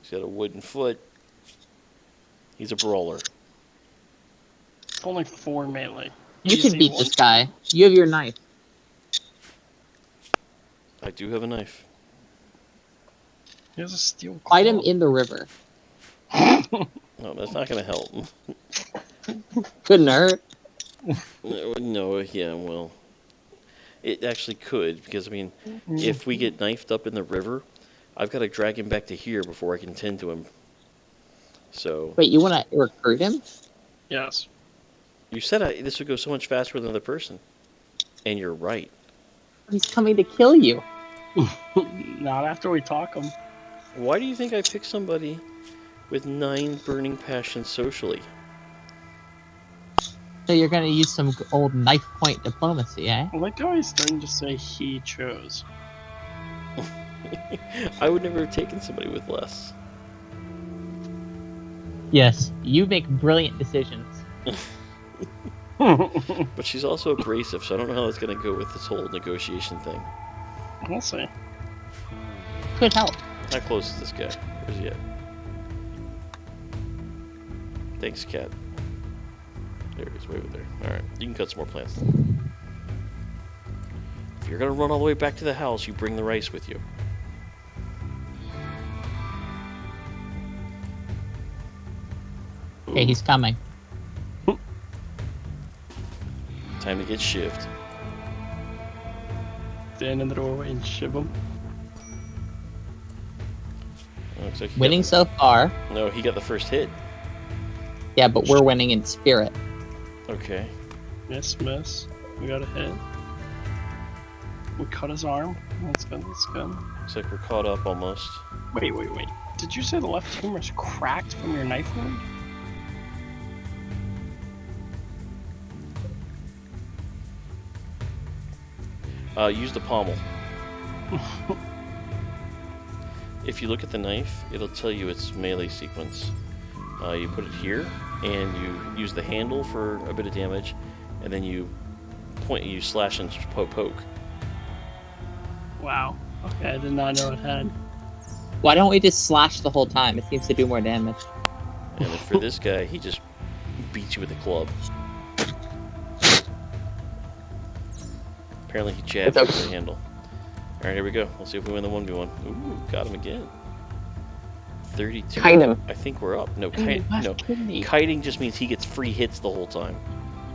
He's got a wooden foot. He's a brawler. Only 4 melee. You can Easy beat one. this guy. You have your knife. I do have a knife. He has a steel claw. Fight him in the river. No, that's not gonna help. Couldn't hurt. No, yeah, well, it actually could, because I mean, if we get knifed up in the river, I've got to drag him back to here before I can tend to him. So. Wait, you want to recruit him? Yes. You said this would go so much faster with another person, and you're right. He's coming to kill you. Not after we talk him. Why do you think I picked somebody with 9 burning passions socially? So you're gonna use some old knife point diplomacy, eh? I like how he's starting to say he chose. I would never have taken somebody with less. Yes, you make brilliant decisions. But she's also abrasive, so I don't know how it's going to go with this whole negotiation thing. We'll see. Could help. How close is this guy? Where's he at? Thanks, cat. There he is, way over there. Alright, you can cut some more plants. If you're going to run all the way back to the house, you bring the rice with you. Okay, he's coming. Time to get shivved. Stand in the doorway and shiv him. Looks like he Winning so far. No, he got the first hit. Yeah, but we're winning in spirit. Okay. Miss. We got a hit. We cut his arm. That's good. Looks like we're caught up almost. Wait. Did you say the left humor's cracked from your knife wound? Use the pommel. If you look at the knife, it'll tell you its melee sequence. You put it here, and you use the handle for a bit of damage, and then you slash and poke. Wow. Okay, I did not know it had. Why don't we just slash the whole time? It seems to do more damage. And then for this guy, he just beats you with a club. Apparently he jabs you with the handle. Alright, here we go. Let's see if we win the 1v1. Ooh, got him again. 32. Kite him. I think we're up. No, Left kidney. kiting just means he gets free hits the whole time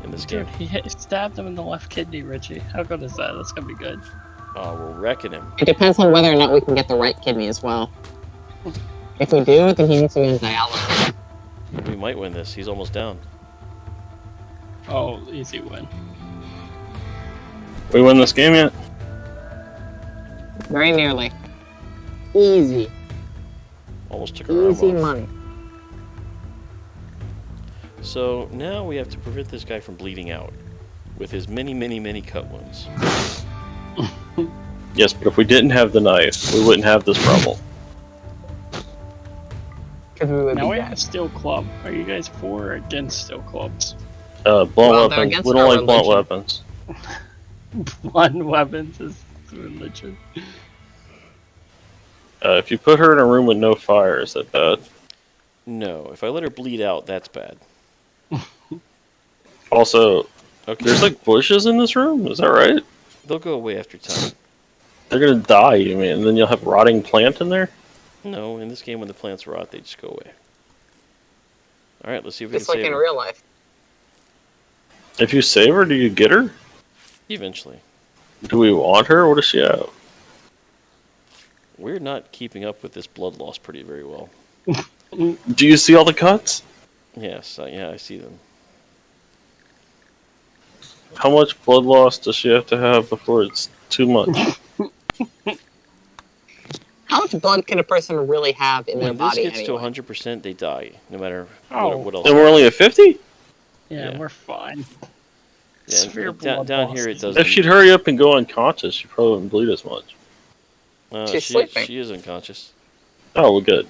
in this game. Dude, he stabbed him in the left kidney, Richie. How good is that? That's gonna be good. Oh, we're wrecking him. It depends on whether or not we can get the right kidney as well. If we do, then he needs to be on dialysis. We might win this. He's almost down. Oh, easy win. We win this game yet? Very nearly. Easy. Almost took our arm Easy off. money. So now we have to prevent this guy from bleeding out with his many cut wounds. Yes, but if we didn't have the knife, we wouldn't have this problem. Now we have a steel club. Are you guys for or against steel clubs? Blunt Well, they're weapons. against We don't our like blunt religion. weapons. Blunt weapons is religion. If you put her in a room with no fire, is that bad? No, if I let her bleed out, that's bad. Also, Okay, there's like bushes in this room. Is that right? they'll go away after time. They're gonna die, you mean? And then you'll have rotting plant in there? No, in this game when the plants rot, they just go away. Alright, let's see if we Just can like save in her. real life. If you save her, do you get her? Eventually. Do we want her? What does she have? We're not keeping up with this blood loss very well. Do you see all the cuts? Yes, yeah, I see them. How much blood loss does she have to have before it's too much? How much blood can a person really have in their When this body gets anyway? to 100%, they die, no matter Oh. what else. And we're only at 50? Yeah, Yeah. we're fine. Yeah, Severe down blood here it loss. doesn't. If she'd hurry up and go unconscious, she probably wouldn't bleed as much. She's sleeping. She is unconscious. Oh, well, good.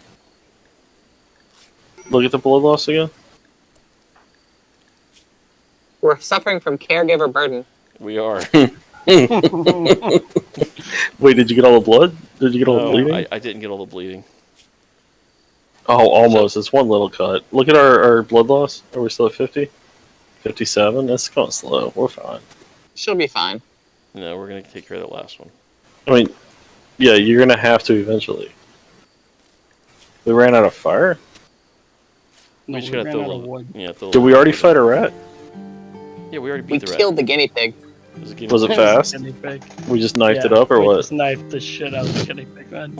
Look at the blood loss again. We're suffering from caregiver burden. We are. Wait, did you get all the blood? Did you get all the No, bleeding? I didn't get all the bleeding. Oh, almost. It's one little cut. Look at our blood loss. Are we still at 50? 57? That's going slow. We're fine. She'll be fine. No, we're gonna take care of the last one. I mean, yeah, you're going to have to eventually. We ran out of fire? No, We just we gotta ran throw out a of little. wood. Yeah, throw a Did we little already wood fight in. a rat? Yeah, we already We beat the killed rat. the guinea pig. It was a guinea Was it pig. fast? Guinea pig. We just knifed it Yeah, up or we what? just knifed the shit out of the guinea pig, man.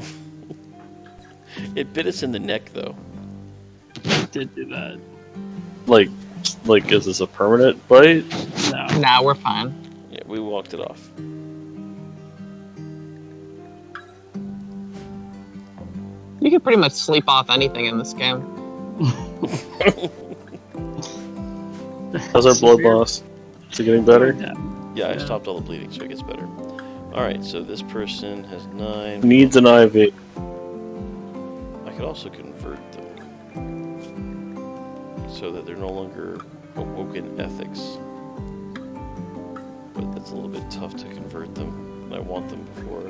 It bit us in the neck though. Did do that. Like, is this a permanent bite? No. Nah, we're fine. Yeah, we walked it off. You can pretty much sleep off anything in this game. How's our blood Severe- loss? Is it getting better? Yeah, I Yeah. stopped all the bleeding, so it gets better. All right, so this person has 9. Needs an IV. I could also convert them so that they're no longer awoken ethics. But that's a little bit tough to convert them, and I want them before.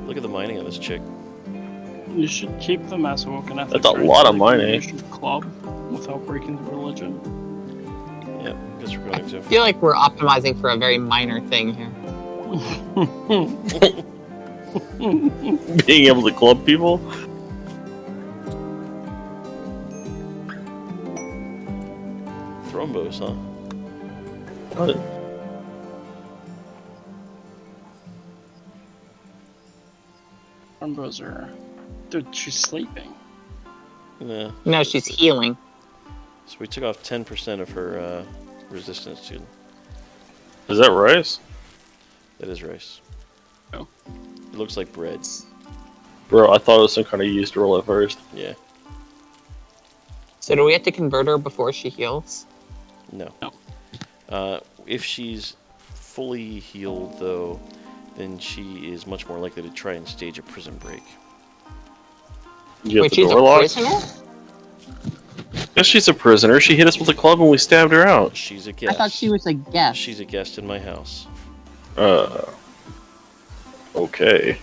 Look at the mining on this chick. You should keep them as awoken ethics. That's a right? lot of Like, money. You should club without breaking the religion. Yeah, guess we're going to. I feel like we're optimizing for a very minor thing here. Being able to club people? Thrombos, huh? What? Umbros are. Dude, she's sleeping. Yeah. No, she's healing. So we took off 10% of her resistance to. Is that rice? That is rice. Oh. It looks like bread. Bro, I thought it was some kind of yeast roll at first. Yeah. So do we have to convert her before she heals? No. No. If she's fully healed, though, then she is much more likely to try and stage a prison break. You get Wait, the she's a door locked? prisoner? Yes, she's a prisoner. She hit us with a club and we stabbed her out. She's a I guest. thought she was a guest. She's a guest in my house. Okay.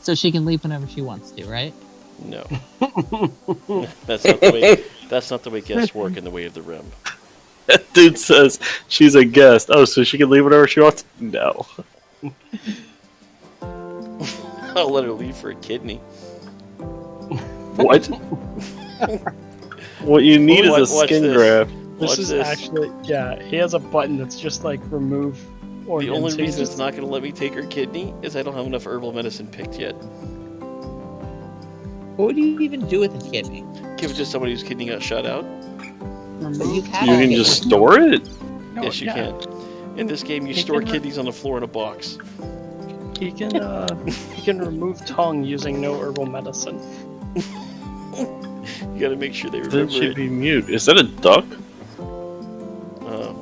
So she can leave whenever she wants to, right? No. That's not the way. That's not the way guests work in the way of the rim. That dude says she's a guest. Oh, so she can leave whenever she wants? No. I'll let her leave for a kidney. What? What you need Watch- is a watch skin this. graft. This Watch is this. actually. Yeah, he has a button that's just like remove The organs. only He reason just- it's not going to let me take her kidney is I don't have enough herbal medicine picked yet. What would you even do with a kidney? Give it to somebody whose kidney got shot out. But you have You a can kidney. just store it? No, Yes, you yeah. can. In this game, you He store can kidneys on the floor in a box. He can remove tongue using no herbal medicine. You got to make sure they Then remember she'd it. be mute. Is that a duck?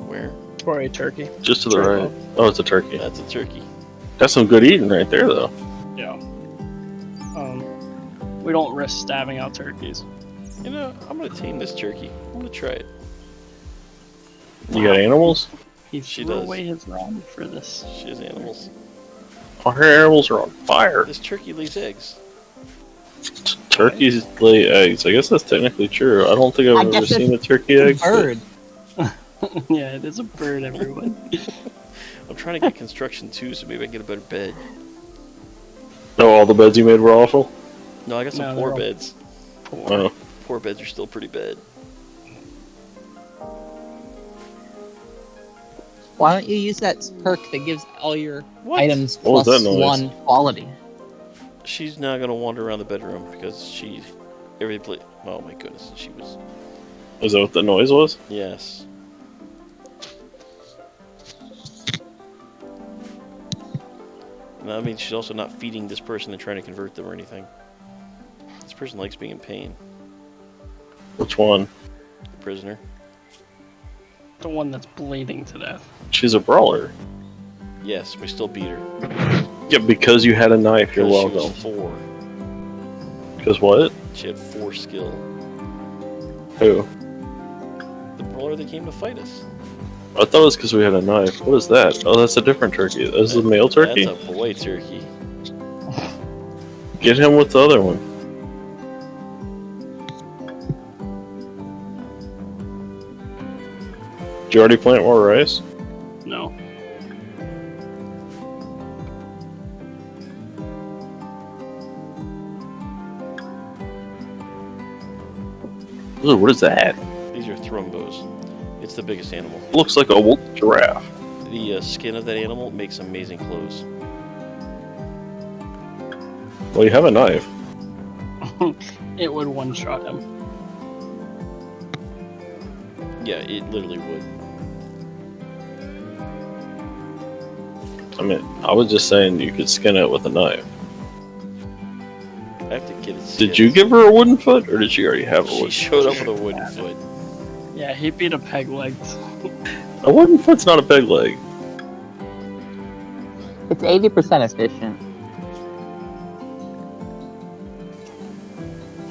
Where? Or a turkey. Just to the Turkey. right. Oh, it's a turkey. That's a turkey. That's some good eating right there, though. Yeah. We don't risk stabbing out turkeys. You know, I'm going to tame this turkey. I'm going to try it. You got animals? He She threw does. away his rod for this. She has animals. Our animals are on fire. This turkey lays eggs. Turkeys lay eggs. I guess that's technically true. I don't think I I've ever guess it's seen a turkey egg. but- Bird. Yeah, it is a bird, everyone. I'm trying to get construction too, so maybe I can get a better bed. No, all the beds you made were awful? No, I got some No, poor they're all- beds. Poor. Oh. Poor beds are still pretty bad. Why don't you use that perk that gives all your What? items What was plus that noise? 1 quality? She's now gonna wander around the bedroom because oh my goodness, she was. Is that what the noise was? Yes. No, I mean, she's also not feeding this person and trying to convert them or anything. This person likes being in pain. Which one? The prisoner. The one that's bleeding to death. She's a brawler. Yes, we still beat her. Yeah, because you had a knife, you're Because she welcome. was 4. Because what? She had 4 skill. Who? The brawler that came to fight us. I thought it was because we had a knife. What is that? Oh, that's a different turkey. This is a male turkey? That's a boy turkey. Get him with the other one. Did you already plant more rice? No. Ooh, what is that? These are thrombos. It's the biggest animal. Looks like a wolf giraffe. The skin of that animal makes amazing clothes. Well, you have a knife. It would one-shot him. Yeah, it literally would. I mean, I was just saying you could skin it with a knife. I have to get it. Did you give her a wooden foot, or did she already have a She wooden showed up with a wooden foot. Yeah, he beat a peg leg. A wooden foot's not a peg leg. It's 80% efficient.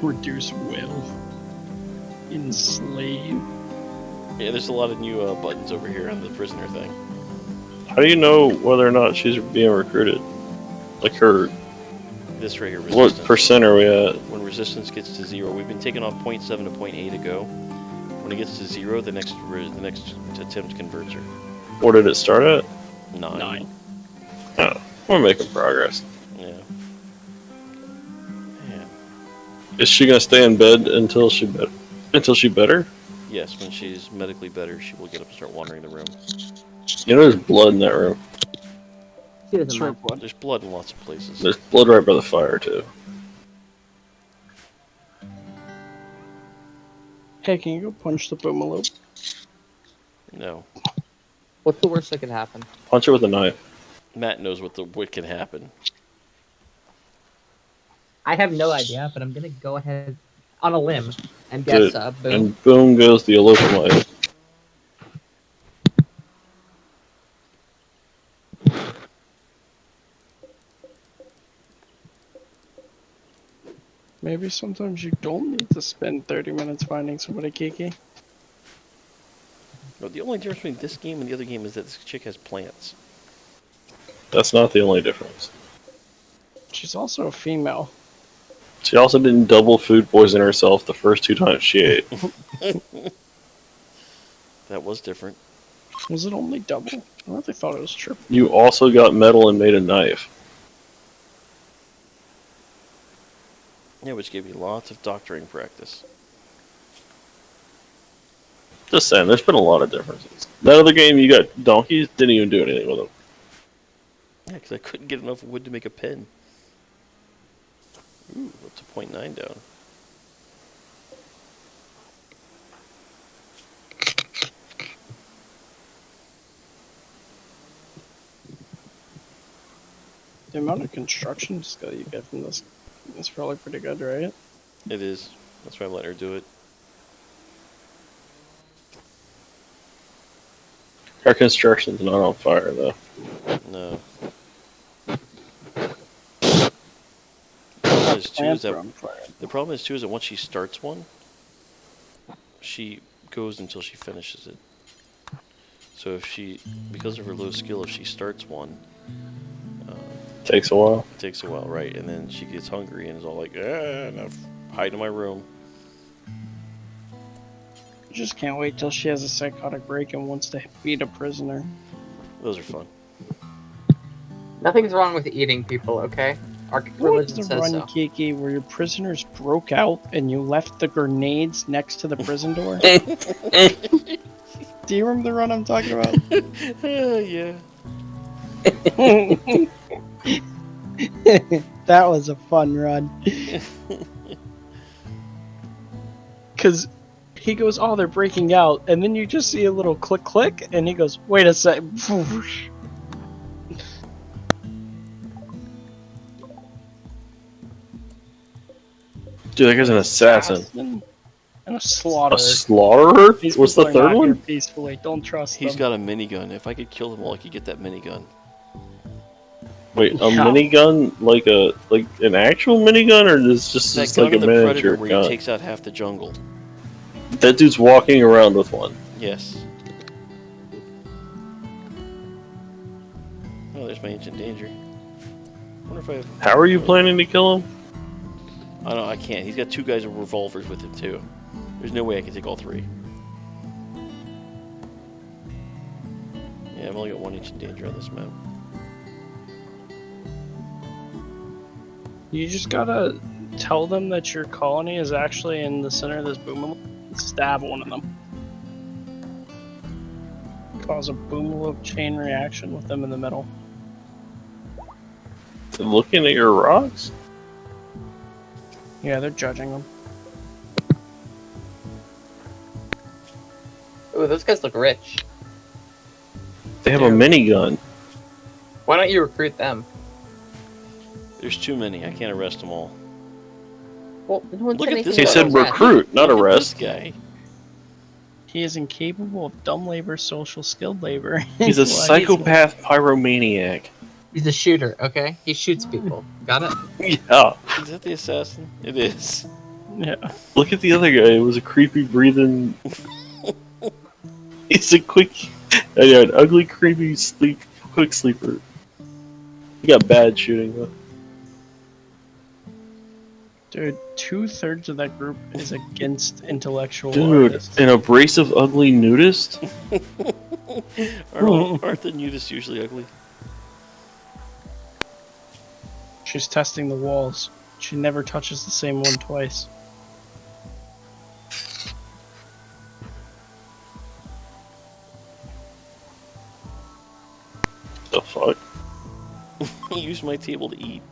Reduce will. Enslave. Yeah, there's a lot of new buttons over here on the prisoner thing. How do you know whether or not she's being recruited? Like her, This right here, what resistance. percent are we at? When resistance gets to 0, we've been taking off 0.7 to 0.8 ago. When it gets to 0, the next attempt converts her. What did it start at? 9. Oh, we're making progress. Yeah. Man. Is she gonna stay in bed until she better? Yes, when she's medically better, she will get up and start wandering the room. You know, there's blood in that room. She doesn't Sure. mind. There's blood in lots of places. There's blood right by the fire too. Hey, can you go punch the boomaloop? No. What's the worst that could happen? Punch her with a knife. Matt knows what can happen. I have no idea, but I'm gonna go ahead on a limb and Good. guess boom. And boom goes the alot. Maybe sometimes you don't need to spend 30 minutes finding somebody, Kiki. But the only difference between this game and the other game is that this chick has plants. That's not the only difference. She's also a female. She also didn't double food poison herself the first 2 times she ate. That was different. Was it only double? I really thought it was triple. You also got metal and made a knife. Yeah, which gave me lots of doctoring practice. Just saying, there's been a lot of differences. That other game, you got donkeys, didn't even do anything with them. Yeah, because I couldn't get enough wood to make a pen. Ooh, up to 0.9 down. The amount of construction skill you get from this is probably pretty good, right? It is. That's why I'm letting her do it. Our construction's not on fire, though. No. The problem is, too, is that, on fire. the problem is, too, is that once she starts one, she goes until she finishes it. So if she, because of her low skill, if she starts one, Takes a while. it takes a while, right? And then she gets hungry and is all like, now hide in my room. Just can't wait till she has a psychotic break and wants to beat a prisoner. Those are fun. Nothing's wrong with eating people, okay? Our What was religion the says run, so. Kiki, where your prisoners broke out and you left the grenades next to the prison door? Do you remember the run I'm talking about? Yeah. That was a fun run. Because he goes, oh, they're breaking out. And then you just see a little click, click. And he goes, wait a sec. Dude, that guy's an assassin. And a A slaughterer. slaughterer? These What's people the are third not here one? peacefully. Don't trust He's them. got a minigun. If I could kill them all, I could get that minigun. Wait, a Yeah. minigun like an actual minigun, or is It's this that just gun like a in the Predator miniature where gun? he takes out half the jungle. That dude's walking around with one. Yes. Oh, there's my ancient danger. I wonder if I have... How are you planning to kill him? Oh no, I can't. He's got two guys with revolvers with him too. There's no way I can take all three. Yeah, I've only got one ancient danger on this map. You just gotta tell them that your colony is actually in the center of this boom and stab one of them. Cause a boom chain reaction with them in the middle. Looking at your rocks? Yeah, they're judging them. Ooh, those guys look rich. They have a minigun. Why don't you recruit them? There's too many. I can't arrest them all. Well, no one Look said at anything this He about said arrest. recruit, not Look at arrest. this guy. He is incapable of dumb labor, social skilled labor. He's a Well, psychopath pyromaniac. He's a shooter, okay? He shoots people. Got it? Yeah. Is that the assassin? It is. Yeah. Look at the other guy. It was a creepy breathing. He's a an ugly, creepy quick sleeper. He got bad shooting though. Dude, 2/3 of that group is against intellectual Dude, artists. an abrasive, ugly nudist? Aren't the nudists usually ugly? She's testing the walls. She never touches the same one twice. The fuck? He used my table to eat.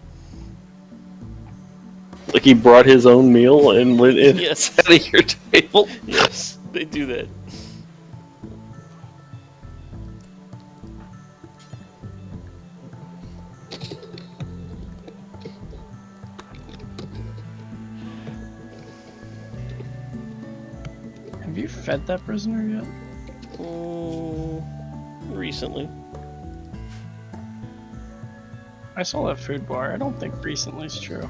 Like he brought his own meal and went in Yes. sat at your table? Yes, they do that. Have you fed that prisoner yet? Recently. I saw that food bar. I don't think recently is true.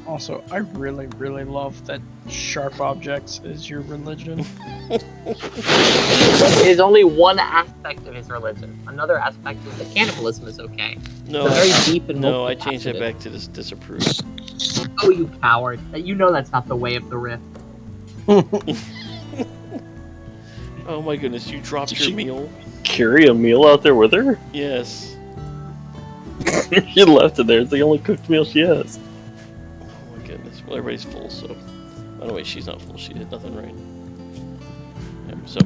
Also, I really, really love that sharp objects is your religion. It is only one aspect of his religion. Another aspect is that cannibalism is okay. No, It's very deep and no, I changed that multifaceted. back to this disapprove. Oh, you coward. You know that's not the way of the rift. Oh my goodness, you dropped Did your she- meal? Carry a meal out there with her? Yes. She left it there. It's the only cooked meal she has. Oh my goodness. Well, everybody's full, so. By the way, she's not full. She did nothing right. So,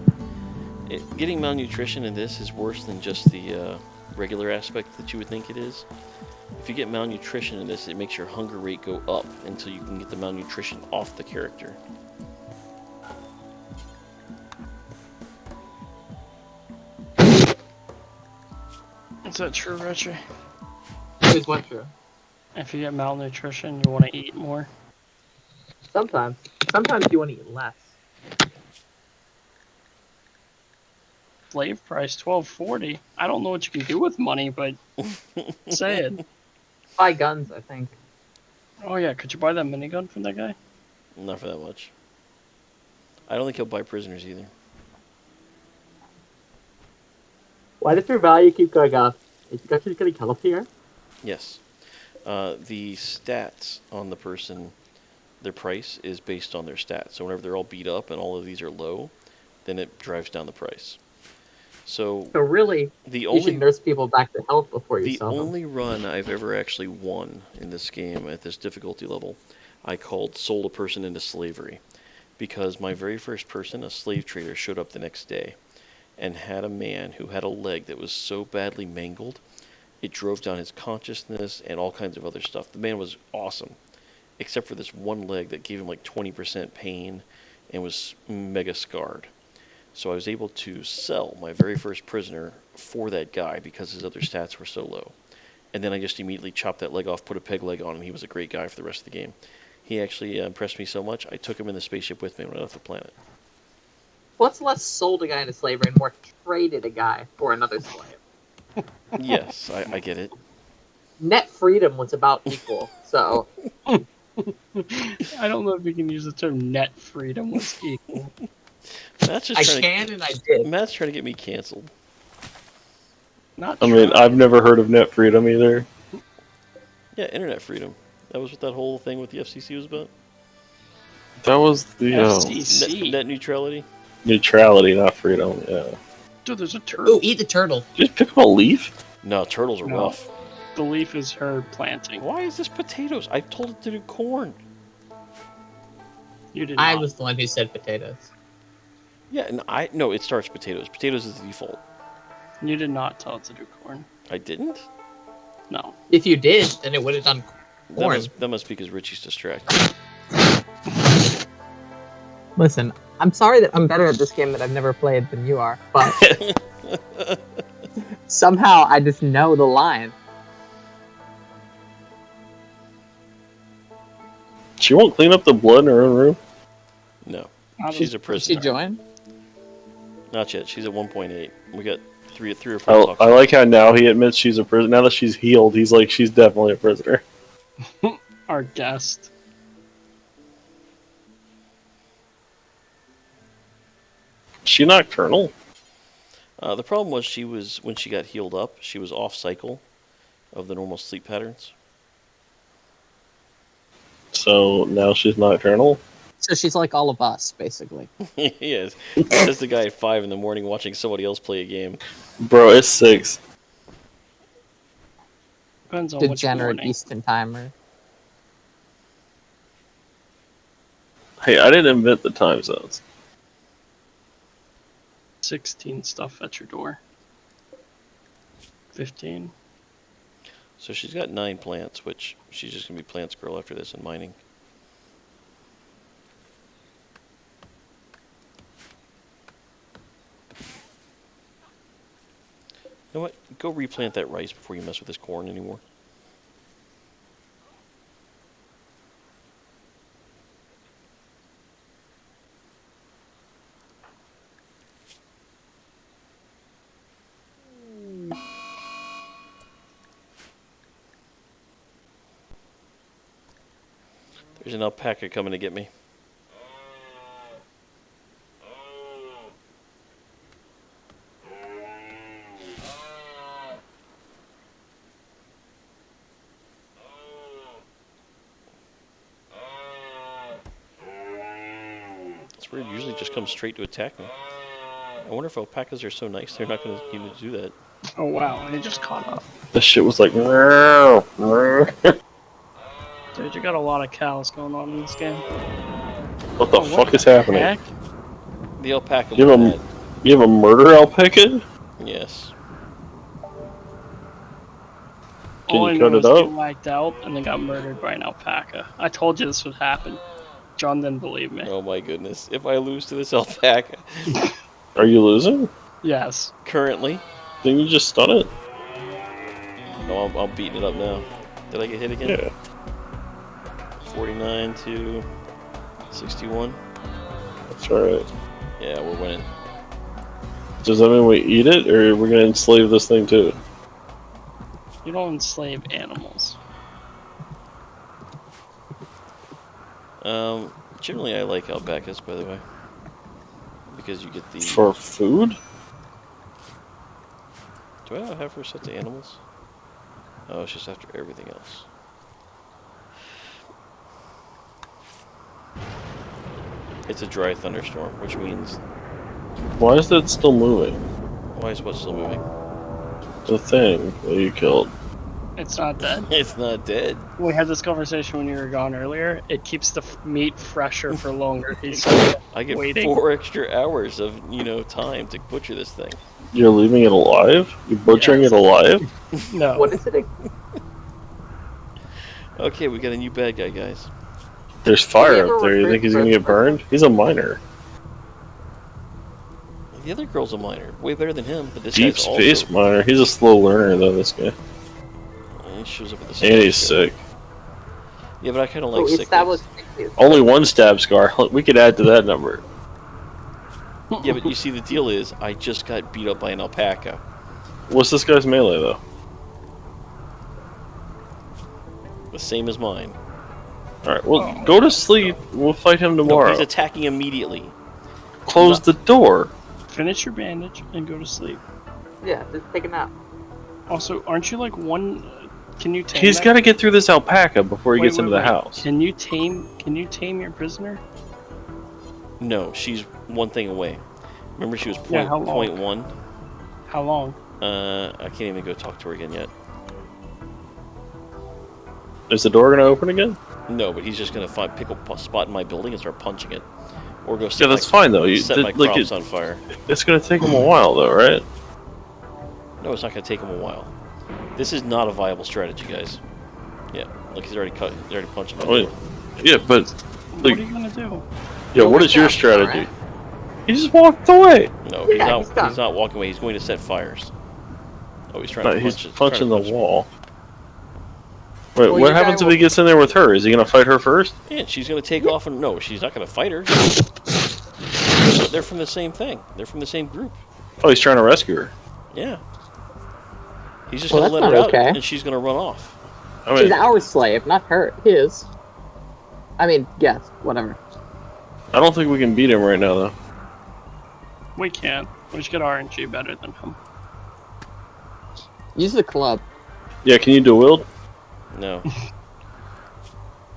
getting malnutrition in this is worse than just the regular aspect that you would think it is. If you get malnutrition in this, it makes your hunger rate go up until you can get the malnutrition off the character. Is that true, Richie? Always went through. If you get malnutrition, you want to eat more. Sometimes. Sometimes you want to eat less. Slave price $12.40. I don't know what you can do with money, but say it. Buy guns, I think. Oh yeah, could you buy that minigun from that guy? Not for that much. I don't think he'll buy prisoners either. Why does your value keep going up? Is it actually getting healthier? Yes. The stats on the person, their price is based on their stats. So whenever they're all beat up and all of these are low, then it drives down the price. So So really, the you should only nurse people back to health before you the sell them. only run I've ever actually won in this game at this difficulty level, I called sold a person into slavery, because my very first person, a slave trader, showed up the next day and had a man who had a leg that was so badly mangled, it drove down his consciousness and all kinds of other stuff. The man was awesome, except for this one leg that gave him like 20% pain and was mega scarred. So I was able to sell my very first prisoner for that guy because his other stats were so low. and then I just immediately chopped that leg off, put a peg leg on him. He was a great guy for the rest of the game. He actually impressed me so much, I took him in the spaceship with me when I left the planet. What's less sold a guy into slavery and more traded a guy for another slave? Yes, I get it. Net freedom was about equal, so I don't know if you can use the term net freedom was equal. Matt's just I trying can and I did. to, Matt's trying to get me canceled. Not I mean, trying. I've never heard of net freedom either. Yeah, internet freedom. That was what that whole thing with the FCC was about. That was the FCC. Net neutrality. neutrality, not freedom. Yeah. Dude, there's a turtle. Ooh, eat the turtle. Just pick up a leaf. No, turtles are No. rough. The leaf is her planting. Why is this potatoes? I told it to do corn. You did I not. was the one who said potatoes. Yeah, and no, it starts potatoes. Potatoes is the default. You did not tell it to do corn. I didn't? No. If you did, then it would have done corn. That must be because Richie's distracted. Listen, I'm sorry that I'm better at this game that I've never played than you are, but somehow I just know the line. She won't clean up the blood in her own room. No, Not she's a Did she prisoner. join? Not yet. She's at 1.8. We got three or four I talks. like how now he admits she's a prisoner. Now that she's healed, he's like, she's definitely a prisoner. our guest. Is she nocturnal? The problem was when she got healed up, she was off cycle of the normal sleep patterns. So now she's nocturnal? So she's like all of us, basically. Yes, that's the guy at 5 in the morning watching somebody else play a game. Bro, it's 6. Depends on which Degenerate morning. Eastern timer. Hey, I didn't invent the time zones. 16 stuff at your door. 15. So she's got 9 plants, which she's just gonna be plants girl after this and mining. You know what? Go replant that rice before you mess with this corn anymore. There's an alpaca coming to get me. It's weird. It usually just comes straight to attack me. I wonder if alpacas are so nice they're not going to need to do that. Oh wow, I just caught up. This shit was like, "Meow, meow." Dude, you got a lot of cows going on in this game. What the Oh, fuck is the happening? heck? The alpaca. You have won You have a murder alpaca? that. Yes. Can All I you know cut it is he up? whacked out and then got murdered by an alpaca. I told you this would happen. John didn't believe me. Oh my goodness. If I lose to this alpaca, Are you losing? Yes. currently. Didn't you just stun it? No, I'm beating it up now. Did I get hit again? Yeah. 49 to 61. That's alright. Yeah, we're winning. Does that mean we eat it, or are we gonna enslave this thing too? You don't enslave animals. Generally I like alpacas, by the way. Because you get the... For food? Do I not have her set to animals? Oh, it's just after everything else. It's a dry thunderstorm, which means... Why is that still moving? Why is what still moving? The thing that you killed. It's not dead. It's not dead. We had this conversation when you were gone earlier. It keeps the meat fresher for longer. He's I get waiting. 4 extra hours of, time to butcher this thing. You're leaving it alive? You're butchering Yes. it alive? No. What is it? Okay, we got a new bad guy, guys. There's fire ever up there. You think he's recruit gonna get burned? He's a miner. The other girl's a miner. Way better than him, but this Deep guy's space also... miner. He's a slow learner though, this guy. shows up with the same. And he's sick. Yeah, but I kind of Oh, like we sick. established. Only one stab scar. We could add to that number. Yeah, but you see, the deal is, I just got beat up by an alpaca. What's this guy's melee though? The same as mine. Alright, well, go to sleep. We'll fight him No, tomorrow. he's attacking immediately. Close the door. Finish your bandage and go to sleep. Yeah, just take a nap. Also, aren't you like one? Can you tame? He's that? got to get through this alpaca before he gets into the wait. house. Can you tame? Can you tame your prisoner? No, she's one thing away. Remember, she was Yeah, how long? point one. How long? I can't even go talk to her again yet. Is the door gonna open again? No, but he's just gonna pick a spot in my building and start punching it, or go Yeah, set that's my, fine though. You, set my like crops on fire. it's gonna take him a while though, right? No, it's not gonna take him a while. This is not a viable strategy, guys. Yeah, look, he's already punching my Oh, door. yeah, but What are you gonna do? yeah, what is your strategy? He just walked away. No, Yeah, he's done. not walking away. He's going to set fires. Oh, he's trying No, to he's punch it. punching the trying to punch wall. Wait, Well, what your guy happens if will- he gets in there with her? Is he gonna fight her first? Yeah, and she's going to take off and no, she's not going to fight her. They're from the same thing. They're from the same group. Oh, he's trying to rescue her. Yeah. He's just Well, going to let that's her not out, okay. and she's going to run off. I She's mean, our slave, not her. His. I mean, yes, whatever. I don't think we can beat him right now though. We can't. We just get RNG better than him. Use the club. Yeah, can you dual wield? No.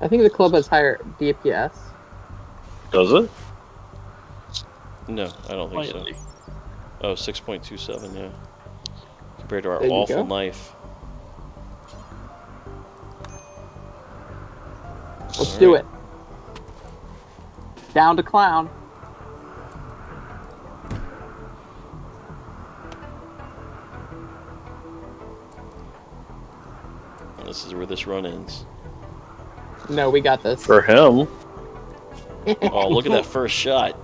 I think the club has higher DPS. Does it? No, I don't think Slightly. so. Oh, 6.27, yeah. Compared to our There you awful go. knife. Let's All do right. it. Down to clown. This is where this run ends. No, we got this. For him. Oh, look at that first shot.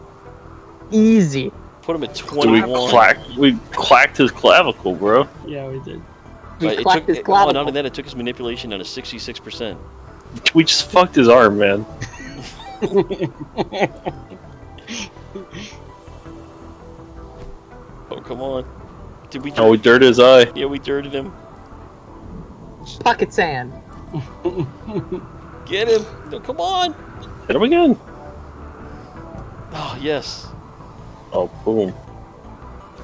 Easy. Put him at Dude, 21. we clacked his clavicle, bro. Yeah, we did. We But clacked his oh, not clavicle. only that, it took his manipulation down to 66%. We just fucked his arm, man. Oh, come on. Did we? Oh, we dirted his eye. Yeah, we dirted him. Pocket sand. Get him! No, come on! Hit him again. Oh, yes. Oh, boom.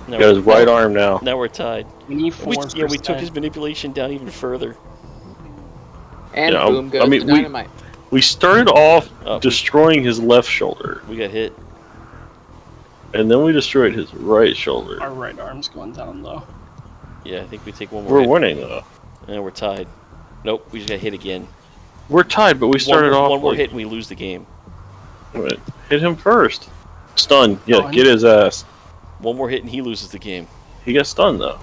Now Got his we're- right arm now. Now we're tied. 24%. Yeah, we took his manipulation down even further. And Yeah, boom goes I mean, the dynamite. We started off Oh. destroying his left shoulder, We got hit. and then we destroyed his right shoulder. Our right arm's going down though. Yeah, I think we take one more We're hit. winning though. And we're tied. Nope, we just got hit again. We're tied, but we started off. One more like- hit and we lose the game. Wait, hit him first. Stun. Yeah, Stun? get his ass. One more hit and he loses the game. He got stunned though.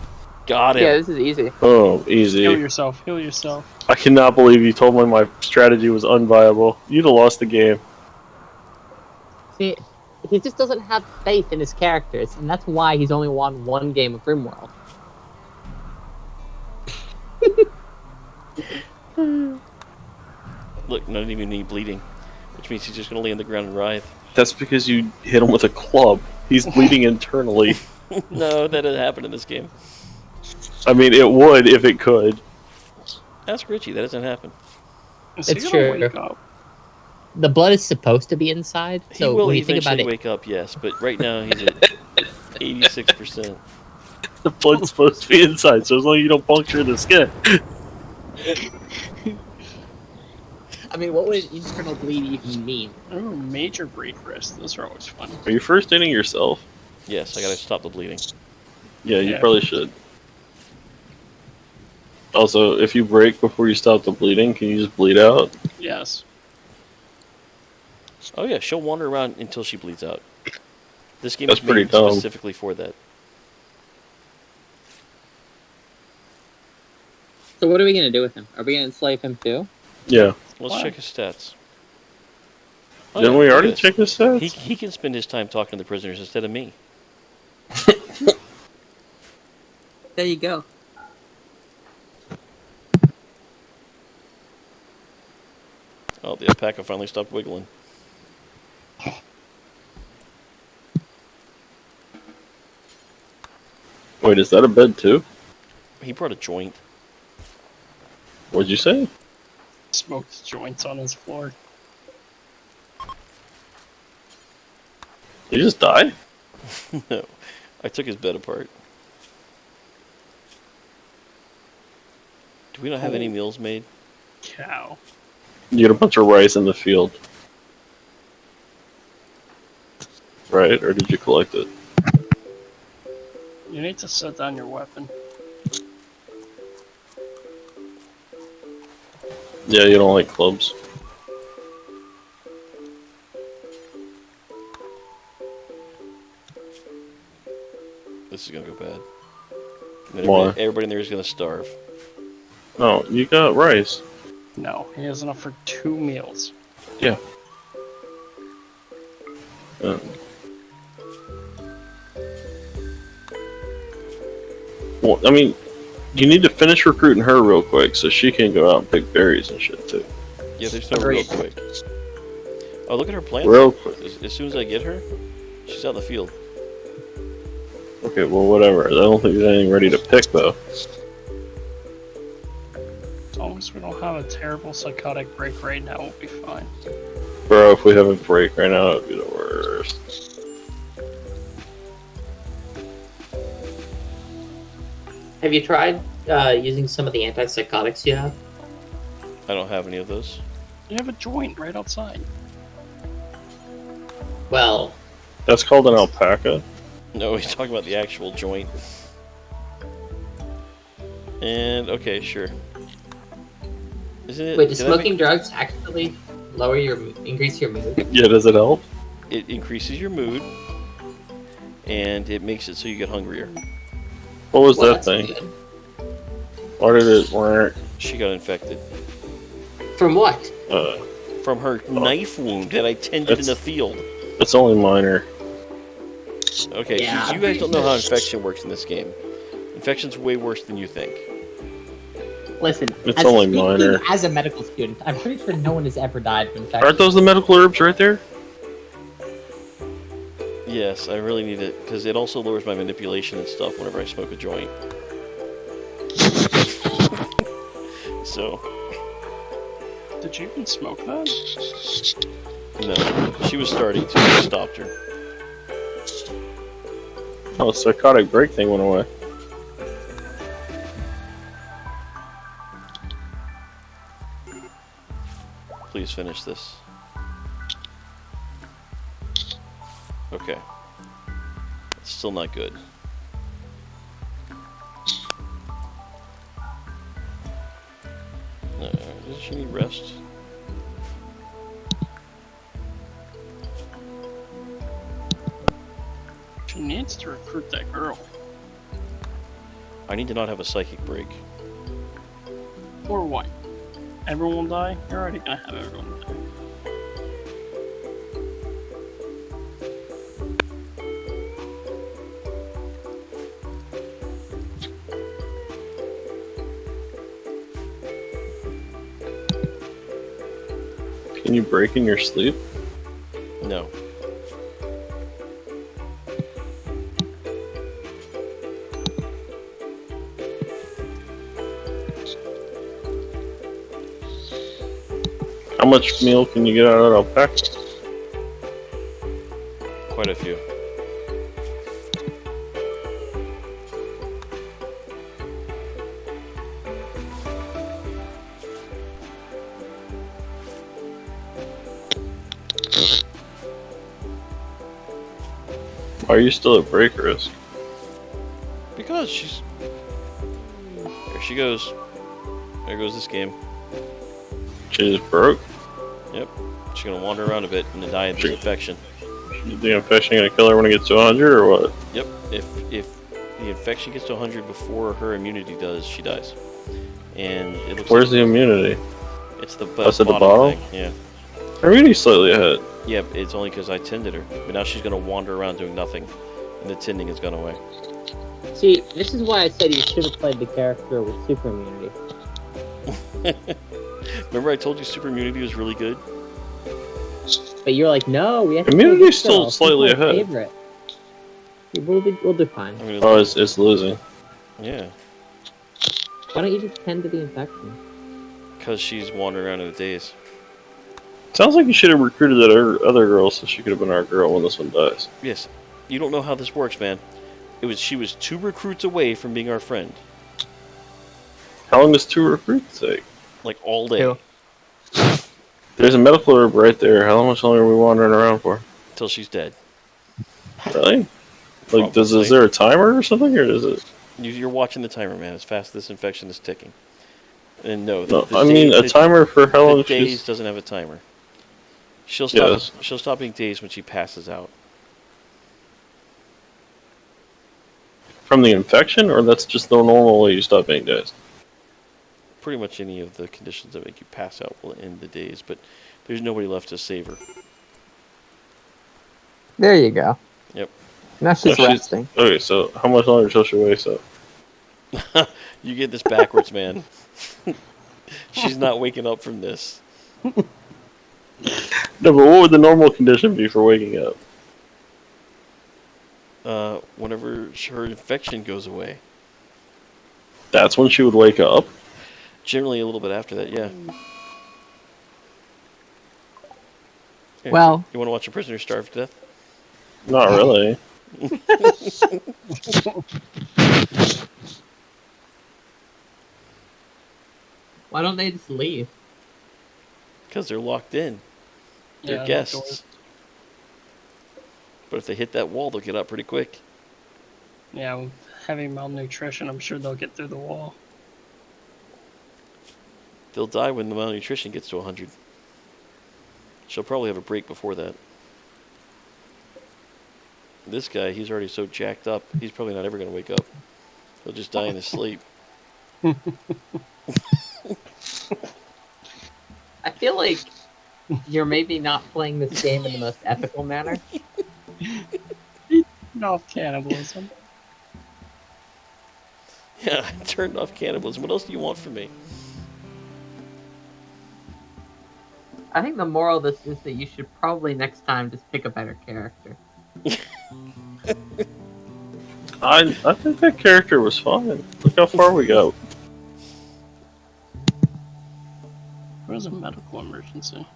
Got him. Yeah, this is easy. Oh, Heal easy. yourself. Heal yourself. I cannot believe you told me my strategy was unviable. You'd have lost the game. See, he just doesn't have faith in his characters, and that's why he's only won one game of RimWorld. Look, not even any bleeding. Which means he's just going to lay on the ground and writhe. That's because you hit him with a club. He's bleeding internally. No, that didn't happen in this game. I mean, it would if it could. Ask Richie, that doesn't happen. Is It's he gonna true. wake up? The blood is supposed to be inside, He so will when you think eventually about it, wake up, yes, but right now he's at 86%. The blood's supposed to be inside, so as long as you don't puncture the skin. I mean, what would internal bleed even mean? Ooh, major break wrist. Those are always fun. Are you first aiding yourself? Yes, I gotta stop the bleeding. Yeah, you Yeah. probably should. Also, if you break before you stop the bleeding, can you just bleed out? Yes. Oh yeah, she'll wander around until she bleeds out. This game That's is made pretty dumb. specifically for that. So what are we gonna do with him? Are we gonna enslave him too? Yeah. Let's Why? check his stats. Oh, Didn't yeah, we look at already this. check this out? He can spend his time talking to the prisoners instead of me. There you go. Oh, the alpaca finally stopped wiggling. Wait, is that a bed too? He brought a joint. What'd you say? Smoked joints on his floor. He just died? No, I took his bed apart. Do we not have any meals made? Cow. You get a bunch of rice in the field. Right? Or did you collect it? You need to set down your weapon. Yeah, you don't like clubs. This is gonna go bad. Why? Everybody in there is gonna starve. No, you got rice. No, he has enough for 2 meals. Yeah. Well, I mean, you need to finish recruiting her real quick so she can go out and pick berries and shit too. Yeah, there's no real quick. Oh, look at her plant. Real quick. As soon as I get her, she's out in the field. Okay, well, whatever. I don't think there's anything ready to pick though. As long as we don't have a terrible psychotic break right now, we'll be fine. Bro, if we have a break right now, it'd be the worst. Have you tried using some of the antipsychotics you have? I don't have any of those. You have a joint right outside. Well, That's called an alpaca. No, he's talking about the actual joint. And okay, sure. Isn't it? wait, does did I make- smoking drugs actually increase your mood? Yeah, does it help? It increases your mood, and it makes it so you get hungrier. What was Well, that that's thing? good. Why did it work? She got infected From what? from her knife wound that I tended in That's- the field. It's only minor. Okay, Yeah, so you guys don't know how infection works in this game. Infection's way worse than you think. Listen, It's only speaking minor. As a medical student, I'm pretty sure no one has ever died from infection. Aren't those the medical herbs right there? Yes, I really need it because it also lowers my manipulation and stuff whenever I smoke a joint. So, Did you even smoke that? no, she was starting to. I stopped her. Oh, the psychotic break thing went away. Please finish this. Okay. It's still not good. Does she need rest? She needs to recruit that girl. I need to not have a psychic break. Or what? Everyone will die? You're already gonna have everyone die. Can you break in your sleep? No. How much meal can you get out of that alpaca? Quite a few. Why are you still at break risk? Because she's... There she goes. There goes this game. She just broke? Yep. She's gonna wander around a bit and then die of the infection. Is the infection gonna kill her when it gets to 100 or what? Yep. If the infection gets to 100 before her immunity does, she dies. And it looks Where's like the immunity? it's the That's at the bottom? thing. Yeah. I'm really slightly ahead. Yep. It's only because I tended her. But now she's gonna wander around doing nothing, and the tending has gone away. See, this is why I said you should have played the character with super immunity. Remember I told you super immunity was really good? But you're like, no, we have to Immunity's do still this slightly girl. She's my ahead. favorite. We'll do fine. I'm gonna, Oh, it's losing. yeah, Why don't you just tend to the infection? because she's wandering around in a daze. Sounds like you should have recruited that other girl so she could have been our girl when this one dies. Yes, you don't know how this works, man. She was 2 recruits away from being our friend. How long does 2 recruits take? Like all day. 2. There's a medical herb right there. How much longer are we wandering around for? Until she's dead. Really? Like, is Probably. there a timer or something, or is it? You're watching the timer, man. As fast as this infection is ticking. And no, No, I mean a timer for how long the daze she's. doesn't have a timer. She'll stop. Yes. She'll stop being dazed when she passes out. From the infection, or that's just the normal way you stop being dazed? Pretty much any of the conditions that make you pass out will end the daze, but there's nobody left to save her. There you go. Yep. Now she's resting. Okay, so how much longer till she wakes up? You get this backwards, man. She's not waking up from this. No, but what would the normal condition be for waking up? Whenever her infection goes away. That's when she would wake up? Generally a little bit after that, yeah. Here, Well- you want to watch a prisoner starve to death? Not really. Why don't they just leave? Because they're locked in. They're Yeah, guests. But if they hit that wall, they'll get out pretty quick. Yeah, with having malnutrition, I'm sure they'll get through the wall. They'll die when the malnutrition gets to 100. She'll probably have a break before that. This guy, he's already so jacked up, he's probably not ever going to wake up. He'll just die in his sleep. I feel like you're maybe not playing this game in the most ethical manner. Off cannibalism. Yeah, I turned off cannibalism. What else do you want from me? I think the moral of this is that you should probably next time just pick a better character. I think that character was fine. Look how far we go. There was a medical emergency.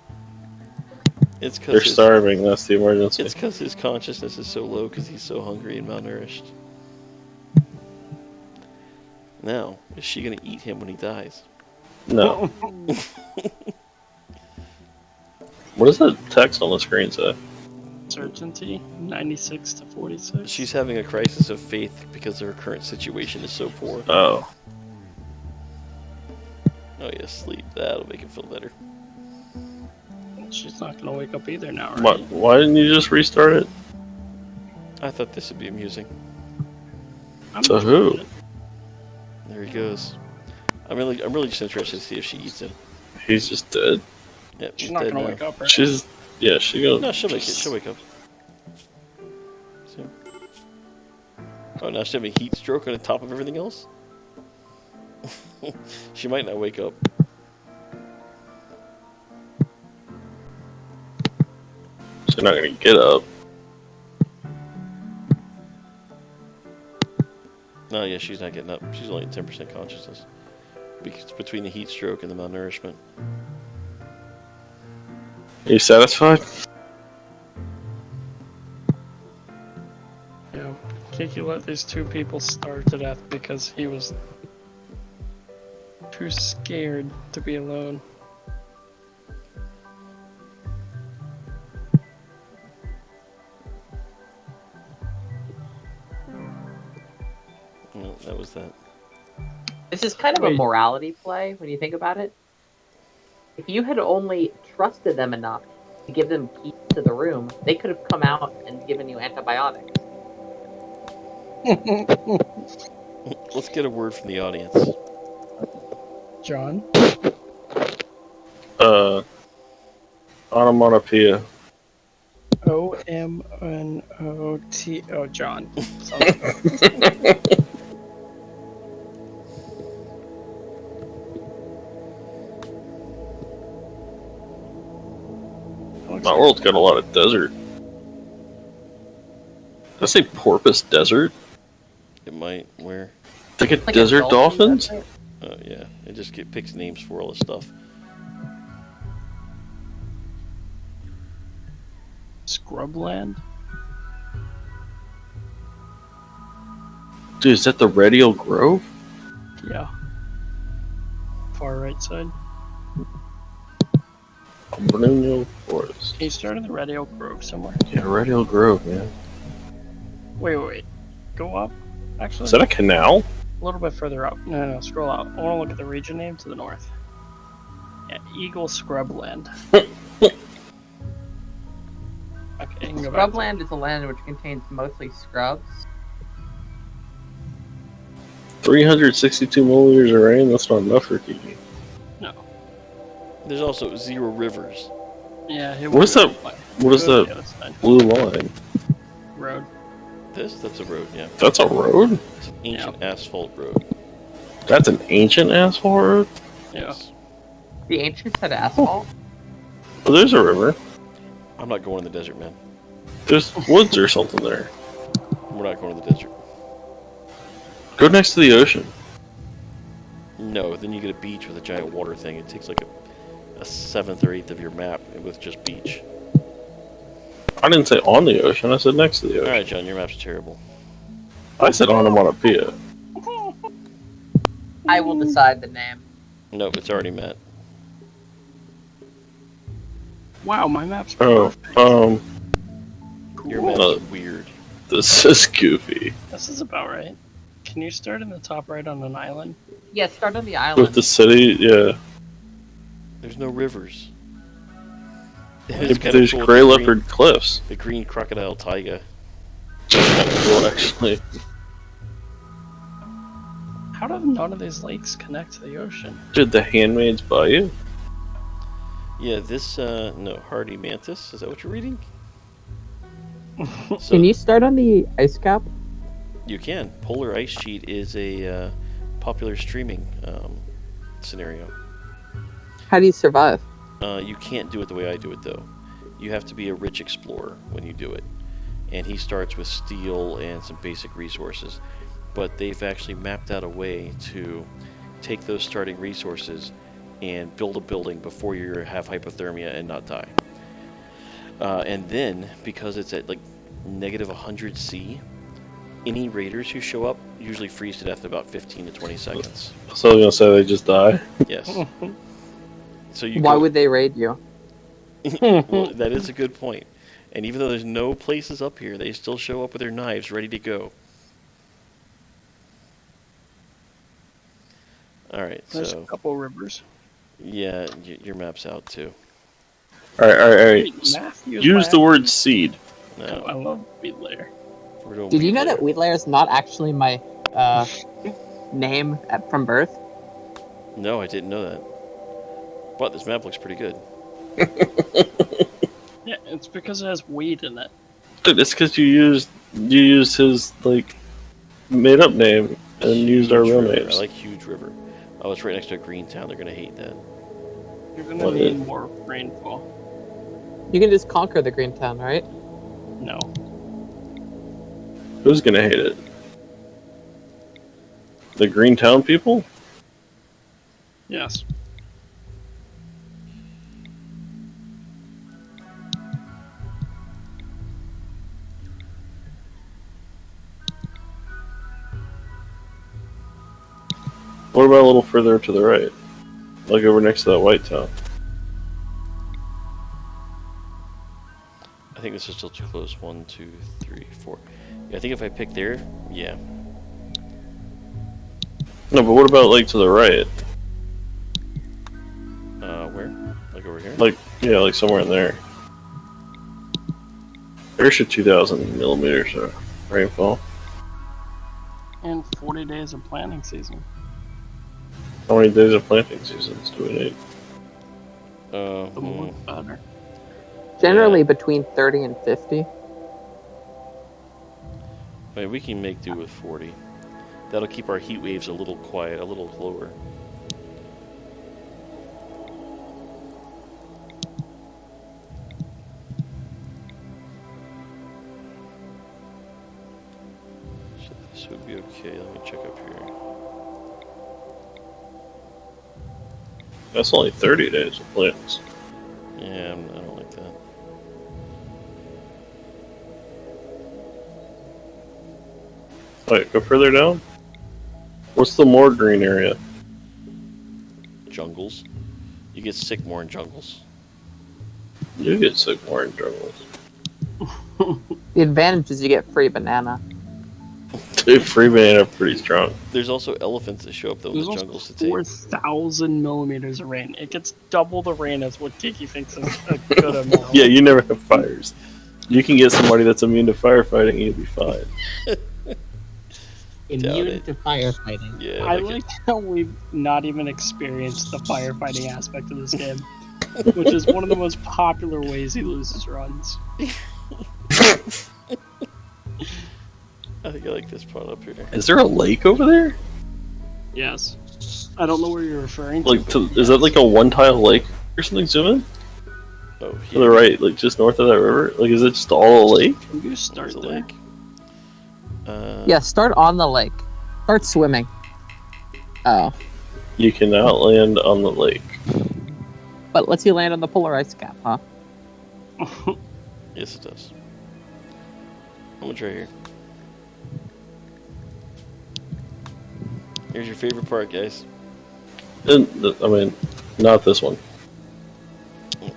It's They're because starving, that's the emergency. it's because his consciousness is so low because he's so hungry and malnourished. Now, is she going to eat him when he dies? No. What does the text on the screen say? Certainty, 96 to 46. She's having a crisis of faith because her current situation is so poor. Oh. Oh yeah, sleep. That'll make him feel better. She's not gonna wake up either now, right? Why didn't you just restart it? I thought this would be amusing. I'm To enjoying who? it. There he goes. I'm really just interested to see if she eats him. He's just dead. Yep, She's he's not dead gonna now. wake up, right? She's gonna. No, she'll make it. She'll wake up. Soon. Oh, now she's having a heat stroke on the top of everything else? She might not wake up. She's not gonna get up. No, yeah, she's not getting up. She's only at 10% consciousness. Because it's between the heat stroke and the malnourishment. Are you satisfied? Yeah. Kiki let these 2 people starve to death because he was too scared to be alone. No, that was that. This is kind of a Wait. morality play when you think about it. If you had only trusted them enough to give them keys to the room, they could have come out and given you antibiotics. Let's get a word from the audience. John? Onomatopoeia. O-M-N-O-T... Oh, John. Sounds good. My world's got a lot of desert. Did I say porpoise desert? It might. Where? They get Like a desert dolphin dolphins? desert? Oh yeah. It just picks names for all this stuff. Scrubland? Dude, is that the Radial Grove? Yeah. Far right side. Bruno Forest. Can you start in the Radio Grove somewhere? Yeah, Radial Grove, man. Wait. Go up. Actually, Is that a canal? a little bit further up. No, scroll out. I want to look at the region name to the north. Yeah, Eagle Scrubland. Okay, you can go back. Scrubland is a land which contains mostly scrubs. 362 millimeters of rain? That's not enough for Kiki. No. There's also 0 rivers. Yeah. What is that? What is Go to that the other side. blue line? Road. That's a road, yeah. That's a road? It's an ancient asphalt road. That's an ancient asphalt road? Yeah. The ancients had asphalt. Oh, there's a river. I'm not going in the desert, man. There's woods or something there. We're not going to the desert. Go next to the ocean. No, then you get a beach with a giant water thing. It takes like a 7th or 8th of your map with just beach. I didn't say on the ocean, I said next to the ocean. Alright, John, your map's terrible. I said onomatopoeia. I will decide the name. Nope, it's already met. Wow, my map's Oh, perfect. Your Cool. map's weird. this is goofy. This is about right. Can you start in the top right on an island? Yeah, start on the With island. the city, yeah. There's no rivers. Yeah, It's but kinda there's cool with gray the leopard cliffs. The green crocodile taiga. Well, actually. How do none of these lakes connect to the ocean? Did the Handmaid's Bayou? Yeah, this, no, hardy mantis. Is that what you're reading? So, Can you start on the ice cap? You can. Polar Ice Sheet is a popular streaming scenario. How do you survive? You can't do it the way I do it, though. You have to be a rich explorer when you do it. And he starts with steel and some basic resources. But they've actually mapped out a way to take those starting resources and build a building before you have hypothermia and not die. And then, because it's at like negative 100 C, any raiders who show up usually freeze to death in about 15 to 20 seconds. So I was gonna say they just die. Yes. So you Why go- would they raid you? Well, that is a good point. And even though there's no places up here, they still show up with their knives ready to go. Alright, There's so, a couple rivers. yeah, your map's out too. Alright. Matthews Use the map. word seed. Oh, No, I love Beat Layer. we're doing Did you wheat know layer. that wheat layer is not actually my name from birth? No, I didn't know that. But this map looks pretty good. Yeah, it's because it has weed in it. Dude, it's because you used his like made up name and used our Huge real river. names. I like Huge River. Oh, it's right next to a green town. They're gonna hate that. You're gonna What need is- more rainfall. You can just conquer the Green Town, right? No. Who's gonna hate it? The Greentown people? Yes. What about a little further to the right? Like over next to that white town. I think this is still too close. 1, 2, 3, 4. Yeah, I think if I pick there, yeah. No, but what about like to the right? Where? Like over here? Like yeah, like somewhere in there. There's your 2,000 millimeters of rainfall. And 40 days of planting season. How many days of planting seasons do we need? The more the better. Generally between 30 and 50. I mean, we can make do with 40. That'll keep our heat waves a little quiet, a little lower. This would be okay. Let me check up here. That's only 30 days of plants. Yeah, I don't like that. Wait, go further down. What's the more green area? Jungles. You get sick more in jungles. You get sick more in jungles. The advantage is you get free banana. Dude, free banana pretty strong. There's also elephants that show up though in There's the also jungles to take. 4,000 millimeters of rain. It gets double the rain as what Kiki thinks is a good amount. Yeah, you never have fires. You can get somebody that's immune to firefighting and you'll be fine. Immune it. to firefighting. Yeah, I like like how we've not even experienced the firefighting aspect of this game, which is one of the most popular ways he loses runs. I think I like this part up here. Is there a lake over there? Yes. I don't know where you're referring to. Like, is that like a one-tile lake or something? Zoom in Oh, to the right, like just north of that river. Like, is it just all a lake? You start There's a there. lake. Yeah, start on the lake. Start swimming. Oh. You can outland on the lake. But lets you land on the polar ice cap, huh? Yes, it does. How much right here? Here's your favorite part, guys. I mean, not this one.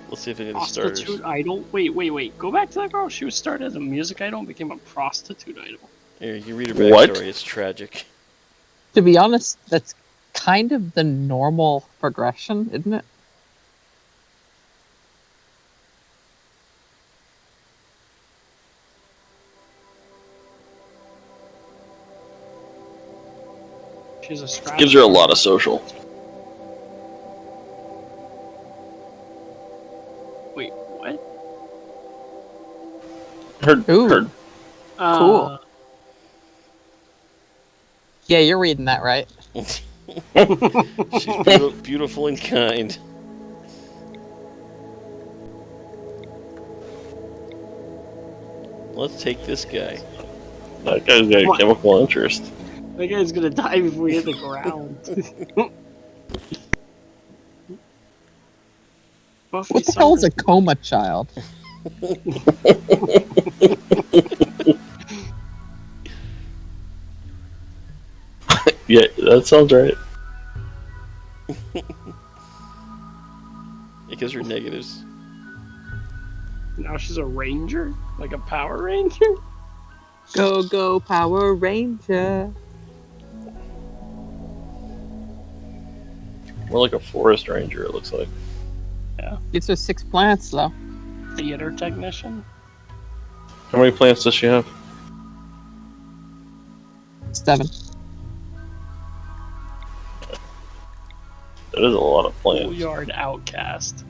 Let's see if any of the starters. Prostitute idol? Wait. Go back to that girl. She was started as a music idol and became a prostitute idol. Here, you can read her backstory. What? It's tragic. To be honest, that's kind of the normal progression, isn't it? She's a strategy. Gives her a lot of social. Wait, what? Ooh. Her Cool. Yeah, you're reading that right. She's beautiful and kind. Let's take this guy. that guy's got a What? chemical interest. That guy's gonna die before we hit the ground. Buffy What the hell is a Summers- coma child? Yeah, that sounds right. Because her negatives. Now she's a ranger? Like a Power Ranger? Go Power Ranger. More like a forest ranger, it looks like. Gives her 6 plants though. Theater technician? How many plants does she have? 7. That is a lot of plants. Schoolyard outcast.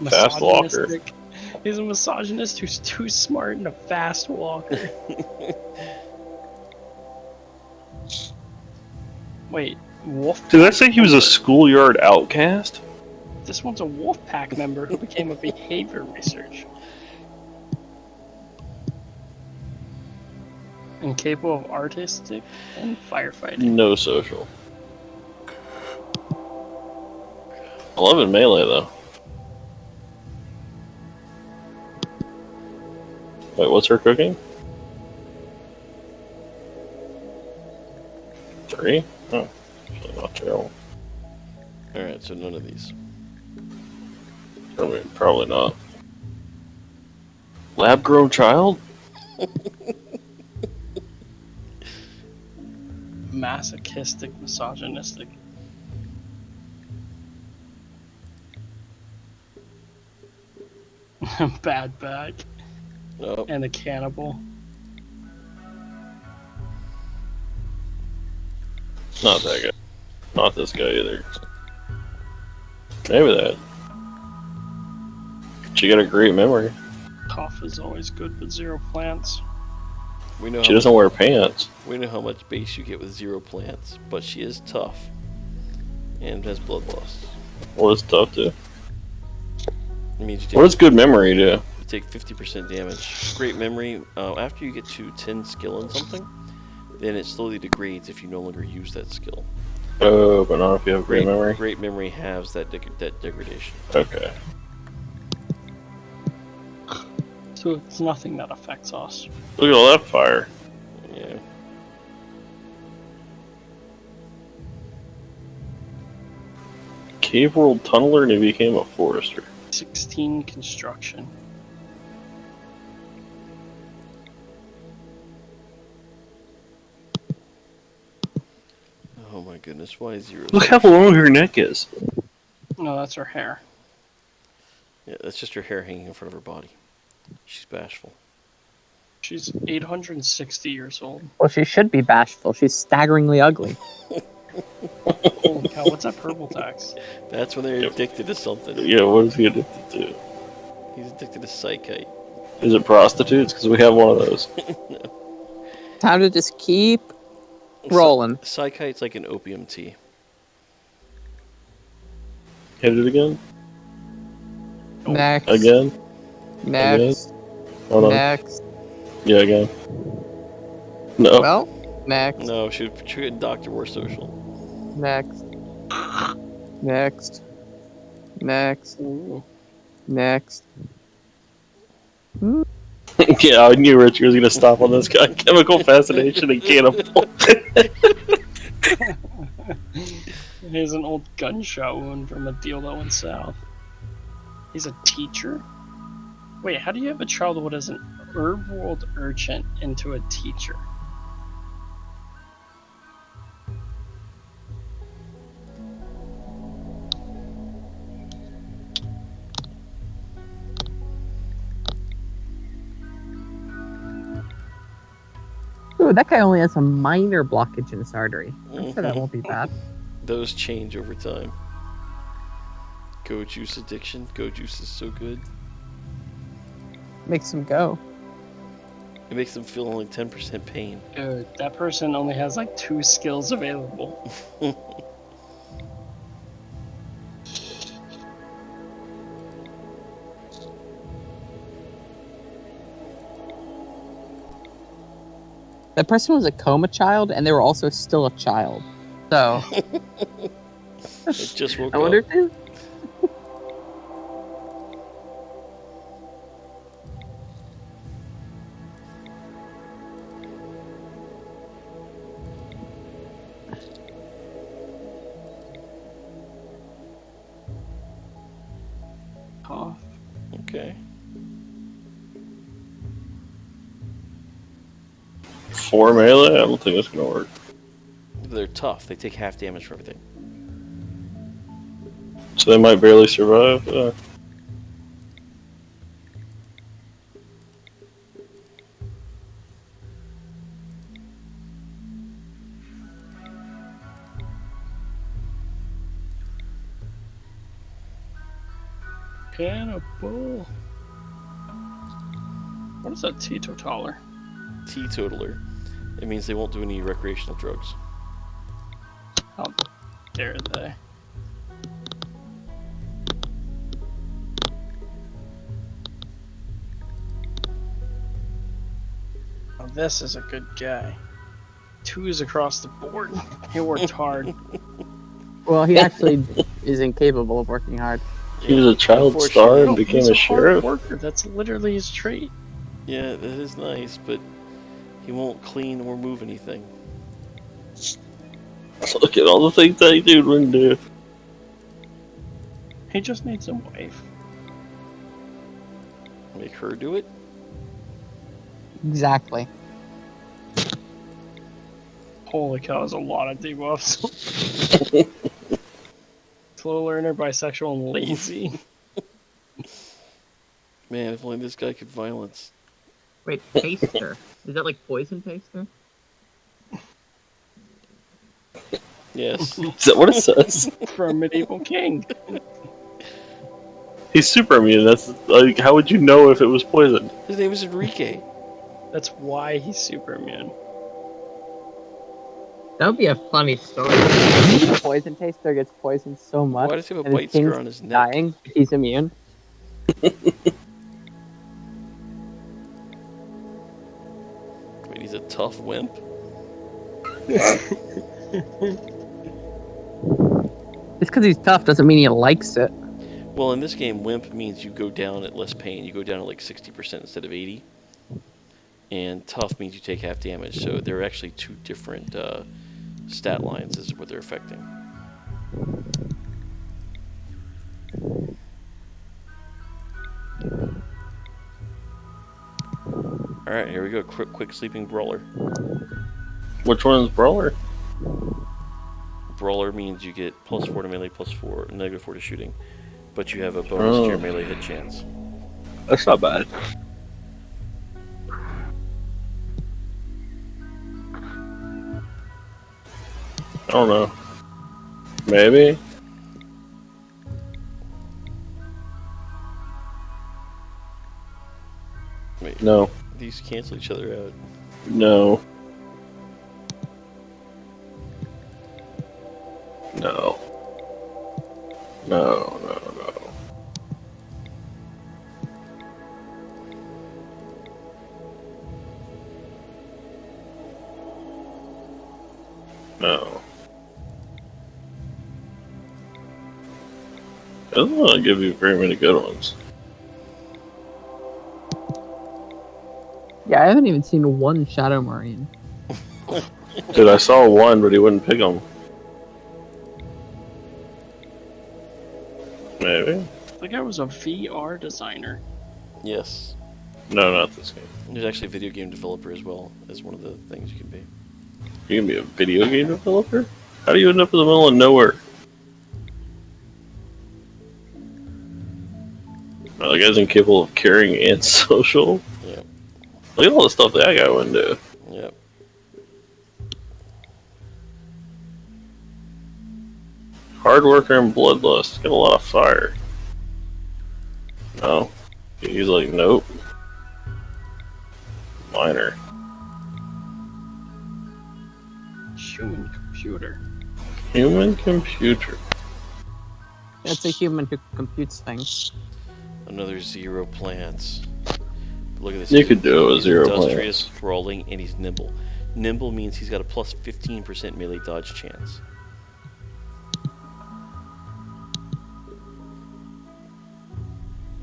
Fast walker. Misogynistic. He's a misogynist who's too smart and a fast walker. Wait, wolf? Did I say he was a schoolyard outcast? This one's a wolf pack member who became a behavior researcher. Incapable of artistic and firefighting. No social. 11 melee though. Wait, what's her cooking? 3? Oh, actually not terrible. Alright, so none of these. I mean, probably not. Lab-grown child? Masochistic, misogynistic. Bad bag. Nope. And a cannibal. Not that guy. Not this guy either. Maybe that. She got a great memory. Cough is always good with 0 plants. We know She how doesn't wear pants. we know how much base you get with 0 plants, but she is tough and has blood loss. What does tough do? It means you What does good memory do? take 50% damage. Great memory. After you get to 10 skill in something, then it slowly degrades if you no longer use that skill. Oh, but not if you have great memory. Great memory halves that degradation. Okay. So it's nothing that affects us. Look at all that fire. Yeah. Cave World Tunneler, and he became a forester. 16 construction. Oh my goodness, why is 0? Look how long her neck is. No, that's her hair. Yeah, that's just her hair hanging in front of her body. She's bashful. She's 860 years old. Well, she should be bashful. She's staggeringly ugly. Holy cow, what's that purple text? That's when they're addicted to something. Yeah, what is he addicted to? He's addicted to psychite. Is it prostitutes? Because we have one of those. Time to just keep rolling. Psychite's like an opium tea. Hit it again? Next. Again? Next. Hold on. Next. Yeah, again. No. Well, next. No, she would Dr. War Social. Next. Next. Next. Ooh. Next. Yeah, I knew Richard was going to stop on this guy. Chemical fascination and cannibal. Here's an old gunshot wound from a deal that went south. He's a teacher? Wait, how do you have a childhood as an herb world urchin into a teacher? Ooh, that guy only has a minor blockage in his artery. I'm sure that won't be bad. Those change over time. Go juice addiction. Go juice is so good. Makes him go. It makes them feel only 10% pain. Dude, that person only has like 2 skills available. That person was a coma child, and they were also still a child. So, It just woke I wonder up. if Huh? Okay. 4 melee? I don't think that's going to work. They're tough. They take half damage for everything. So they might barely survive. Cannibal. What is a teetotaler? Teetotaler. It means they won't do any recreational drugs. How dare they? Oh, this is a good guy. 2s across the board. He worked hard. well, he actually is incapable of working hard. He was a child star and became he's a hard sheriff. worker. That's literally his trait. Yeah, that is nice, but he won't clean or move anything. Look at all the things that dude wouldn't do. He just needs a wife. Make her do it? Exactly. Holy cow, there's a lot of debuffs. Slow learner, bisexual, and lazy. Man, if only this guy could violence. Wait, taster. Is that like poison taster? Yes. Is that what it says? For a medieval king. He's super immune. That's like, how would you know if it was poisoned? His name is Enrique. That's why he's super immune. That would be a funny story. The poison taster gets poisoned so much, Why does he have a and bite his king's scar on his neck? dying. He's immune. Wait, he's a tough wimp? Just because he's tough doesn't mean he likes it. Well, in this game, limp means you go down at less pain. You go down at like 60% instead of 80. And tough means you take half damage. So they're actually two different stat lines is what they're affecting. Alright, here we go. Quick sleeping brawler. Which one is Brawler? Brawler means you get +4 to melee, +4, -4 to shooting. But you have a bonus to your melee hit chance. That's not bad. I don't know. Maybe? Wait, No. these cancel each other out. No. No. No, no, no. No. It doesn't want to give you very many good ones. Yeah, I haven't even seen one Shadow Marine. Dude, I saw one, but he wouldn't pick them. Maybe? I think I was a VR designer. Yes. No, not this game. There's actually a video game developer as well as one of the things you can be. You can be a video game developer? How do you end up in the middle of nowhere? Oh, the guy's incapable of caring and social? Yeah. Look at all the stuff that guy wouldn't do. Yep. Hard worker and bloodlust. Get a lot of fire. No. He's like, nope. Minor. Human computer. Human computer. It's a human who computes things. Another 0 plants. But look at this. You could do it with He's 0 industrious, plants. sprawling, and he's nimble. Nimble means he's got a plus 15% melee dodge chance.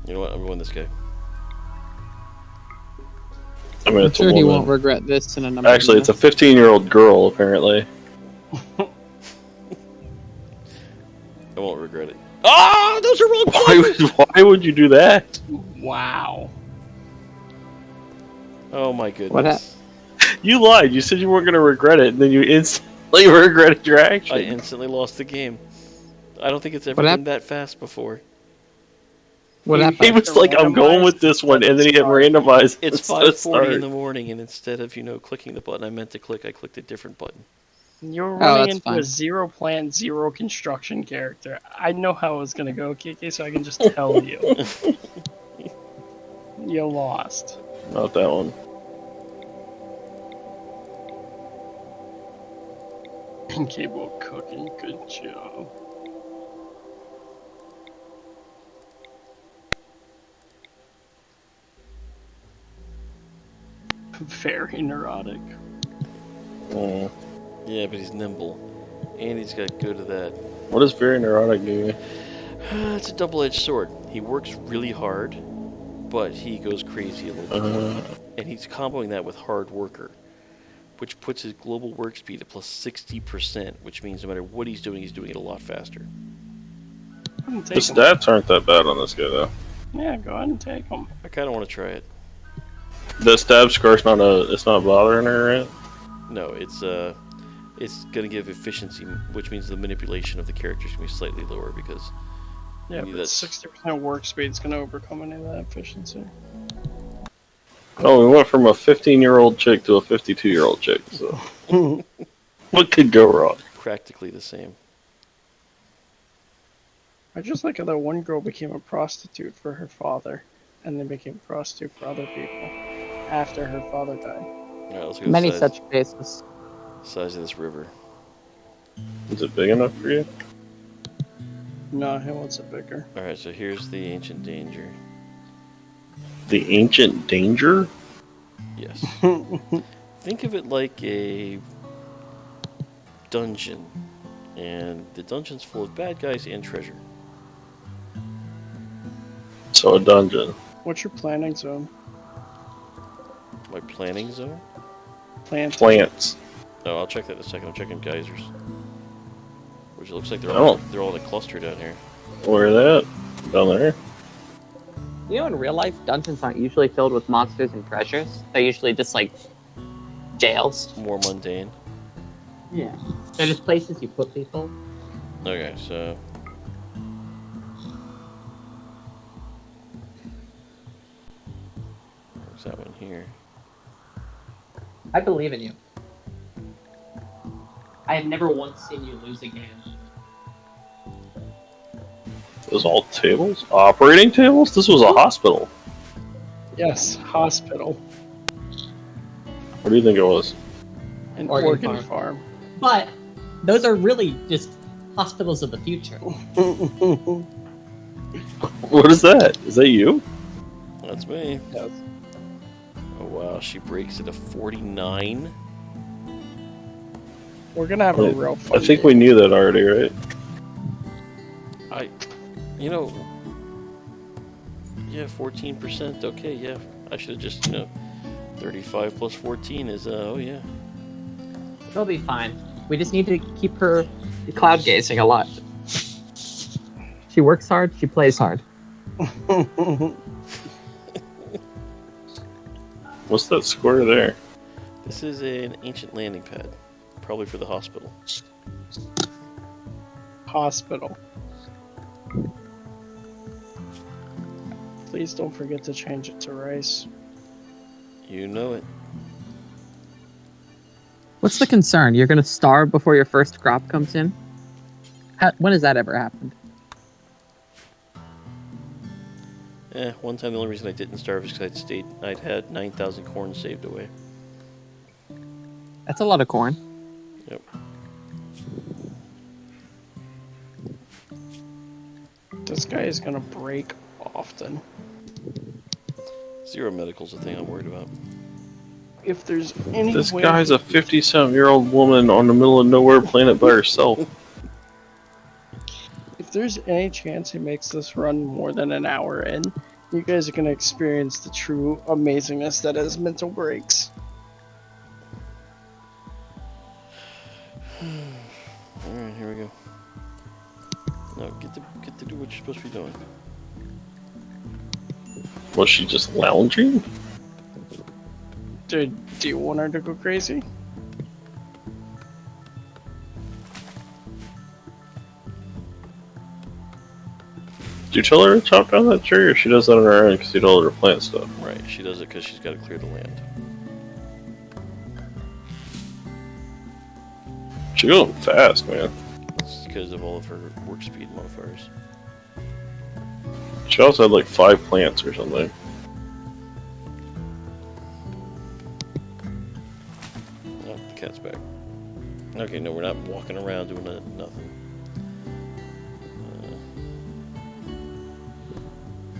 You know what? I'm going this guy. I mean, I'm it's sure a he woman. won't regret this in a number Actually, of it's a 15-year-old girl, apparently. I won't regret it. Ah, those are wrong buttons! Why would you do that? Wow. Oh my goodness. What happened? You lied. You said you weren't going to regret it, and then you instantly regretted your action. I instantly lost the game. I don't think it's ever What been happened? that fast before. What He happened? was like, I'm going with this one, and then he hit randomize. It's instead of 5:40 start. in the morning, and instead of clicking the button I meant to click, I clicked a different button. You're Oh, running that's into fine. a 0 plant, 0 construction character. I know how it was gonna go, KK, so I can just tell you. You lost. Not that one. Incapable of cooking, good job. Very neurotic. Mm. Yeah, but he's nimble. And he's got good at that. What does very neurotic do? It's a double-edged sword. He works really hard, but he goes crazy a little bit. And he's comboing that with hard worker, which puts his global work speed at plus 60%, which means no matter what he's doing it a lot faster. Go ahead and The take 'em. stats aren't that bad on this guy, though. Yeah, go ahead and take them. I kind of want to try it. The stab scar's it's not bothering her, right? No, it's going to give efficiency, which means the manipulation of the character is going to be slightly lower because Yeah, Yeah, but that's- 60% work speed is going to overcome any of that efficiency. Oh, we went from a 15-year-old chick to a 52-year-old chick, so. What could go wrong? practically the same. I just like how that one girl became a prostitute for her father, and then became a prostitute for other people after her father died. All right, let's go. Many size, such cases. size of this river. Is it big enough for you? No, he wants it bigger. All right, so here's the ancient danger. The ancient danger? Yes. Think of it like a dungeon, and the dungeon's full of bad guys and treasure. So a dungeon. What's your planning zone? My planning zone? Plants. Oh, I'll check that in a second. I'm checking geysers. Which it looks like they're Oh. all in a cluster down here. Where are they at? Down there? You know, in real life, dungeons aren't usually filled with monsters and treasures. They're usually just like jails. More mundane. Yeah. They're just places you put people. Okay, so where's that one here? I believe in you. I have never once seen you lose a game. Those all tables? Operating tables? This was a hospital. Yes, hospital. What do you think it was? An Organ organ farm. farm. But those are really just hospitals of the future. What is that? Is that you? That's me. Yes. Oh wow, she breaks it to 49. We're gonna have a Wait, real fun I think game. we knew that already, right? You know, yeah, 14%. Okay, yeah. I should have just, 35 plus 14 is, oh yeah. It'll be fine. We just need to keep her cloud gazing a lot. She works hard, she plays hard. What's that square there? This is an ancient landing pad, probably for the hospital. Hospital. Please don't forget to change it to rice. You know it. What's the concern? You're gonna starve before your first crop comes in? When has that ever happened? One time the only reason I didn't starve is because I'd had 9,000 corn saved away. That's a lot of corn. Yep. This guy is gonna break often. Zero medical's the thing I'm worried about. If there's any This way guy's a 50-something-year-old woman on the middle of nowhere planet by herself. if there's any chance he makes this run more than an hour in, you guys are gonna experience the true amazingness that is mental breaks. Alright, here we go. No, get to do what you're supposed to be doing. Was she just lounging? Dude, do you want her to go crazy? Did you tell her to chop down that tree, or she does that on her own because you told her to plant stuff? Right, she does it because she's got to clear the land. She's going fast, man. It's because of all of her work speed modifiers. She also had like 5 plants or something. Oh, the cat's back. Okay, no, we're not walking around doing nothing.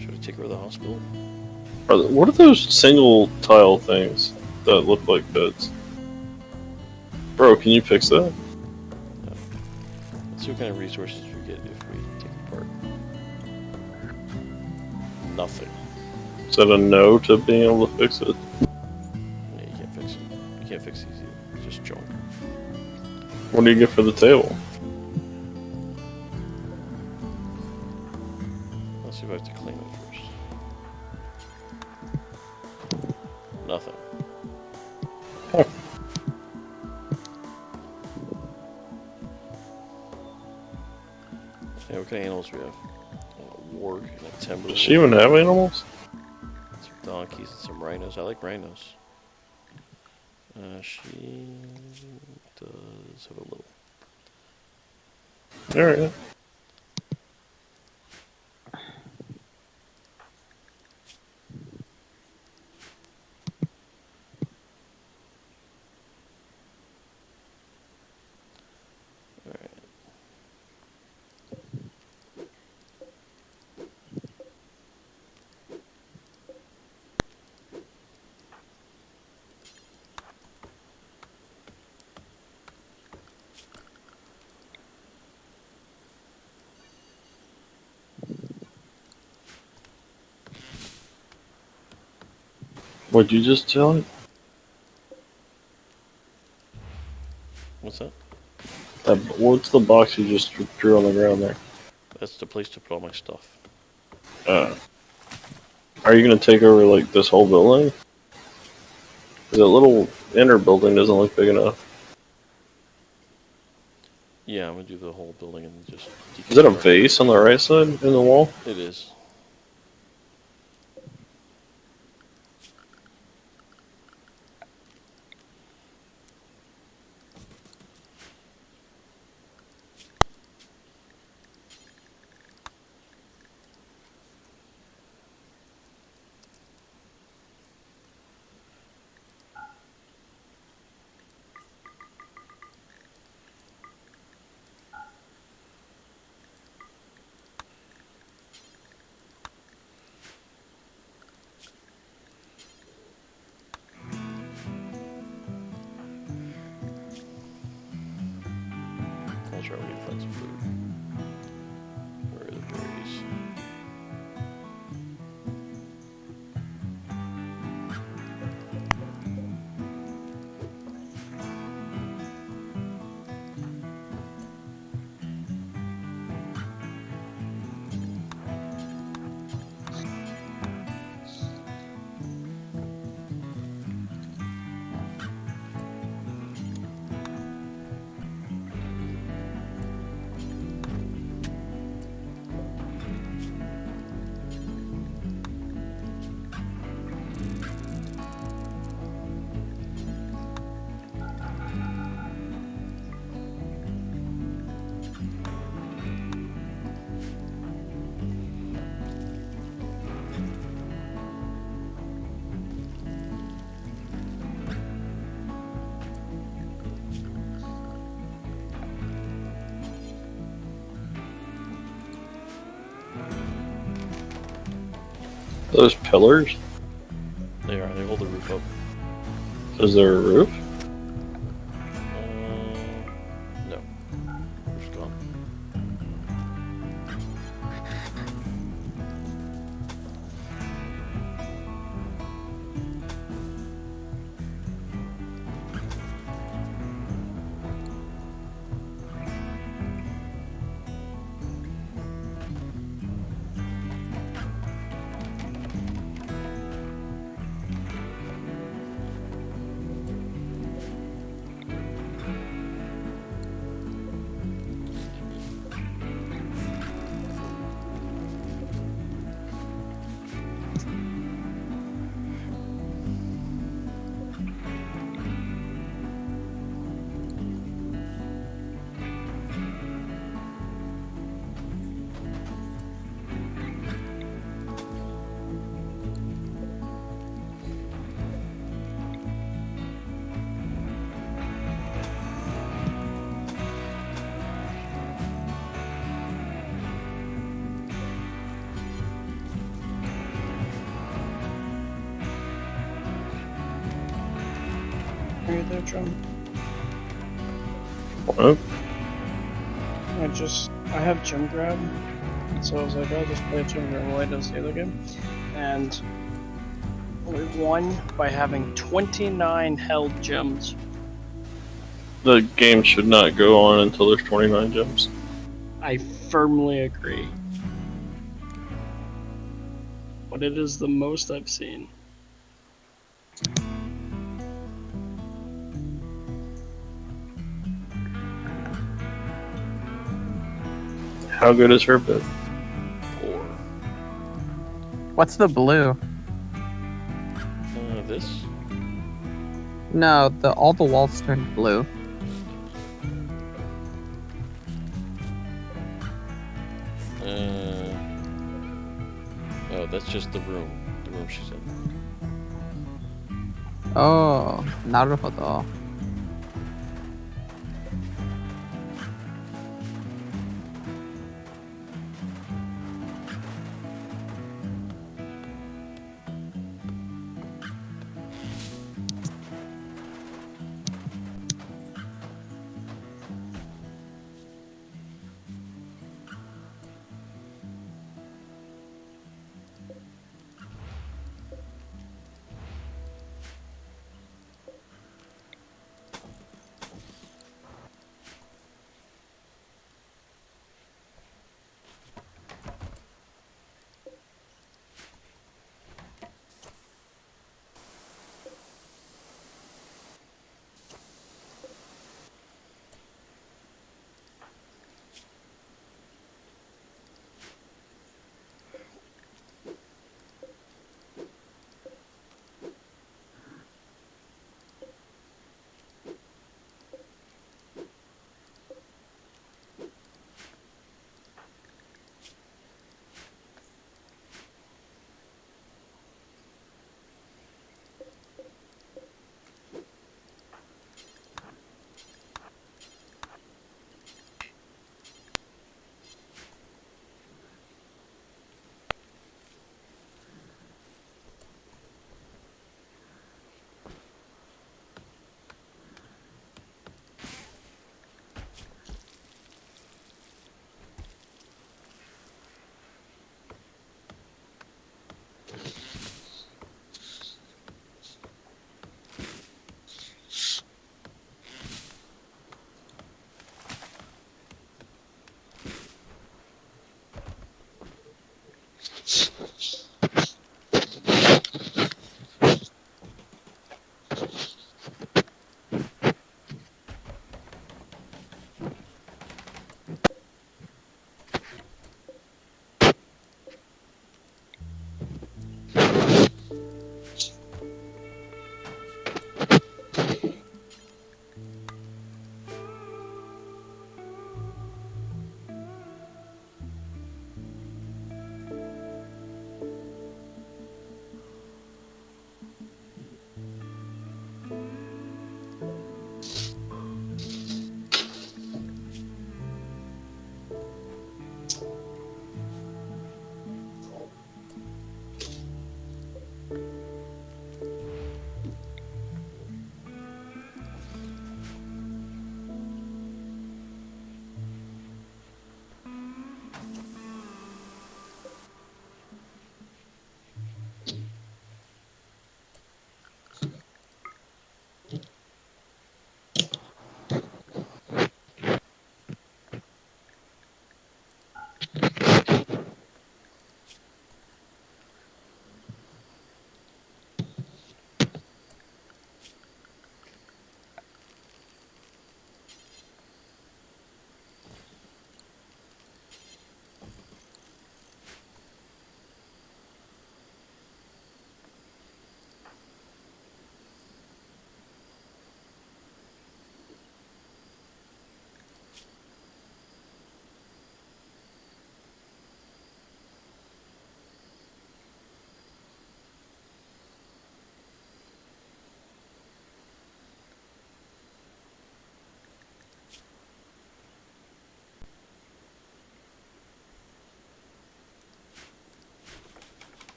Should I take her to the hospital? What are those single tile things that look like beds? Bro, can you fix that? Let's see what kind of resources we get if we take it apart. Nothing. Is that a no to being able to fix it? Yeah, you can't fix it. You can't fix these either. It's just junk. What do you get for the table? Let's see if I have to claim it first. Nothing. Huh. Yeah, what kind of animals we have? A warg and a timber. Does she even have animals? Some donkeys and some rhinos. I like rhinos. She does have a little. Alright. Alright. What'd you just tell it? What's that? What's the box you just drew on the ground there? That's the place to put all my stuff. Are you gonna take over like this whole building? 'Cause that little inner building doesn't look big enough. Yeah, I'm gonna do the whole building and just. Is that a decommission vase on the right side in the wall? it. It is. I'll try to find some food. Where are the berries? Those pillars? They are. They hold the roof up. Is there a roof? No. Roof's gone. Are you there, John? What? I have gym grab, so I was like, I'll just play gym grab while he does the other game. And we won by having 29 held gems. The game should not go on until there's 29 gems. I firmly agree. But it is the most I've seen. How good is her bid? 4. What's the blue? This? No, all the walls turned blue. Oh, that's just the room. The room she's in. Oh, 나루호도.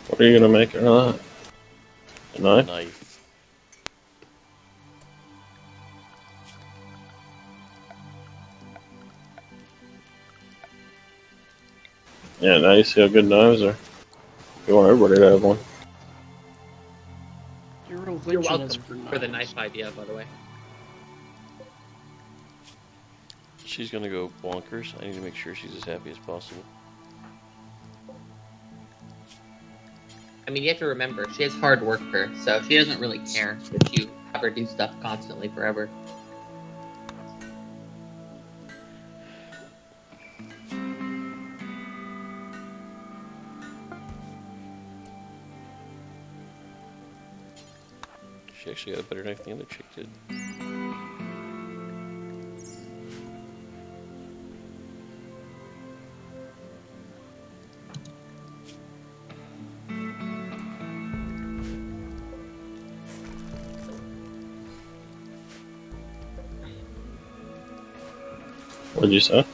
What are you gonna make out of that? A knife? Knife. Yeah, now you see how good knives are. You want everybody to have one. Your religion You're is welcome for the knives. knife idea, by the way. She's gonna go bonkers. I need to make sure she's as happy as possible. I mean, you have to remember, she has hard worker, so she doesn't really care that you have her do stuff constantly forever. She actually got a better knife than the other chick did. What'd you say?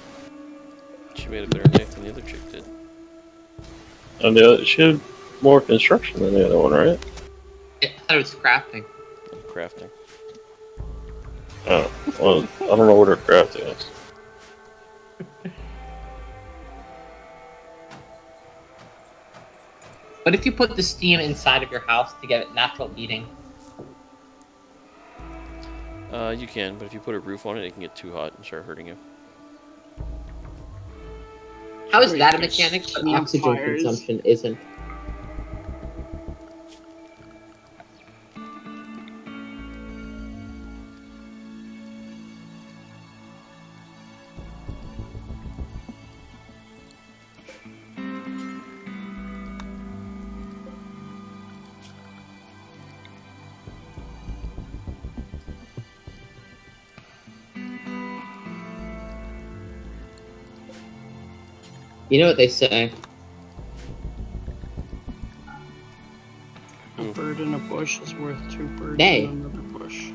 She made a better knife than the other chick did. And the other, she had more construction than the other one, right? I thought it was crafting. And crafting. Oh, well, I don't know what her crafting is. What if you put the steam inside of your house to get natural heating? You can, but if you put a roof on it, it can get too hot and start hurting you. How is Wait, that a there's mechanic, but campfires? oxygen consumption isn't? You know what they say? A bird in a bush is worth two birds Nay. in another bush.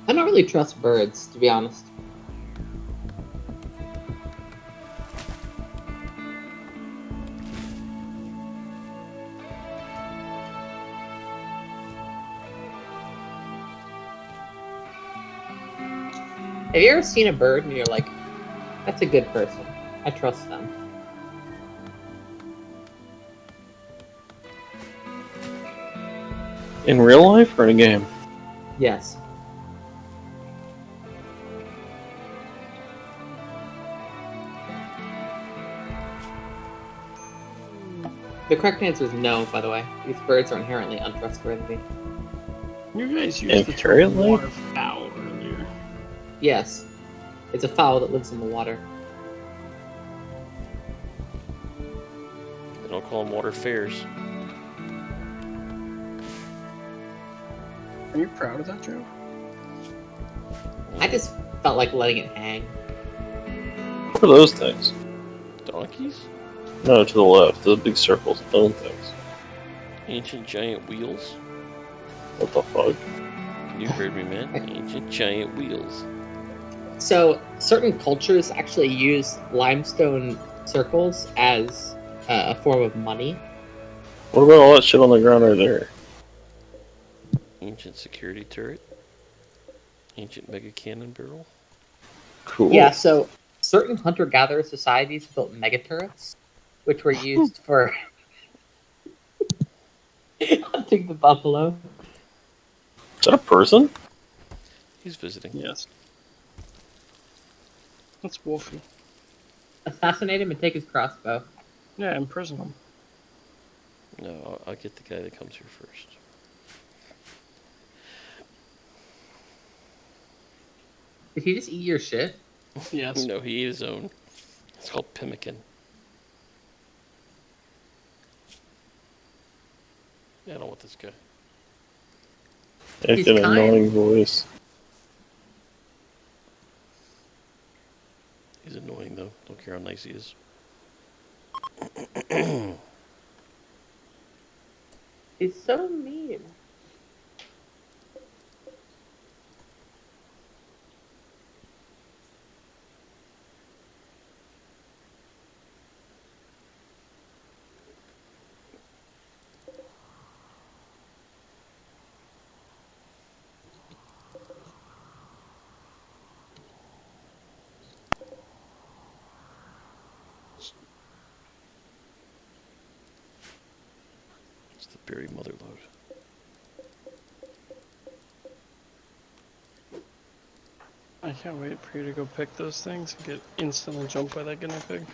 I don't really trust birds, to be honest. Have you ever seen a bird and you're like, that's a good person. I trust them. In real life or in a game? Yes. The correct answer is no, by the way. These birds are inherently untrustworthy. You guys used the term Inherently? waterfowl earlier. Yes. It's a fowl that lives in the water. They don't call them water fares. Are you proud of that, Joe? I just felt like letting it hang. What are those things? Donkeys? No, to the left. The big circles, bone things. Ancient giant wheels? What the fuck? You heard me, man. Ancient giant wheels. So, certain cultures actually use limestone circles as a form of money. What about all that shit on the ground right there? Ancient security turret. Ancient mega cannon barrel. Cool. Yeah, so certain hunter-gatherer societies built megaturrets, which were used for hunting the buffalo. Is that a person? He's visiting. Yes. That's Wolfie. Assassinate him and take his crossbow. Yeah, imprison him. No, I'll get the guy that comes here first. Did he just eat your shit? Yes. No, he ate his own. It's called pemmican. Yeah, I don't want this guy. He's He's an kind. annoying voice. He's annoying though. Don't care how nice he is. He's so mean. Berry mother load. I can't wait for you to go pick those things and get instantly jumped by that guinea pig.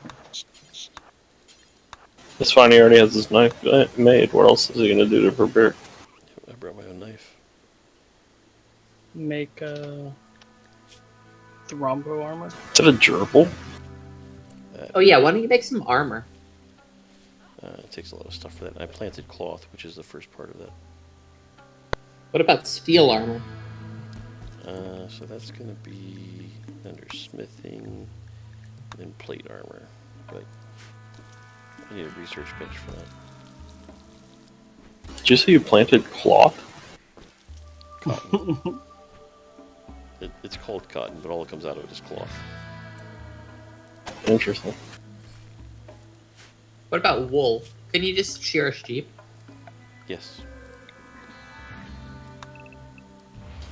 It's fine. He already has his knife made. What else is he gonna do to prepare? I brought my own knife. Make thrombo armor. Is that a gerbil? Oh yeah, why don't you make some armor? It takes a lot of stuff for that. I planted cloth, which is the first part of that. What about steel armor? So that's going to be under smithing, then plate armor. But I need a research bench for that. Did you say you planted cloth? Cotton. It's called cotton, but all that comes out of it is cloth. Interesting. What about wool? Can you just shear a sheep? Yes.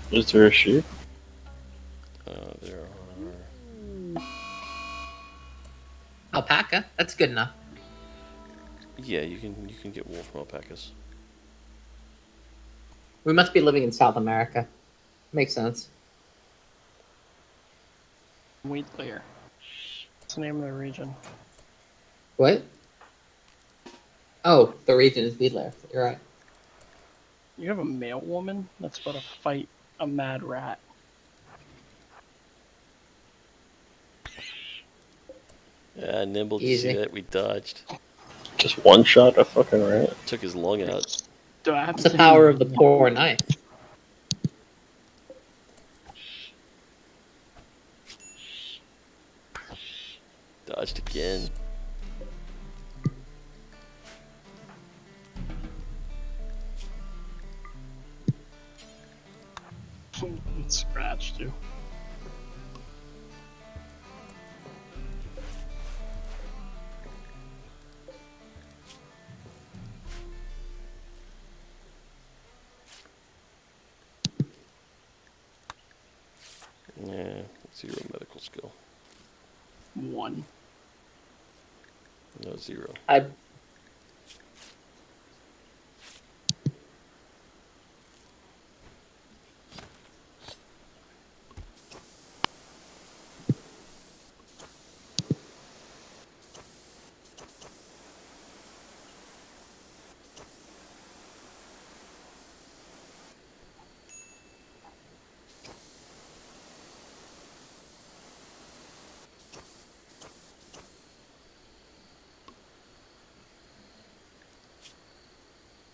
Is there a sheep? There are. Alpaca? That's good enough. Yeah, you can get wool from alpacas. We must be living in South America. Makes sense. Wheat layer. What's the name of the region? What? Oh, the region is Wheatlair. You're right. You have a male woman that's about to fight a mad rat. Yeah, nimble. Did you Easy. see that? We dodged. Just one shot a fucking rat? Took his lung out. Do I have It's to the power of the poor knife. Dodged again. It scratched you. Yeah, 0 medical skill. 1. No, 0. I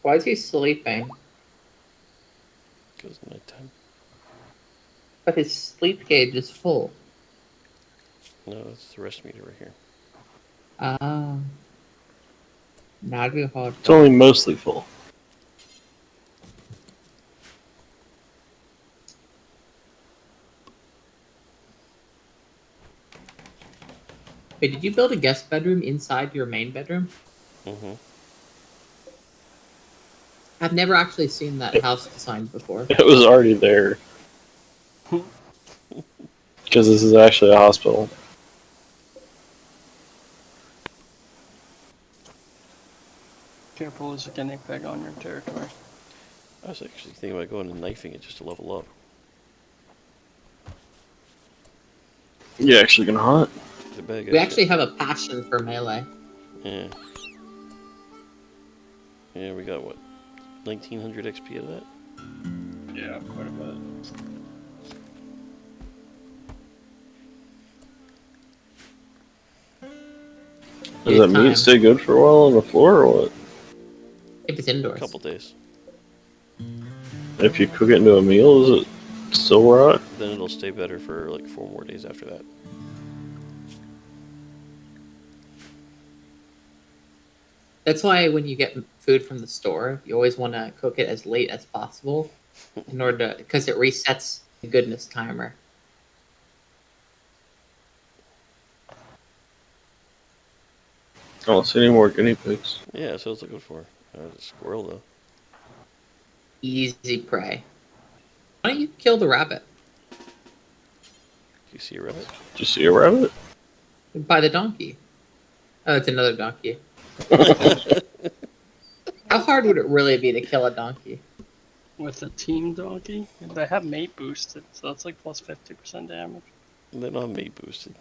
Why is he sleeping? Because nighttime. But his sleep gauge is full. No, that's the rest meter right here. Ah. Not be hard. It's only mostly full. Wait, did you build a guest bedroom inside your main bedroom? Mm-hmm. I've never actually seen that house design before. It was already there. Because this is actually a hospital. Careful, there's a guinea pig on your territory. I was actually thinking about going and knifing it just to level up. You actually gonna hunt? The bad We actually have a passion for melee. Yeah. Yeah, we got what? 1900 XP out of that? Yeah, quite a bit. Does that meat stay good for a while on the floor or what? If it's A indoors. couple days. If you cook it into a meal, is it still rot? Then it'll stay better for like 4 more days after that. That's why when you get food from the store, you always want to cook it as late as possible in order to, because it resets the goodness timer. I don't see any more guinea pigs. Yeah, that's what I was looking for. There's a squirrel though. Easy prey. Why don't you kill the rabbit? You see a rabbit? Did you see a rabbit? By the donkey. Oh, it's another donkey. How hard would it really be to kill a donkey? With a team donkey, they have mate boosted, so that's like plus 50% damage. They're not mate boosted.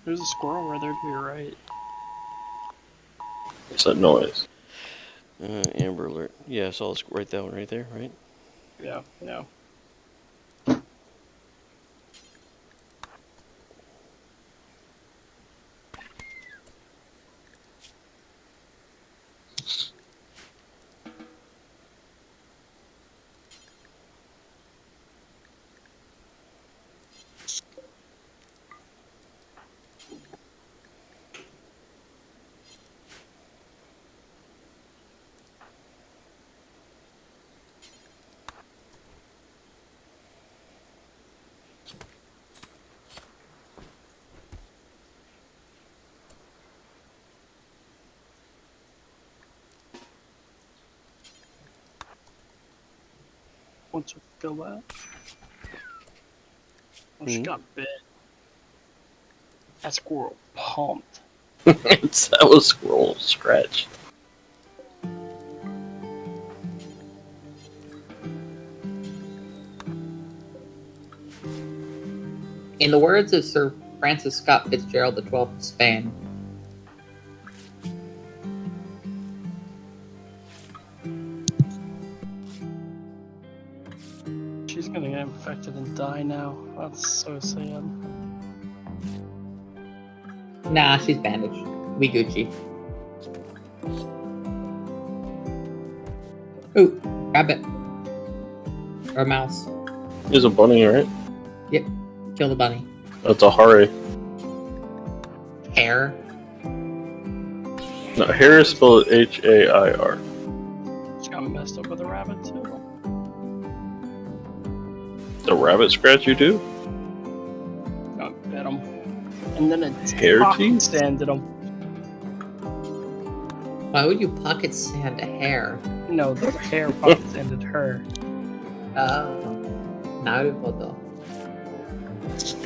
There's a squirrel right there to your right. What's that noise? Amber alert. Yeah, I saw right that one right there, right? Yeah, yeah. Once we kill that. Oh, she got bit. That squirrel pumped. That was squirrel scratch. In the words of Sir Francis Scott Fitzgerald, the 12th of Spain, She's gonna get infected and die now. That's so sad. nah, she's bandaged. We Gucci. Ooh, rabbit. Or mouse. There's a bunny, right? Yep, kill the bunny. That's a hare. Hare. No, hare is spelled Hair. She got messed up with a rabbit too. The rabbit scratch you do? Got bit him. And then it Hair pocket teeth? sanded him. Why would you pocket sand a hare? No, the hair pocket sanded her. Oh, naruhodo.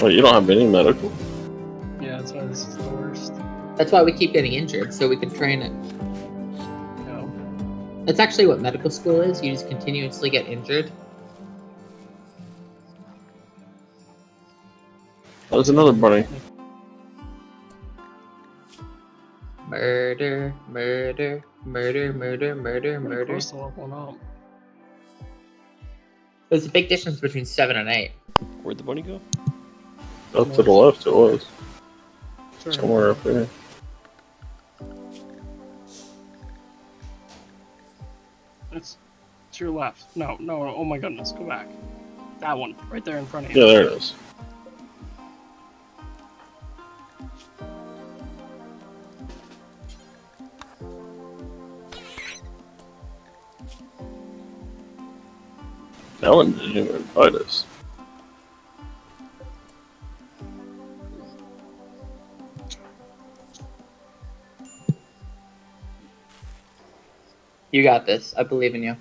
Oh, you don't have any medical? Yeah, that's why this is the worst. That's why we keep getting injured, so we can train it. No. That's actually what medical school is. You just continuously get injured. Oh, there's another bunny. Murder, murder, murder, murder, murder, Pretty murder. close to leveling up. There's a big difference between 7 and 8. Where'd the bunny go? Up to the left it was. Sure. Somewhere up there. It's to your left. No, no, oh my goodness, go back. That one, right there in front of you. Yeah, there it is. That one didn't even fight us. You got this. I believe in you.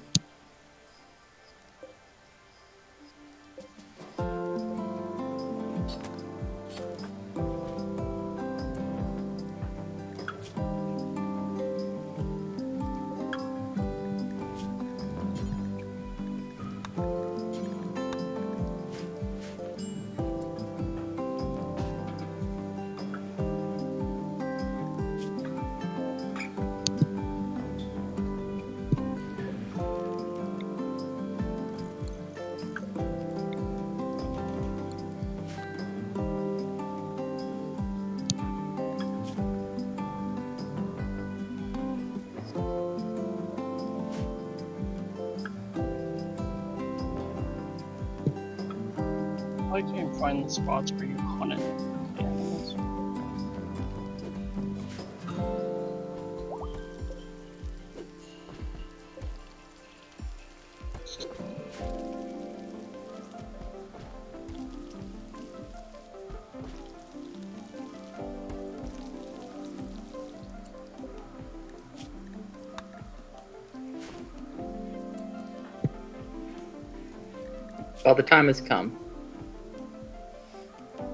I can't find the spots where you hunted animals. Well, the time has come.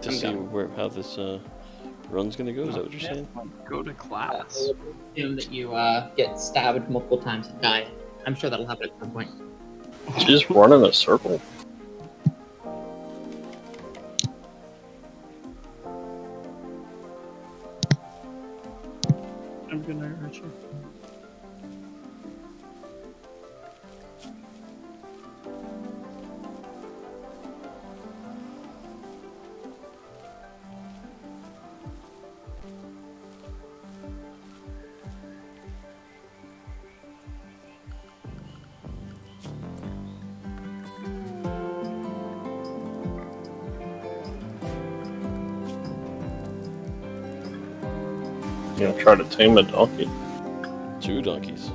To I'm see done. how this Run's gonna go. Is that what you're saying? Go to class. Assume that you get stabbed multiple times and die. I'm sure that'll happen at some point. Just run in a circle. I'm gonna hurt you. Try to tame a donkey. 2 donkeys.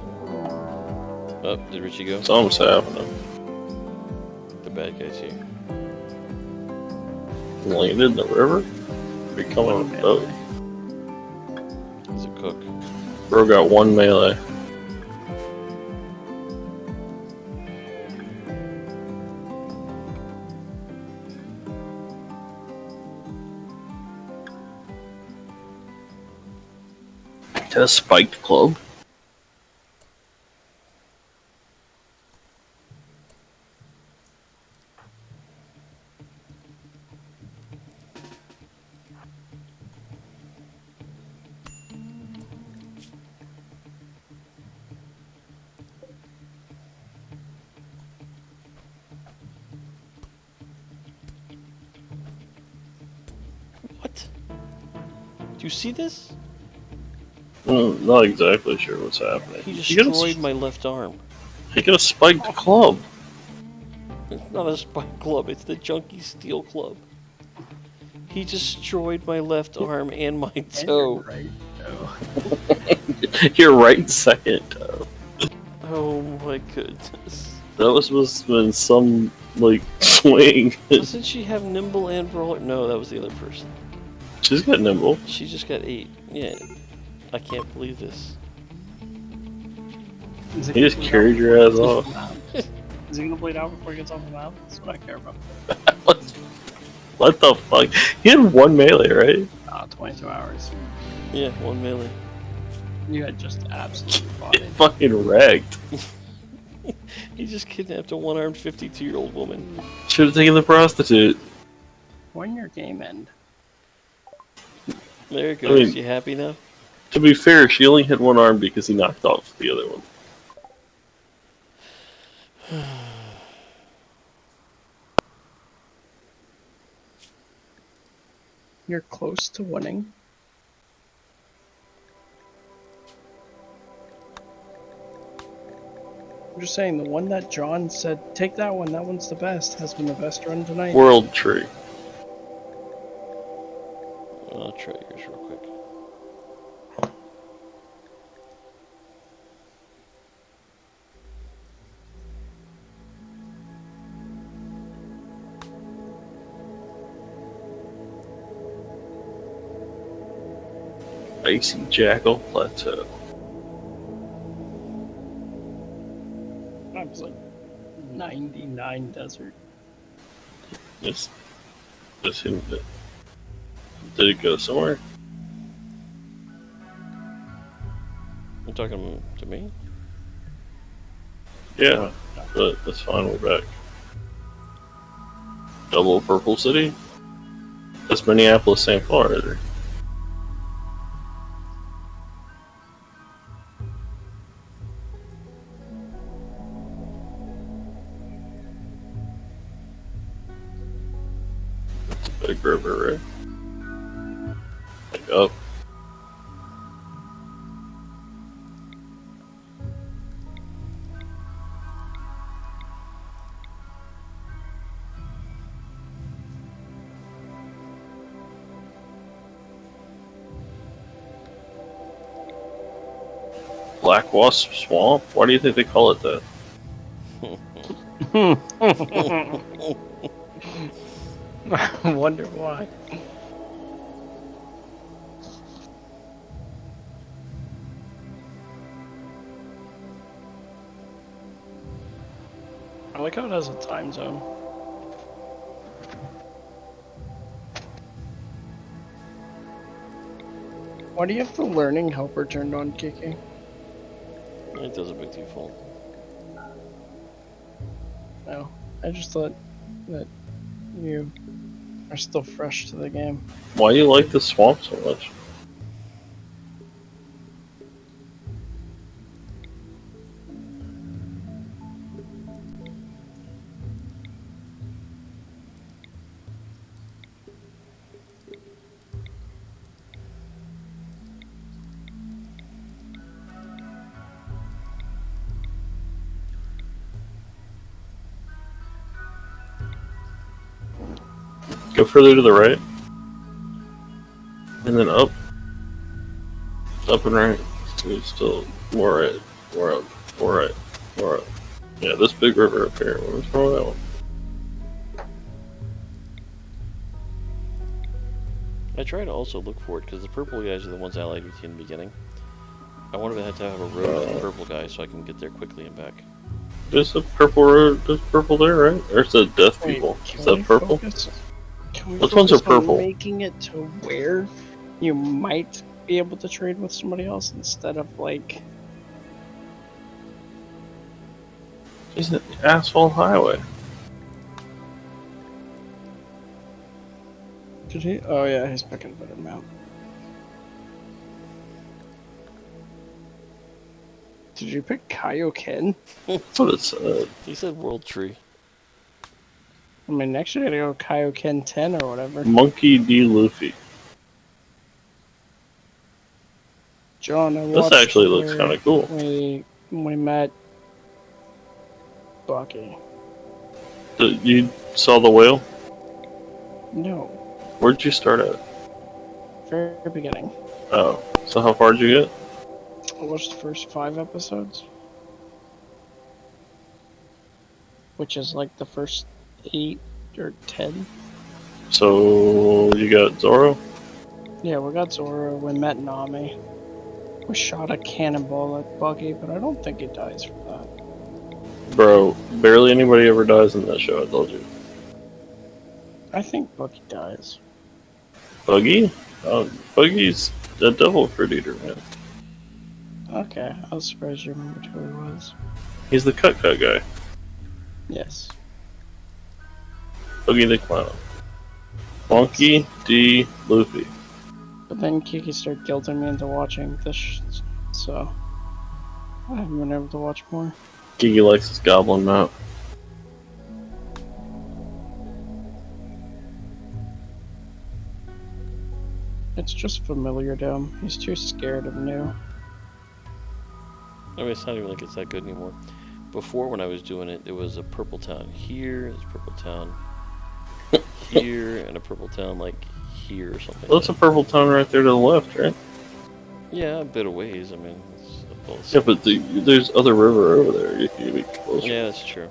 Oh, did Richie go? Something's happening. The bad guy's here. Landed in the river? Becoming a boat. He's a cook. Bro got 1 melee. Is that a spiked club? What? Do you see this? Not exactly sure what's happening. He He got destroyed my left arm. He got a spiked club. It's not a spike club, it's the junkie steel club. He destroyed my left arm and my toe. Right. Oh. You're right second toe. Oh my goodness. That was supposed to have been some, like, swing. Doesn't she have nimble and brawler? No, that was the other person. She's got nimble. She just got 8. Yeah. I can't believe this. Is He just carried your ass off. Is he gonna bleed out before he gets off the map? That's what I care about. What the fuck? He had 1 melee, right? 22 hours. Yeah, 1 melee. You had just absolutely Get bought it. fucking wrecked. He just kidnapped a 1-armed 52-year-old woman. Should have taken the prostitute. When your game end? There it goes. mean- You happy now? To be fair, she only had 1 arm because he knocked off the other one. You're close to winning. I'm just saying, the one that John said, take that one's the best, has been the best run tonight. World tree. I'll try yours real quick. Icy Jackal Plateau. I was like 99 desert. This seemed to... Did it go somewhere? You talking to me? Yeah, but that's fine, we're back. Double Purple City? That's Minneapolis, St. Paul, right there. Big river, right? Like up. Black Wasp Swamp? Why do you think they call it that? I wonder why. I like how it has a time zone. Why do you have the learning helper turned on, Kiki? It does a big default. No, I just thought that you are still fresh to the game. Why do you like the swamp so much? Go further to the right. And then up. Up and right. Still more right. More up. More right. More up. Yeah, this big river up here. What's wrong with that one? I try to also look for it because the purple guys are the ones I allied with you in the beginning. I wanted to have a road to the purple guys so I can get there quickly and back. There's a purple road. There's purple there, right? There's the death Wait, people. can Is that we purple? Can we Which ones are focus on purple? making it to where you might be able to trade with somebody else instead of like. Isn't it the asphalt highway? Did he? Oh yeah, he's picking a better map. Did you pick Kaioken? That's what it said. He said World Tree. I mean, next year I gotta go Kaioken 10 or whatever. Monkey D. Luffy. John, I This watched actually looks where kind of cool. we met Bucky. You saw the whale? No, Where'd you start at? very beginning. Oh, so how far did you get? I watched the first 5 episodes, which is like the first 8 or 10. So you got Zoro? Yeah, we got Zoro. We met Nami. We shot a cannonball at Bucky, but I don't think he dies from that. Bro, barely anybody ever dies in that show, I told you. I think Bucky dies. Buggy? Buggy's a devil fruit eater, man. Okay, I was surprised you remembered who he was. He's the cut guy. Yes. Buggy the Clown. Monkey D. Luffy. But then Kiki started guilting me into watching this, so I haven't been able to watch more. Gigi likes his goblin map. It's just familiar to him. He's too scared of new. I mean, it's not even like it's that good anymore. Before, when I was doing it, there was a purple town here, there's a purple town here, and a purple town like here or something. Well, that's a purple town right there to the left, right? Yeah, a bit of ways. I mean, it's both. Yeah, but there's other river over there. You can be closer. Yeah, that's true.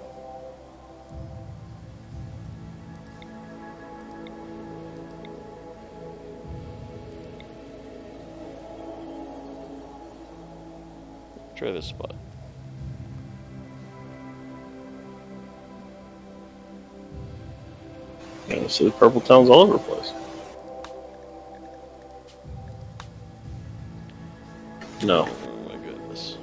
Try this spot. Yeah, see the purple towns all over the place. No. Oh my goodness.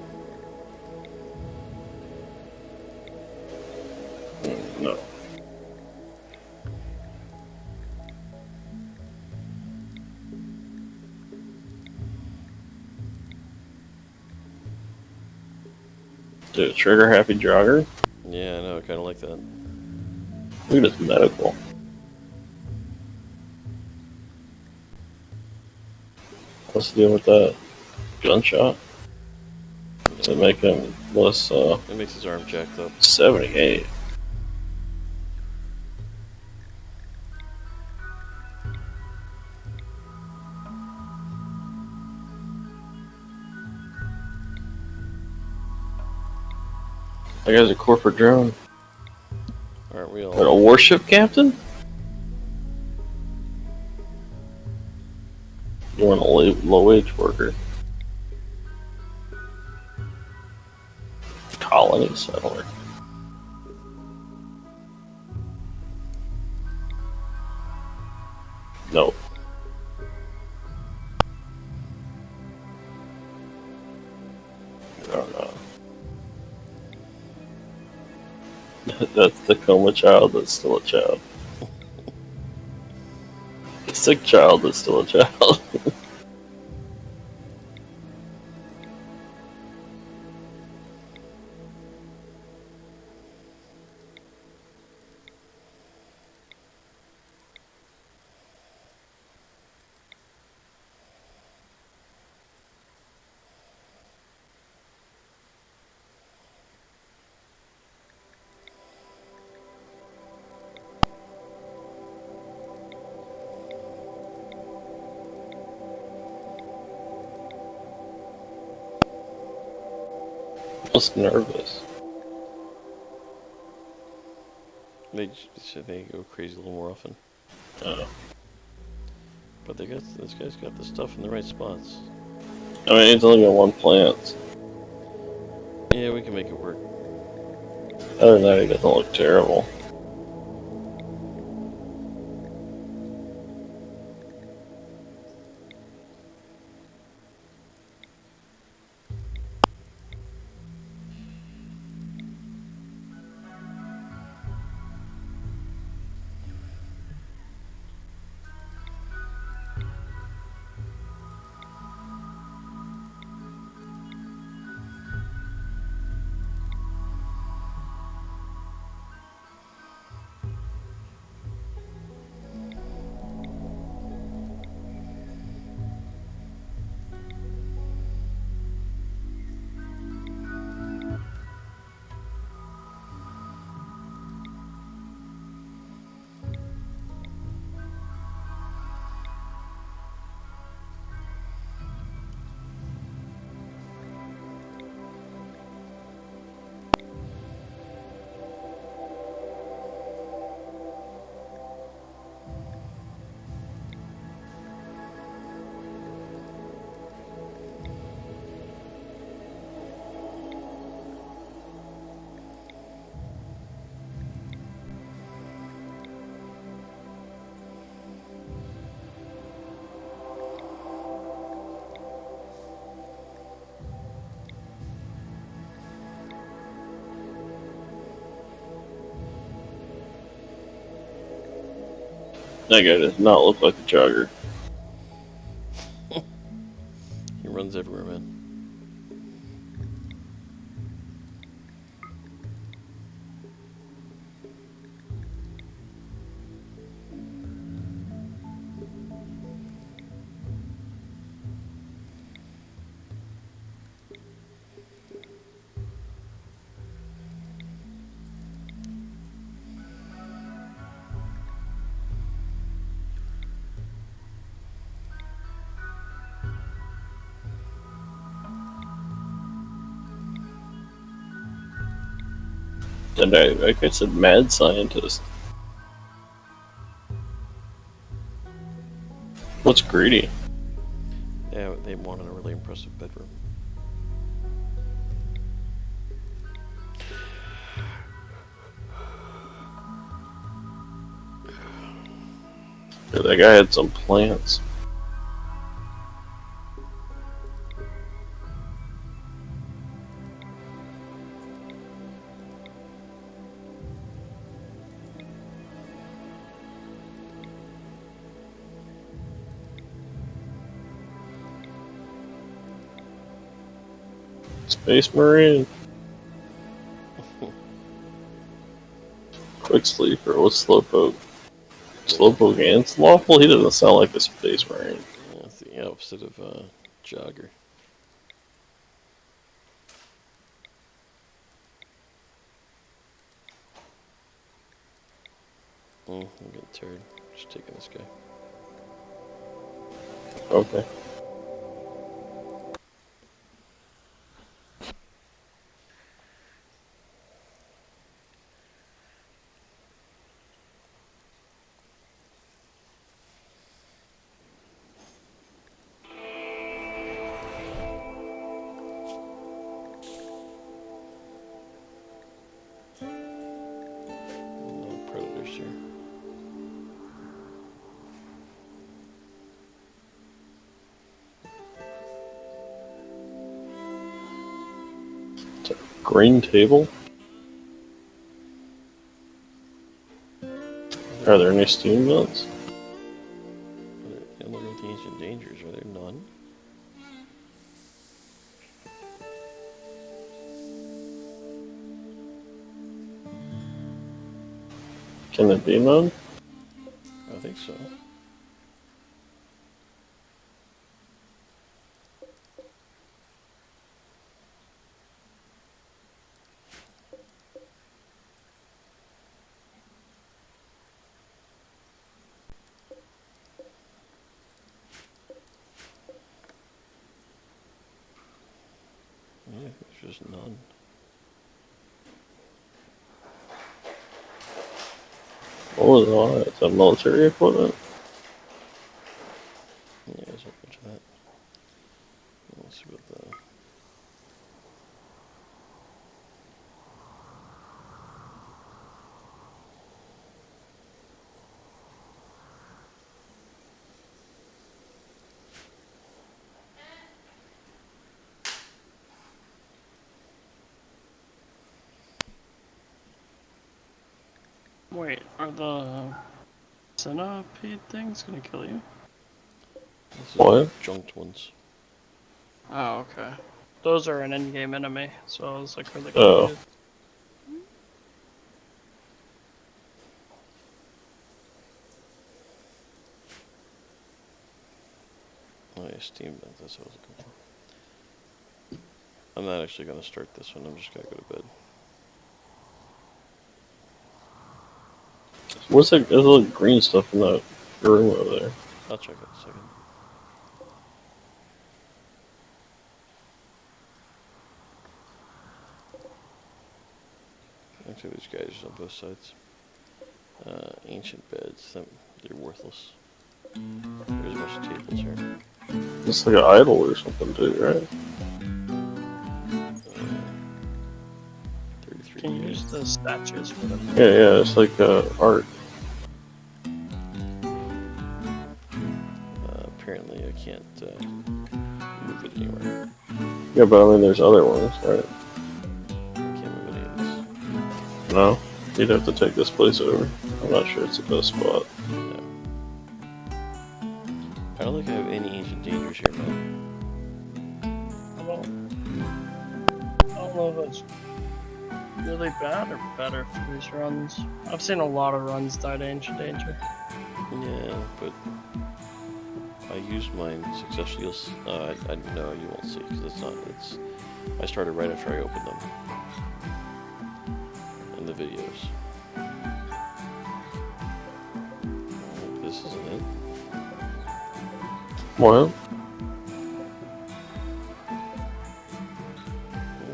No. Dude, trigger happy jogger? Yeah, I know, I kind of like that. Look at this medical. What's the deal with that? Gunshot? Does it make him less, It makes his arm jacked up. 78? That guy's a corporate drone. Aren't we all? What, a warship captain? You want a low-wage worker. Colony settler. No. That's the coma child that's still a child. The sick child that's still a child. I was nervous. They should they go crazy a little more often. Oh. But this guy's got the stuff in the right spots. I mean, it's only got one plant. Yeah, we can make it work. Other than that, it doesn't look terrible. That guy does not look like a jogger. He runs everywhere, man. And I guess a mad scientist. What's greedy? Yeah, they wanted a really impressive bedroom. Yeah, that guy had some plants. Space Marine. Quick sleeper. What's Slowpoke? Slowpoke and Slothful? He doesn't sound like a Space Marine. Yeah, it's the opposite of jogger. I'm getting tired. Just taking this guy. Okay. No predators here. Green table? Are there any steamboats? And look at the ancient dangers. Are there none? Can there be none? I think so. Yeah, there's just none. What was all that? Is that military equipment? Yeah, there's a bunch of that. Let's see what the... Wait, are the centipede things gonna kill you? This is What? junked ones. Oh, okay. Those are an in-game enemy, so I was like really Oh. confused. Oh yeah, Steam Vent, that's what I was looking for. I'm not actually gonna start this one, I'm just gonna go to bed. What's that? There's little green stuff in that room over there. I'll check it in a second. Actually, there's guys on both sides. Ancient beds, they're worthless. There's a bunch of tables here. It's like an idol or something, too, right? 33 Can you days. use the statues for them? Yeah, it's like art. Apparently I can't move it anywhere. Yeah, but I mean, there's other ones, right? I can't move any of this. No? You'd have to take this place over. I'm not sure it's the best spot. No. I don't think I have any ancient dangers here, man. I don't know if it's really bad or better for these runs. I've seen a lot of runs die to Ancient Danger. Yeah, but I used mine successfully. I no, you won't see because it's not. It's. I started right after I opened them in the videos. This isn't it. What?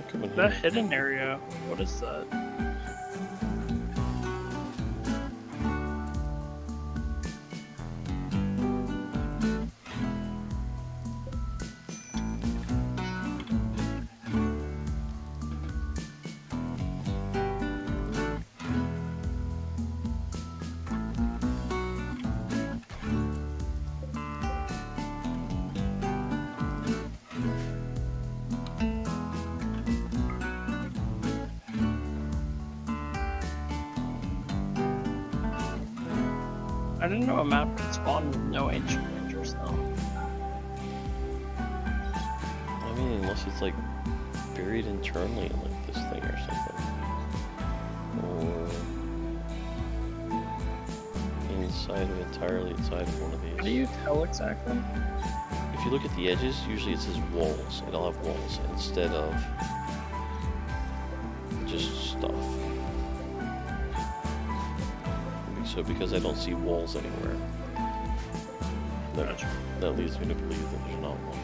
Come in That here. hidden area, what is that? I didn't know a map could spawn with no Ancient Dangers though. I mean, unless it's like buried internally in like this thing or something, or entirely inside of one of these. How do you tell exactly? If you look at the edges, usually it says walls. It'll have walls instead of just stuff. So because I don't see walls anywhere, that leads me to believe that there's not one.